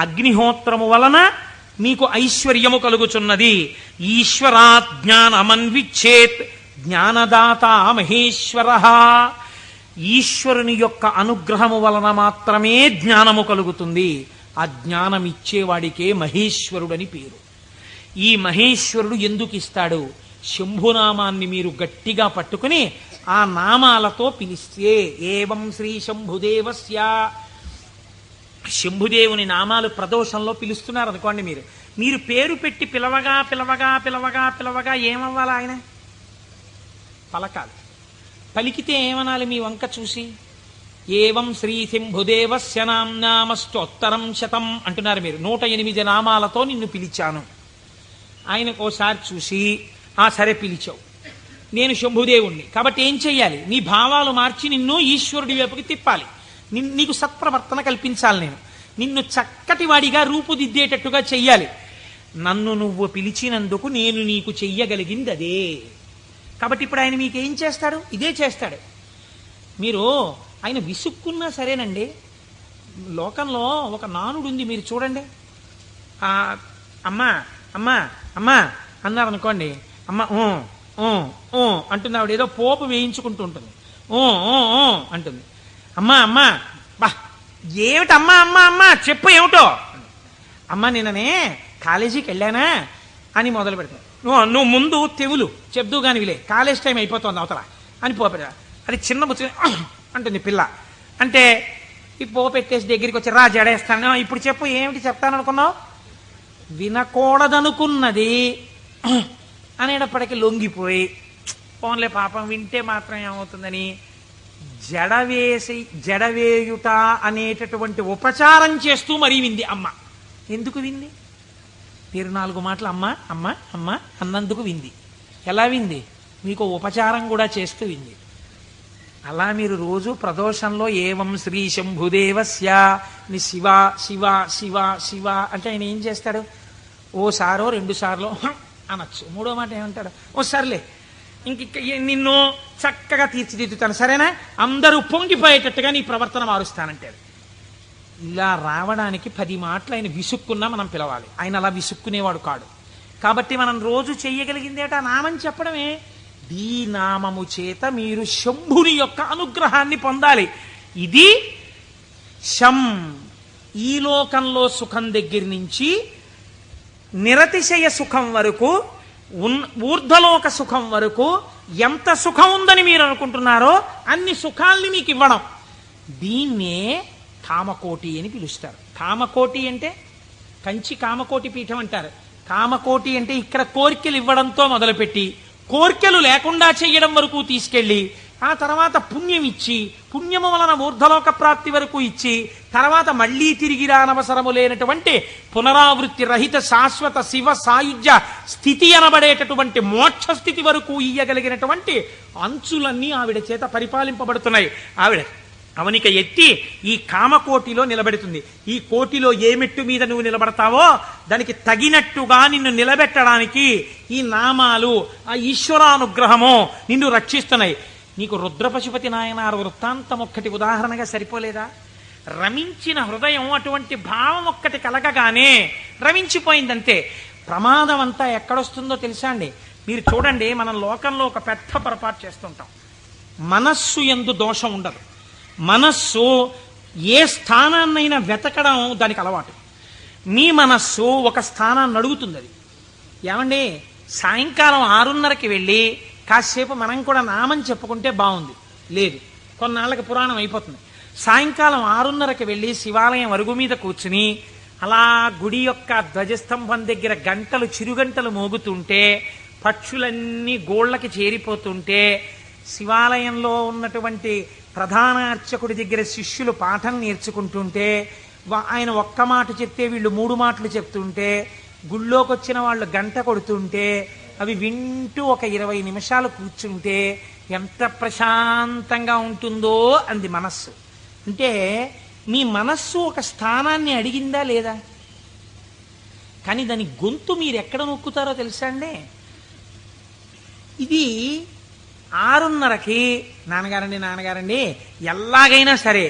అగ్నిహోత్రము వలన మీకు ఐశ్వర్యము కలుగుచున్నది. ఈశ్వరాత్ జ్ఞానమన్విచ్చేత్, జ్ఞానదాత మహేశ్వర, ఈశ్వరుని యొక్క అనుగ్రహము వలన మాత్రమే జ్ఞానము కలుగుతుంది. ఆ జ్ఞానం ఇచ్చేవాడికే మహేశ్వరుడని పేరు. ఈ మహేశ్వరుడు ఎందుకు ఇస్తాడు? శంభునామాన్ని మీరు గట్టిగా పట్టుకుని ఆ నామాలతో పిలిస్తే, ఏవం శ్రీ శంభుదేవస్య, శంభుదేవుని నామాలు ప్రదోషంలో పిలుస్తున్నారు అనుకోండి, మీరు పేరు పెట్టి పిలవగా పిలవగా పిలవగా పిలవగా ఏమవ్వాలి? ఆయన పలకాలి. పలికితే ఏమనాలి? మీ వంక చూసి ఏవం శ్రీ శంభుదేవస్య నామ్నామస్తోత్తరం శతం అంటున్నారు మీరు. 108 నామాలతో నిన్ను పిలిచాను. ఆయనకోసారి చూసి, ఆ సరే పిలిచావు, నేను శంభుదేవుణ్ణి కాబట్టి ఏం చెయ్యాలి? నీ భావాలు మార్చి నిన్ను ఈశ్వరుడి వైపుకి తిప్పాలి. నీకు సత్ప్రవర్తన కల్పించాలి. నిన్ను చక్కటి వాడిగా రూపుదిద్దేటట్టుగా చెయ్యాలి. నన్ను నువ్వు పిలిచినందుకు నేను నీకు చెయ్యగలిగింది అదే. కాబట్టి ఇప్పుడు ఆయన మీకేం చేస్తాడు? ఇదే చేస్తాడు. మీరు ఆయన విసుక్కున్నా సరేనండి, లోకంలో ఒక నానుడు ఉంది, మీరు చూడండి. అమ్మా అమ్మా అమ్మా అన్నారు అనుకోండి, అమ్మ అంటుంది. ఆవిడ ఏదో పోపు వేయించుకుంటూ ఉంటుంది, అంటుంది. అమ్మా అమ్మా, బా ఏమిటి అమ్మా అమ్మా అమ్మా చెప్పు ఏమిటో. అమ్మ నిన్ననే కాలేజీకి వెళ్ళానా అని మొదలు పెడతాను. నువ్వు ముందు తెవులు చెప్దు కాని విలే, కాలేజ్ టైం అయిపోతుంది అవతల అని పోపెడ. అది చిన్న బుచ్చి అంటుంది పిల్ల. అంటే ఈ పోపెట్టేసి దగ్గరికి వచ్చి రా జడేస్తాను, ఇప్పుడు చెప్పు ఏమిటి చెప్తాననుకున్నావు? వినకూడదనుకున్నది అనేటప్పటికీ లొంగిపోయి, పోన్లే పాపం వింటే మాత్రం ఏమవుతుందని జడవేయుట అనేటటువంటి ఉపచారం చేస్తూ మరీ వింది అమ్మ. ఎందుకు వింది? 4 మాటలు అమ్మ అమ్మ అమ్మ అన్నందుకు వింది. ఎలా వింది? మీకు ఉపచారం కూడా చేస్తూ వింది. అలా మీరు రోజు ప్రదోషంలో ఏవం శ్రీ శంభుదేవస్య ని శివ శివ శివ శివ అంటే ఆయన ఏం చేస్తాడు? ఓసారో 2 సార్లు అనొచ్చు, 3వ మాట ఏమంటాడు? ఓ సర్లే ఇంక నిన్ను చక్కగా తీర్చిదిద్దుతాను, సరేనా, అందరూ పొంగిపోయేటట్టుగా నీ ప్రవర్తన మారుస్తానంటాడు. ఇలా రావడానికి 10 మాటలు ఆయన విసుక్కున్నా మనం పిలవాలి. ఆయన అలా విసుక్కునేవాడు కాడు. కాబట్టి మనం రోజు చెయ్యగలిగిందేట నామం చెప్పడమే. ఈ నామము చేత మీరు శంభుని యొక్క అనుగ్రహాన్ని పొందాలి. ఇది శం, ఈ లోకంలో సుఖం దగ్గర నుంచి నిరతిశయ సుఖం వరకు, ఊర్ధ్వలోక సుఖం వరకు ఎంత సుఖం ఉందని మీరు అనుకుంటున్నారో అన్ని సుఖాల్ని మీకు ఇవ్వడం. దీన్నే కామకోటి అని పిలుస్తారు. కామకోటి అంటే కంచి కామకోటి పీఠం అంటారు. కామకోటి అంటే ఇక్కడ కోరికలు ఇవ్వడంతో మొదలుపెట్టి కోరికలు లేకుండా చెయ్యడం వరకు తీసుకెళ్ళి ఆ తర్వాత పుణ్యం ఇచ్చి, పుణ్యము వలన ఊర్ధ్వలోక ప్రాప్తి వరకు ఇచ్చి, తర్వాత మళ్లీ తిరిగి రానవసరము లేనటువంటి పునరావృత్తి రహిత శాశ్వత శివ సాయుధ్య స్థితి అనబడేటటువంటి మోక్ష స్థితి వరకు ఇయ్యగలిగినటువంటి అంచులన్నీ ఆవిడ చేత పరిపాలింపబడుతున్నాయి. ఆవిడ అవనిక ఎత్తి ఈ కామకోటిలో నిలబెడుతుంది. ఈ కోటిలో ఏ మెట్టు మీద నువ్వు నిలబడతావో దానికి తగినట్టుగా నిన్ను నిలబెట్టడానికి ఈ నామాలు, ఆ ఈశ్వరానుగ్రహము నిన్ను రక్షిస్తున్నాయి. నీకు రుద్రపశుపతి నాయనారు వృత్తాంతం ఒక్కటి ఉదాహరణగా సరిపోలేదా? రమించిన హృదయం అటువంటి భావం ఒక్కటి కలగగానే రమించిపోయిందంతే. ప్రమాదం అంతా ఎక్కడొస్తుందో తెలుసా అండి? మీరు చూడండి, మనం లోకంలో ఒక పెద్ద పొరపాటు చేస్తుంటాం. మనస్సు యందు దోషం ఉండదు. మనస్సు ఏ స్థానాన్నైనా వెతకడం దానికి అలవాటు. మీ మనస్సు ఒక స్థానాన్ని అడుగుతుంది. అది ఏమండి, సాయంకాలం 6:30కి వెళ్ళి కాసేపు మనం కూడా నామం చెప్పుకుంటే బాగుంది. లేదు, కొన్నాళ్ళకి పురాణం అయిపోతుంది. సాయంకాలం 6:30కి వెళ్ళి శివాలయం అరుగు మీద కూర్చుని అలా గుడి యొక్క ధ్వజస్తంభం దగ్గర గంటలు, చిరుగంటలు మోగుతుంటే, పక్షులన్నీ గోళ్లకి చేరిపోతుంటే, శివాలయంలో ఉన్నటువంటి ప్రధాన అర్చకుడి దగ్గర శిష్యులు పాఠం నేర్చుకుంటుంటే, ఆయన ఒక్క మాట చెప్తే వీళ్ళు 3 మాటలు చెప్తుంటే, గుళ్ళోకి వచ్చిన వాళ్ళు గంట కొడుతుంటే అవి వింటూ ఒక 20 నిమిషాలు కూర్చుంటే ఎంత ప్రశాంతంగా ఉంటుందో అంది మనస్సు. అంటే మీ మనస్సు ఒక స్థానాన్ని అడిగిందా లేదా? కానీ దాని గొంతు మీరు ఎక్కడ నొక్కుతారో తెలుసా అండి? ఇది 6:30కి నాన్నగారండి ఎలాగైనా సరే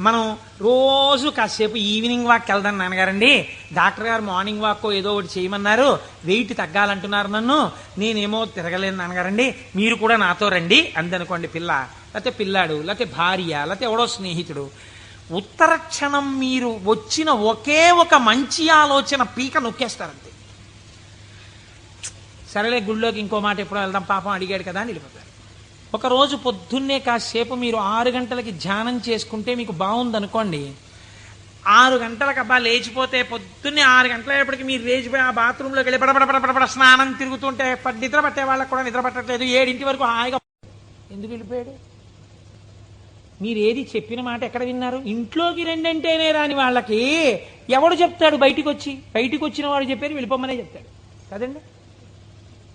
మనం రోజు కాసేపు ఈవినింగ్ వాక్ వెళ్దాం నాన్నగారండి, డాక్టర్ గారు మార్నింగ్ వాక్ ఏదో ఒకటి చేయమన్నారు, వెయిట్ తగ్గాలంటున్నారు నన్ను, నేనేమో తిరగలేను నాన్నగారండి, మీరు కూడా నాతో రండి అందనుకోండి. పిల్ల, లేకపోతే పిల్లాడు, లేకపోతే భార్య, లేకపోతే ఎవడో స్నేహితుడు. ఉత్తర క్షణం మీరు వచ్చిన ఒకే ఒక మంచి ఆలోచన పీక నొక్కేస్తారంతే. సరేలే గుళ్ళోకి ఇంకో మాట ఎప్పుడో వెళ్దాం, పాపం అడిగాడు కదా అని వెళ్ళిపోతారు. ఒకరోజు పొద్దున్నే కాసేపు మీరు 6 గంటలకి ధ్యానం చేసుకుంటే మీకు బాగుందనుకోండి. 6 గంటలకు అబ్బా లేచిపోతే, పొద్దున్నే 6 గంటలప్పటికి మీరు లేచిపోయి ఆ బాత్రూంలోకి వెళ్ళి పడపడ స్నానం తిరుగుతుంటే నిద్ర పట్టే వాళ్ళకి కూడా నిద్ర పట్టట్లేదు. 7 వరకు హాయిగా ఎందుకు వెళ్ళిపోయాడు? మీరు ఏది చెప్పిన మాట ఎక్కడ విన్నారు? ఇంట్లోకి రెండంటేనే రాని వాళ్ళకి ఎవడు చెప్తాడు? బయటికి వచ్చిన వాడు చెప్పారు వెళ్ళిపోమనే చెప్తాడు కదండి.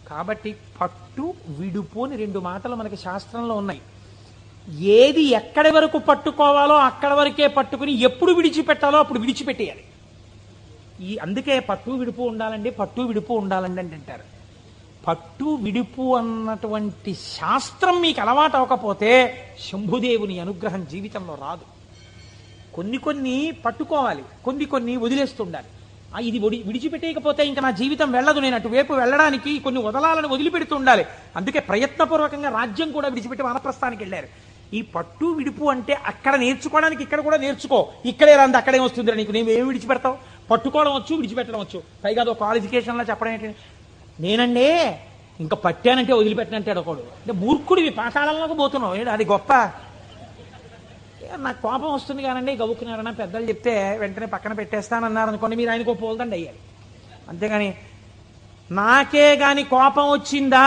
కాబట్టి పట్టు, విడుపు అని 2 మాటలు మనకి శాస్త్రంలో ఉన్నాయి. ఏది ఎక్కడి వరకు పట్టుకోవాలో అక్కడ వరకే పట్టుకుని ఎప్పుడు విడిచిపెట్టాలో అప్పుడు విడిచిపెట్టేయాలి. అందుకే పట్టు విడుపు ఉండాలండి, పట్టు విడుపు ఉండాలండి అని అంటారు. పట్టు విడుపు అన్నటువంటి శాస్త్రం మీకు అలవాటు అవ్వకపోతే శంభుదేవుని అనుగ్రహం జీవితంలో రాదు. కొన్ని పట్టుకోవాలి, కొన్ని వదిలేస్తుండాలి. ఇది విడిచిపెట్టేయకపోతే ఇంకా నా జీవితం వెళ్ళదు, నేను అటువైపు వెళ్ళడానికి కొన్ని వదలాలను వదిలిపెడుతూ ఉండాలి. అందుకే ప్రయత్నపూర్వకంగా రాజ్యం కూడా విడిచిపెట్టి వానప్రస్థానికి వెళ్ళారు. ఈ పట్టు విడుపు అంటే అక్కడ నేర్చుకోవడానికి ఇక్కడ కూడా నేర్చుకో. ఇక్కడే రాంది అక్కడే వస్తుంది నీకు, నేను ఏమి విడిచిపెడతావు? పట్టుకోవడం వచ్చు, విడిచిపెట్టడం వచ్చు. పైగా అదో క్వాలిఫికేషన్లో చెప్పడం ఏంటి? నేనండి ఇంకా పట్టానంటే వదిలిపెట్టనంటాడు ఒకడు. అంటే మూర్ఖుడివి, పాతాళంలోకి పోతున్నావు, అది గొప్ప. నాకు కోపం వస్తుంది కానండి, గవ్వుకున్నారన్నా పెద్దలు చెప్తే వెంటనే పక్కన పెట్టేస్తానన్నారు అనుకోండి, మీరు ఆయనకు పోల్దండి అయ్యాలి. అంతేగాని నాకే గాని కోపం వచ్చిందా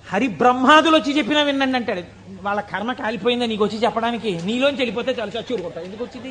హరి బ్రహ్మాదులు వచ్చి చెప్పినా వినండి అంటాడు. వాళ్ళ కర్మ కాలిపోయిందా నీకు వచ్చి చెప్పడానికి? నీలోంచి వెళ్ళిపోతే చాలా చచ్చూరుకుంటావు. ఎందుకు వచ్చింది?